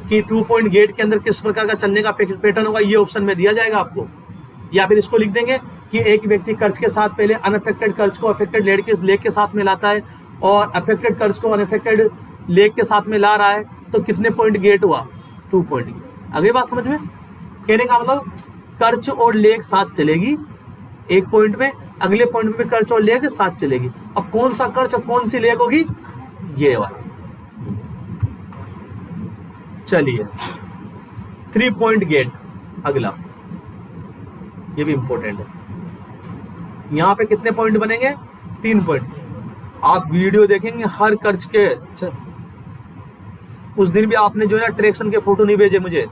कि 2 पॉइंट गेट के अंदर किस प्रकार का चलने का पैटर्न होगा, ये ऑप्शन में दिया जाएगा आपको। या फिर इसको लिख देंगे कि एक व्यक्ति कर्च के साथ पहले अनअफेक्टेड कर्च को अफेक्टेड लेग के साथ में लाता है और अफेक्टेड कर्च को अनअफेक्टेड लेग के साथ में ला रहा है, तो कितने पॉइंट गेट हुआ? 2 पॉइंट। अगली बात समझ में? कहने का मतलब कर्च और लेग साथ चलेगी एक पॉइंट में, अगले पॉइंट में कर्च और लेग साथ चलेगी। अब कौन सा कर्च और कौन सी लेग होगी? ये वाला। चलिए 3 पॉइंट गेट अगला, ये भी इंपॉर्टेंट है। यहां पे कितने पॉइंट बनेंगे? 3 पॉइंट। आप वीडियो देखेंगे हर कर्च के। उस दिन भी आपने जो है ना ट्रैक्शन के फोटो नहीं भेजे मुझे,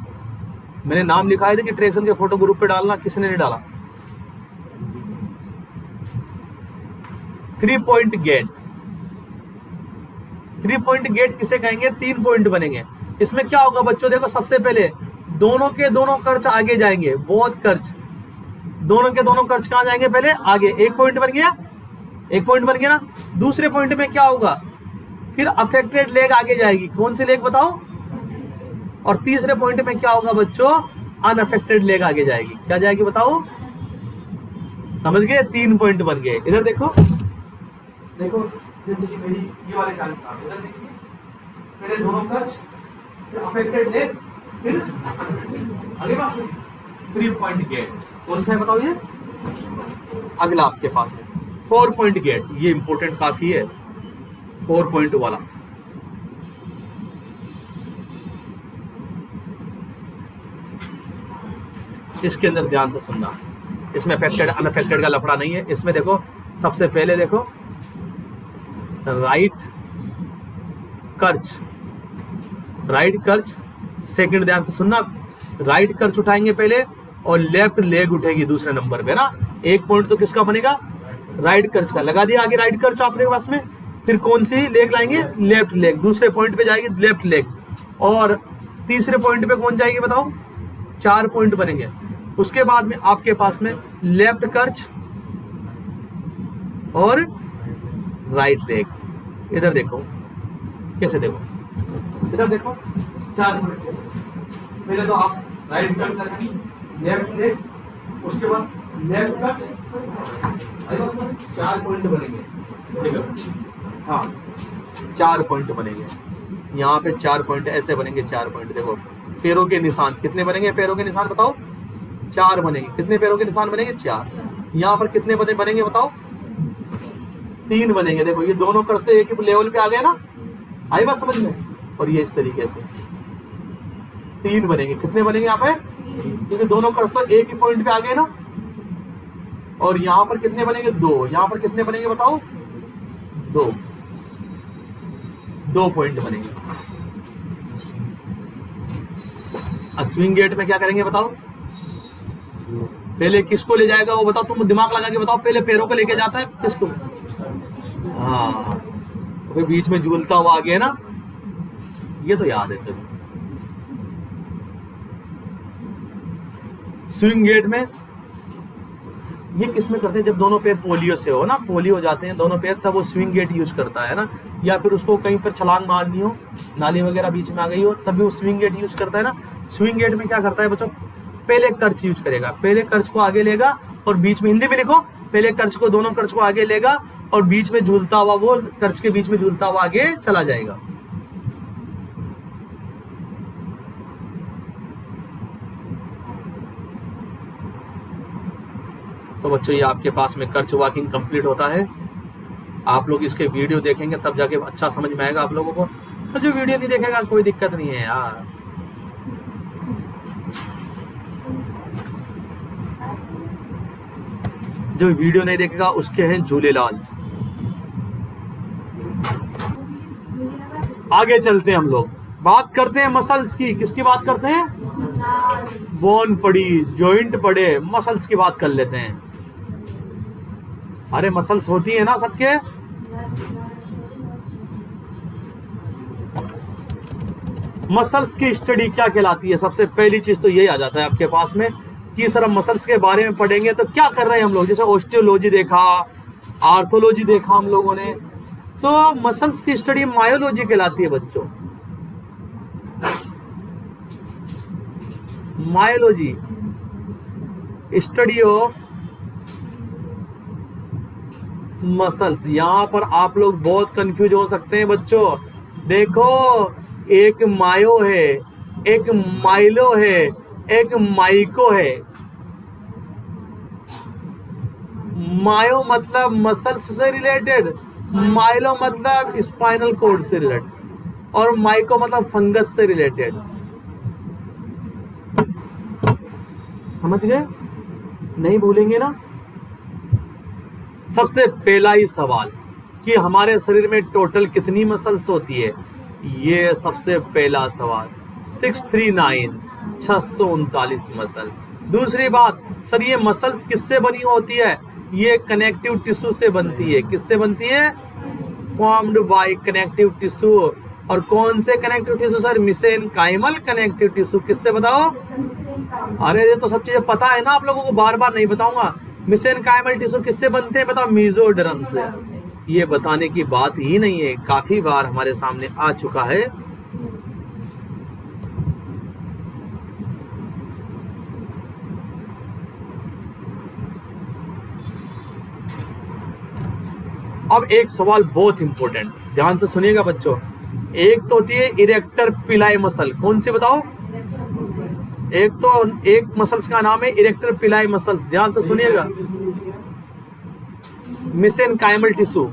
मैंने नाम लिखाए थे कि ट्रैक्शन के फोटो ग्रुप पे डालना, किसने नहीं डाला। 3 पॉइंट गेट, 3 पॉइंट गेट किसे कहेंगे? 3 पॉइंट बनेंगे। इसमें क्या होगा बच्चों? देखो सबसे पहले दोनों के दोनों कर्च आगे जाएंगे, बहुत कर्च, दोनों के दोनों कर्च कहां जाएंगे? पहले आगे। एक पॉइंट बन गया, एक पॉइंट बन गया ना। दूसरे पॉइंट में क्या होगा? फिर अफेक्टेड लेग आगे जाएगी, कौन सी लेग बताओ? और तीसरे पॉइंट में क्या होगा बच्चों? अनअफेक्टेड लेग आगे जाएगी। क्या जाएगी बताओ? समझ गए? 3 पॉइंट बन गए। इधर देखो, देखो जैसे कि मेरी ये वाले टांग का, इधर देखिए पहले दोनों कर्च, फिर अफेक्टेड लेग, फिर अगली बात 3 पॉइंट गेट। कौन सा है बताओ? ये अगला आपके पास में 4 पॉइंट गेट, ये इंपॉर्टेंट काफी है। 4 पॉइंट वाला इसके अंदर ध्यान से सुनना, इसमें अफेक्टेड अनअफेक्टेड का लफड़ा नहीं है। इसमें देखो सबसे पहले देखो राइट कर्च, राइट कर्च सेकंड, ध्यान से सुनना, राइट कर्च उठाएंगे पहले और लेफ्ट लेग उठेगी दूसरे नंबर पे ना। एक पॉइंट तो किसका बनेगा? राइट कर्च का। लगा दिया आगे राइट कर्च आपने पास में। फिर कौन सी लेग लाएंगे? Left leg. दूसरे पॉइंट पे जाएगी लेफ्ट लेग। और तीसरे पॉइंट पे कौन जाएगी बताओ? 4 पॉइंट बनेंगे। उसके बाद में आपके पास में लेफ्ट कर्च और राइट लेग। इधर देखो कैसे, देखो इधर देखो 4 पॉइंट। पहले तो आप राइट कर्च लगाएंगे, लेफ्ट लेग, उसके बाद लेफ्ट कर्च, 4 पॉइंट बनेंगे। हाँ 4 पॉइंट बनेंगे। यहाँ पे 4 पॉइंट ऐसे बनेंगे। 4 पॉइंट देखो, पैरों के निशान कितने बनेंगे? पैरों के निशान बताओ? 4 बनेंगे। कितने पैरों के निशान बनेंगे? 4। यहाँ पर कितने बनेंगे बताओ? 3 बनेंगे। देखो ये दोनों कर्च तो एक ही लेवल पे आ गए ना, आई बात समझ में? और ये इस तरीके से 3 बनेंगे। कितने बनेंगे यहाँ पे? क्योंकि दोनों कर्च तो एक ही पॉइंट पे आ गए ना। और यहाँ पर कितने बनेंगे? 2। यहाँ पर कितने बनेंगे बताओ? 2 पॉइंट बनेंगे। स्विंग गेट में क्या करेंगे बताओ? पहले किसको ले जाएगा वो बताओ? तुम दिमाग लगा के बताओ। पहले पैरों को लेके जाता है किसको? हाँ तो बीच में झूलता हुआ आ गया ना, ये तो याद है। चलो स्विंग गेट में ये किस में करते हैं? जब दोनों पैर पोलियो से हो ना, पोलियो हो जाते हैं दोनों पैर, तब वो स्विंग गेट यूज करता है ना। या फिर उसको कहीं पर छलांग मारनी हो, नाली वगैरह बीच में आ गई हो, तब भी वो स्विंग गेट यूज करता है ना। स्विंग गेट में क्या करता है बच्चों? पहले कर्च यूज करेगा, पहले कर्च को आगे लेगा और बीच में, हिंदी में लिखो, पहले कर्च को, दोनों कर्च को आगे लेगा और बीच में झूलता हुआ, वो कर्च के बीच में झूलता हुआ आगे चला जाएगा। तो बच्चों ये आपके पास में कर्च वॉकिंग कंप्लीट होता है। आप लोग इसके वीडियो देखेंगे तब जाके अच्छा समझ में आएगा आप लोगों को। तो जो वीडियो नहीं देखेगा कोई दिक्कत नहीं है यार। जो वीडियो नहीं देखेगा उसके हैं झूलेलाल। आगे चलते हैं हम लोग, बात करते हैं मसल्स की। किसकी बात करते हैं? बोन पड़ी, जॉइंट पड़े, मसल्स की बात कर लेते हैं। अरे मसल्स होती है ना सबके, मसल्स की स्टडी क्या कहलाती है? सबसे पहली चीज तो यही आ जाता है आपके पास में कि सर हम मसल्स के बारे में पढ़ेंगे तो क्या कर रहे हैं हम लोग। जैसे ऑस्टियोलॉजी देखा, आर्थोलॉजी देखा हम लोगों ने, तो मसल्स की स्टडी मायोलॉजी कहलाती है बच्चों। Myology, study of muscles. यहां पर आप लोग बहुत कंफ्यूज हो सकते हैं बच्चों। देखो, एक मायो है, एक माइलो है, एक माइको है। मायो मतलब मसल्स से रिलेटेड, माइलो मतलब स्पाइनल कॉर्ड से रिलेटेड, और माइको मतलब फंगस से रिलेटेड। समझ गए? नहीं भूलेंगे ना? सबसे पहला ही सवाल कि हमारे शरीर में टोटल कितनी मसल्स होती है, ये सबसे पहला सवाल। 639 मसल। दूसरी बात, सर ये मसल्स किससे बनी होती है? ये कनेक्टिव टिश्यू से बनती है। किससे बनती है? Formed by connective tissue. और कौन से connective tissue sir? Mesenchymal connective tissue. किससे बताओ? अरे ये तो सब चीजें पता है ना आप लोगों को, बार बार नहीं बताऊंगा। मेसेनकाइमल टिश्यू किससे बनते हैं बताओ? मेसोडर्म से। ये बताने की बात ही नहीं है, काफी बार हमारे सामने आ चुका है। अब एक सवाल बहुत इंपॉर्टेंट, ध्यान से सुनिएगा बच्चों। एक तो होती है इरेक्टर पिलाई मसल। कौन सी बताओ? एक मसल्स का नाम है इरेक्टर पिलाई मसल्स। ध्यान से सुनिएगा। मेसेनकाइमल टिश्यू,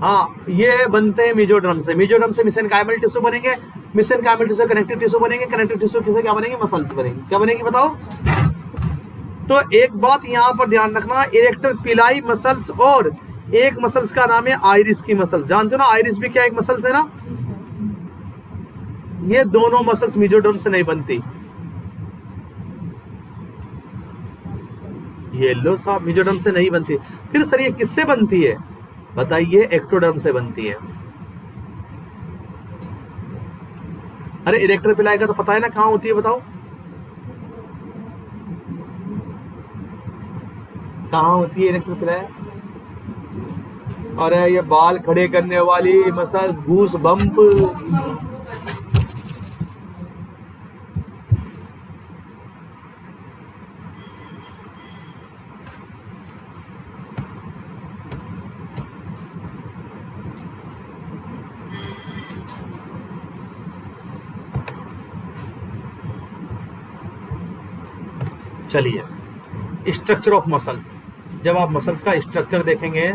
हाँ, ये बनते हैं मेसोडर्म से। मेसोडर्म से मेसेनकाइमल टिश्यू बनेंगे, मेसेनकाइमल टिश्यू कनेक्टिव टिश्यू बनेंगे, कनेक्टिव टिश्यू से क्या बनेंगे? मसल्स बनेंगे। क्या बनेगी बताओ? तो एक बात यहां पर ध्यान रखना, इरेक्टर पिलाई मसल्स और एक मसल्स का नाम है आइरिस की मसल्स। जानते हो ना, आइरिस भी क्या एक मसल्स है ना? ये दोनों मसल्स मेसोडर्म से नहीं बनती। ये लो साहब, मेसोडर्म से नहीं बनती। फिर सर ये किससे बनती है बताइए? एक्टोडर्म से बनती है। अरे इरेक्टर पिलाई का तो पता है ना कहां होती है बताओ? कहां होती है इरेक्टर पिलाई? अरे ये बाल खड़े करने वाली मसल्स, गूस बम्प। चलिए, स्ट्रक्चर ऑफ मसल्स। जब आप मसल्स का स्ट्रक्चर देखेंगे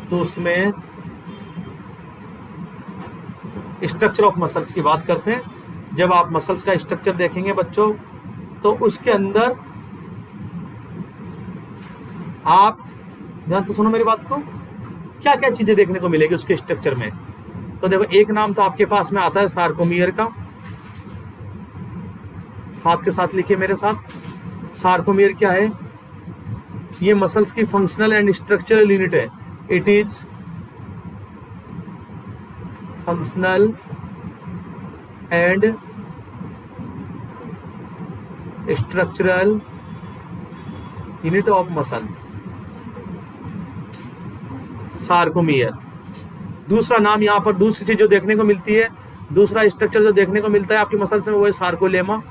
तो उसमें स्ट्रक्चर ऑफ मसल्स की बात करते हैं। जब आप मसल्स का स्ट्रक्चर देखेंगे बच्चों तो उसके अंदर आप ध्यान से सुनो मेरी बात को, क्या क्या चीजें देखने को मिलेगी उसके स्ट्रक्चर में। तो देखो, एक नाम तो आपके पास में आता है सार्कोमियर का। साथ के साथ लिखिए मेरे साथ, सार्कोमियर क्या है? ये मसल्स की फंक्शनल एंड स्ट्रक्चरल यूनिट है। It is functional and structural unit of muscles, sarcomere. दूसरा नाम यहाँ पर, दूसरी चीज जो देखने को मिलती है, दूसरा स्ट्रक्चर जो देखने को मिलता है आपकी मसल्स में, वो है sarcolemma.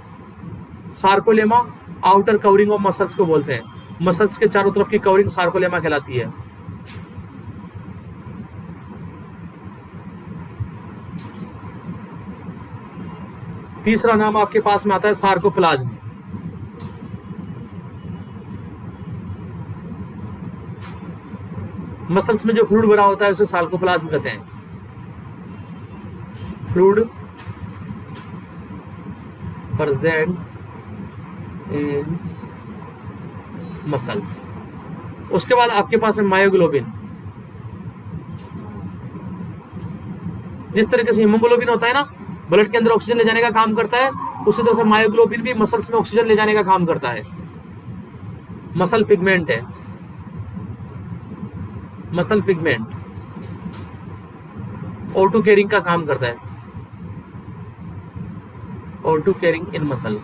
Sarcolemma outer covering of muscles को बोलते हैं। मसल्स के चारों तरफ की कवरिंग सार्कोलेमा कहलाती है। तीसरा नाम आपके पास में आता है सार्कोप्लाज्म। मसल्स में जो फ्लूइड भरा होता है उसे सार्कोप्लाज्म कहते हैं। Fluid present in muscles. उसके बाद आपके पास है मायोग्लोबिन। जिस तरीके से हीमोग्लोबिन होता है ना, ब्लड के अंदर ऑक्सीजन ले जाने का काम करता है, उसी तरह से मायोग्लोबिन भी मसल्स में ऑक्सीजन ले जाने का काम करता है। मसल पिगमेंट है। मसल पिगमेंट O2 कैरिंग का काम करता है, O2 कैरिंग इन मसल।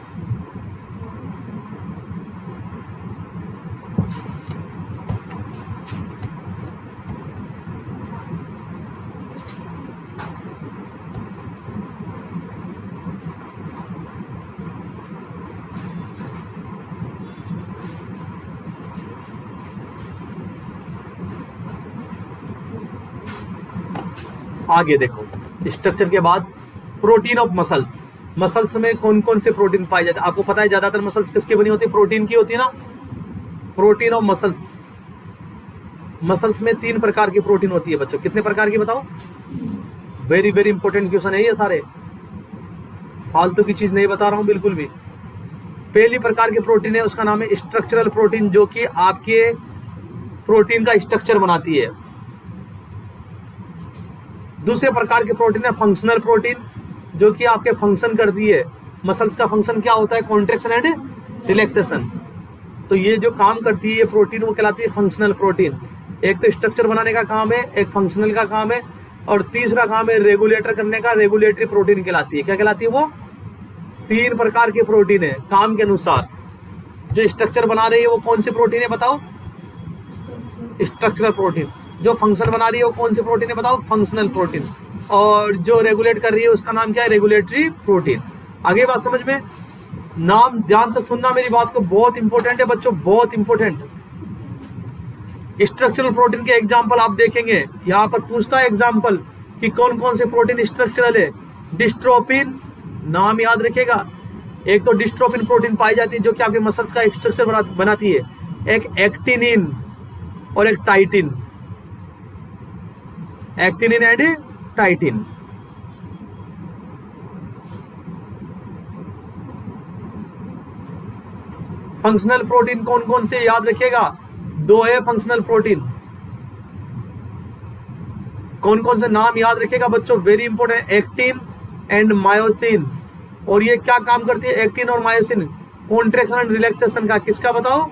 आगे देखो, स्ट्रक्चर के बाद प्रोटीन ऑफ मसल्स। मसल्स में कौन कौन से प्रोटीन पाए जाते हैं? आपको पता है ज्यादातर मसल्स किसके बनी होती है? प्रोटीन की होती है ना। प्रोटीन ऑफ मसल्स, मसल्स में 3 प्रकार की प्रोटीन होती है बच्चों। कितने प्रकार की बताओ? वेरी वेरी इंपॉर्टेंट क्वेश्चन है ये, सारे फालतू की चीज नहीं बता रहा हूं बिल्कुल भी। पहली प्रकार की प्रोटीन है, उसका नाम है स्ट्रक्चरल प्रोटीन, जो कि आपके प्रोटीन का स्ट्रक्चर बनाती है। दूसरे प्रकार की प्रोटीन है फंक्शनल प्रोटीन, जो कि आपके फंक्शन करती है। मसल्स का फंक्शन क्या होता है? Contraction and relaxation. तो ये जो काम करती है ये प्रोटीन, वो कहलाती है फंक्शनल प्रोटीन। एक तो स्ट्रक्चर बनाने का काम है, एक फंक्शनल का काम है, और तीसरा काम है रेगुलेटर करने का, रेगुलेटरी प्रोटीन कहलाती है। क्या कहलाती है वो? 3 प्रकार की प्रोटीन है काम के अनुसार। जो स्ट्रक्चर बना रही है वो कौन सी प्रोटीन है बताओ? Structural protein. जो फंक्शन बना रही है वो कौन सी प्रोटीन है बताओ? Functional protein. और जो रेगुलेट कर रही है उसका नाम क्या है? Regulatory protein. आगे बात समझ में? नाम ध्यान से सुनना मेरी बात को, बहुत इंपॉर्टेंट है बच्चों, बहुत इंपॉर्टेंट। स्ट्रक्चरल प्रोटीन के एग्जाम्पल आप देखेंगे, यहाँ पर पूछता है एग्जाम्पल कि कौन कौन से प्रोटीन स्ट्रक्चरल है। डिस्ट्रोफिन, नाम याद रखिएगा। एक तो डिस्ट्रोफिन प्रोटीन पाई जाती है जो कि आपके मसल्स का स्ट्रक्चर बनाती है। एक एक्टिनिन और एक title, actinin and title. Functional protein कौन कौन से याद रखिएगा? 2 है फंक्शनल प्रोटीन। कौन कौन से नाम याद रखिएगा बच्चों, very important. Actin and myosin. और ये क्या काम करती है एक्टिन और मायोसिन? कॉन्ट्रैक्शन एंड रिलैक्सेशन का। किसका बताओ?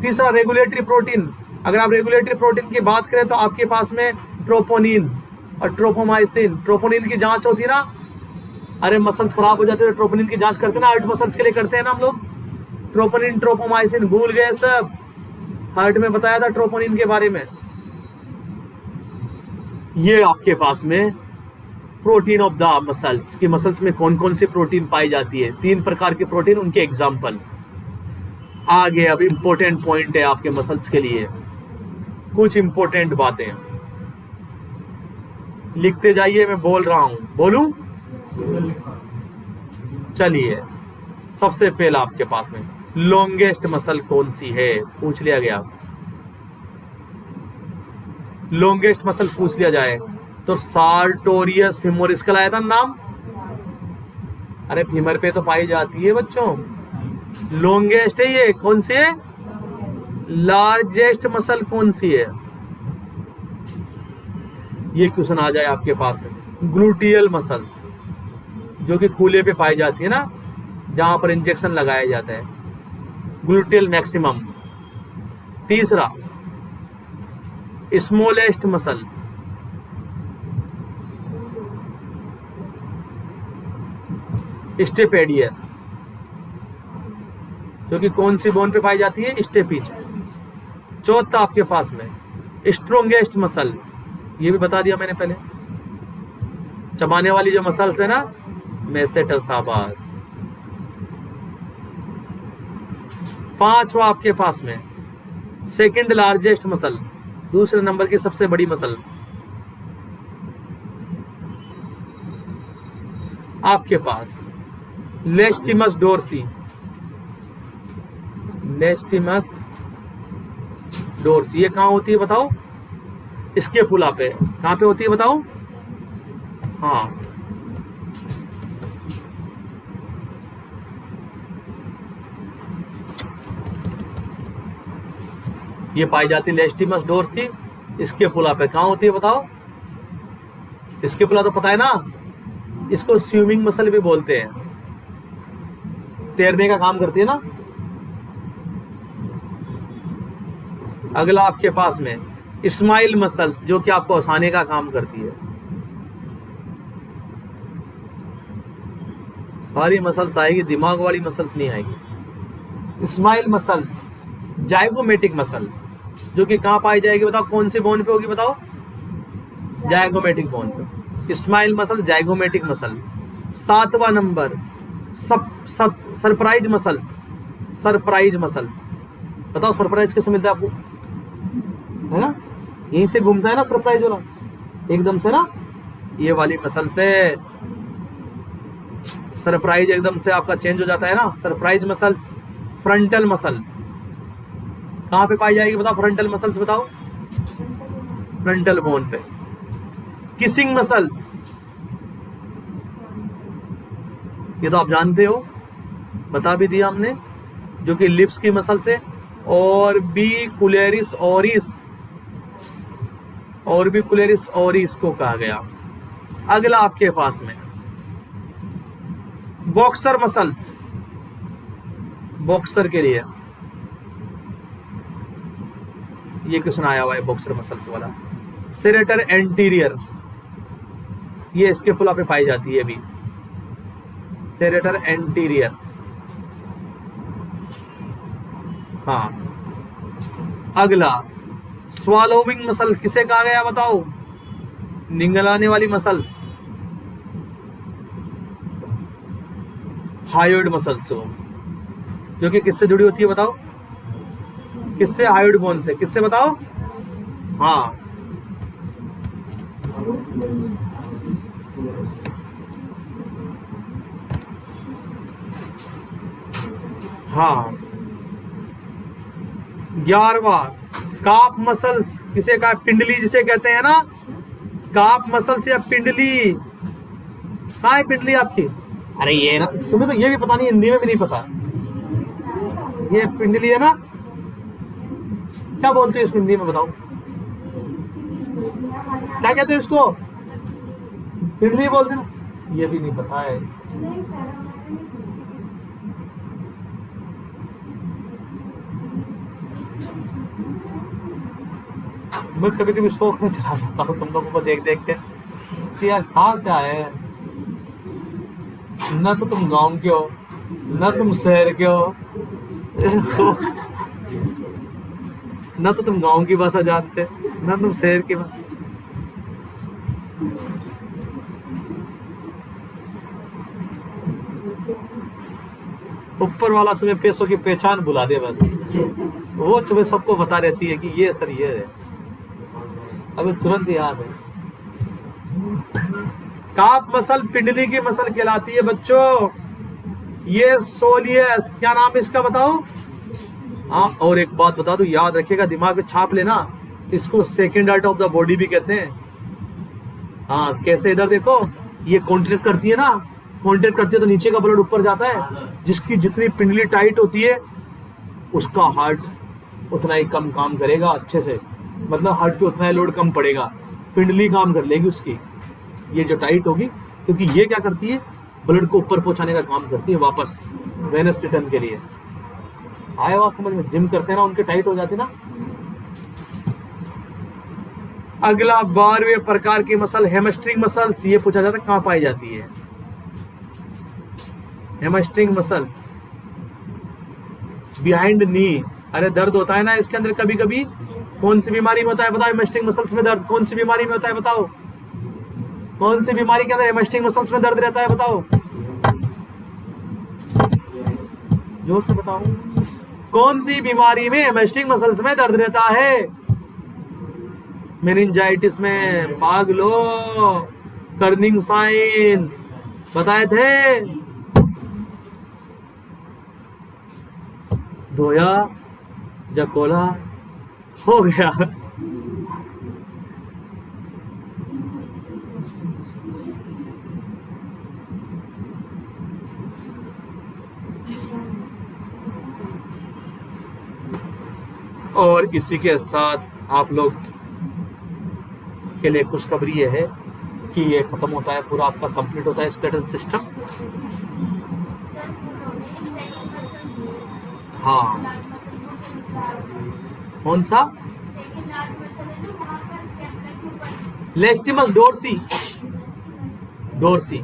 तीसरा रेगुलेटरी प्रोटीन। अगर आप रेगुलेटरी प्रोटीन की बात करें तो आपके पास में ट्रोपोनिन और ट्रोपोमाइसिन। ट्रोपोनिन की जांच होती है ना, अरे मसल्स खराब हो जाते हैं, ट्रोपोनिन की जांच करते हैं ना, हार्ट मसल्स के लिए करते हैं ना हम लोग। ट्रोपोनिन ट्रोपोमाइसिन भूल गए सब, हार्ट में बताया था ट्रोपोनिन के बारे में। ये आपके पास में प्रोटीन ऑफ द मसल्स, कि मसल्स में कौन कौन सी प्रोटीन पाई जाती है। 3 प्रकार के प्रोटीन, उनके एग्जाम्पल। आगे अब इंपॉर्टेंट पॉइंट है आपके मसल्स के लिए, कुछ इंपॉर्टेंट बातें लिखते जाइए, मैं बोल रहा हूं, बोलूं? चलिए, सबसे पहला आपके पास में लॉन्गेस्ट मसल कौन सी है, पूछ लिया गया। लॉन्गेस्ट मसल पूछ लिया जाए तो सार्टोरियस फीमोरिस का आया था नाम। अरे फीमर पे तो पाई जाती है बच्चों, लॉन्गेस्ट है ये। कौन सी है? लार्जेस्ट मसल कौन सी है? ये क्वेश्चन आ जाए आपके पास में। ग्लूटियल मसल्स, जो कि खूले पे पाई जाती है ना, जहां पर इंजेक्शन लगाया जाता है, ग्लूटियल मैक्सिमम। तीसरा स्मॉलेस्ट मसल, स्टेपेडियस, जो कि कौन सी बोन पे पाई जाती है? स्टेपिज। चौथा आपके पास में स्ट्रोंगेस्ट मसल, ये भी बता दिया मैंने पहले, चबाने वाली जो मसल्स है ना, मेसेटस साबास। 5वां आपके पास में सेकंड लार्जेस्ट मसल, दूसरे नंबर की सबसे बड़ी मसल आपके पास लेस्टिमस डोर्सी। लेस्टिमस डोर्सी ये कहाँ होती है बताओ? स्कैपुला पे। कहाँ पे होती है बताओ? हाँ, ये पाई जाती है लेस्टिमस डोर्सी स्कैपुला पे। कहाँ होती है बताओ? स्कैपुला तो पता है ना, इसको स्विमिंग मसल भी बोलते हैं, तैरने का काम करती है ना, अगला आपके पास में स्माइल मसल्स, जो कि आपको हंसाने का काम करती है। सारी मसल्स आएगी, दिमाग वाली मसल्स नहीं आएगी। स्माइल मसल्स, जाइगोमेटिक मसल, जो कि कहां पाई जाएगी बताओ, कौन से बोन पे होगी बताओ, जाइगोमेटिक बोन पे। Smile muscle, zygomatic muscle. 7वां नंबर सरप्राइज मसल्स, सरप्राइज मसल्स। बताओ सरप्राइज कैसे मिलता है आपको, है ना, यहीं से घूमता है ना सरप्राइज वाला, एकदम से ना, ये वाली मसल से सरप्राइज एकदम से आपका चेंज हो जाता है ना, सरप्राइज मसल्स। फ्रंटल मसल कहां पे पाई जाएगी बताओ, फ्रंटल मसल्स बताओ, फ्रंटल बोन पे। किसिंग मसल्स, ये तो आप जानते हो, बता भी दिया हमने, जो कि लिप्स की मसल से। ऑर्बिकुलरिस ओरिस, ऑर्बिकुलरिस ओरिस को कहा गया। अगला आपके पास में बॉक्सर मसल्स, बॉक्सर के लिए ये क्वेश्चन आया हुआ है बॉक्सर मसल्स वाला। सेरेटर एंटीरियर, ये इसके फुला पे पाई जाती है अभी, सेरेटर एंटीरियर। हाँ, अगला स्वालोविंग मसल किसे कहा गया बताओ, निगलाने वाली मसल्स, हायोइड मसल्स हो, जो कि किससे जुड़ी होती है बताओ, किससे, हायोइड बोन से, किससे बताओ, हाँ, हाँ। 11वां काफ मसल्स किसे कहा, पिंडली जिसे कहते हैं ना, काफ मसल्स या पिंडली। कहाँ है पिंडली आपकी, अरे ये ना, तुम्हें तो ये भी पता नहीं, हिंदी में भी नहीं पता, ये पिंडली है ना, क्या बोलते हैं इसको हिंदी में बताओ, क्या कहते हैं इसको, पिंडली बोलते हैं ना, ये भी नहीं पता है। मैं कभी कभी शौक में चला जाता हूँ तुम लोगों को देख देख के कि यार कहाँ से आए हैं, न तो तुम गांव के हो, न तुम शहर के हो, न तो तुम गांव की भाषा जानते, न तुम शहर की भाषा। ऊपर वाला तुम्हें पैसों की पहचान भुला दे बस, वो तुम्हें सबको बता रहती है कि ये सर ये है, अभी तुरंत याद है। काफ मसल पिंडली की मसल कहलाती है बच्चों। ये सोलियस, क्या नाम है इसका बताओ। हाँ, और एक बात बता दो, याद रखिएगा, दिमाग में छाप लेना, इसको second heart of the body भी कहते हैं। हाँ, कैसे, इधर देखो, ये कॉन्ट्रैक्ट करती है ना, कॉन्ट्रैक्ट करती है तो नीचे का ब्लड ऊपर जाता है, जिसकी जितनी पिंडली टाइट होती है उसका हार्ट उतना ही कम काम करेगा अच्छे से, मतलब हार्ट पे उतना ही लोड कम पड़ेगा, पिंडली काम कर लेगी उसकी, ये जो टाइट होगी, क्योंकि ये क्या करती है, ब्लड को ऊपर पहुंचाने का काम करती है वापस वेनस रिटर्न के लिए। आए बात समझ में, जिम करते हैं ना उनके टाइट हो जाती ना। अगला 12वें प्रकार की मसल हैमस्ट्रिंग मसल्स, ये पूछा जाता है कहां पाई जाती है, हैमस्ट्रिंग मसल्स बिहाइंड नी। अरे दर्द होता है ना इसके अंदर कभी कभी, कौन सी बीमारी में होता है बताओ, हैमस्ट्रिंग मसल्स में दर्द कौन सी बीमारी में होता है बताओ, कौन सी बीमारी के अंदर हैमस्ट्रिंग मसल्स में दर्द रहता है बताओ, जोर से बताओ, कौन सी बीमारी में हैमस्ट्रिंग मसल्स में दर्द रहता है। मेनिंजाइटिस में, भाग लो, कर्निंग साइन बताए थे, धोया जकोला हो गया। और इसी के साथ आप लोग के लिए खुशखबरी ये है कि ये खत्म होता है, पूरा आपका कंप्लीट होता है स्केलेटल सिस्टम। हाँ, कौन सा? लेस्टिमस डोर्सी, डोर्सी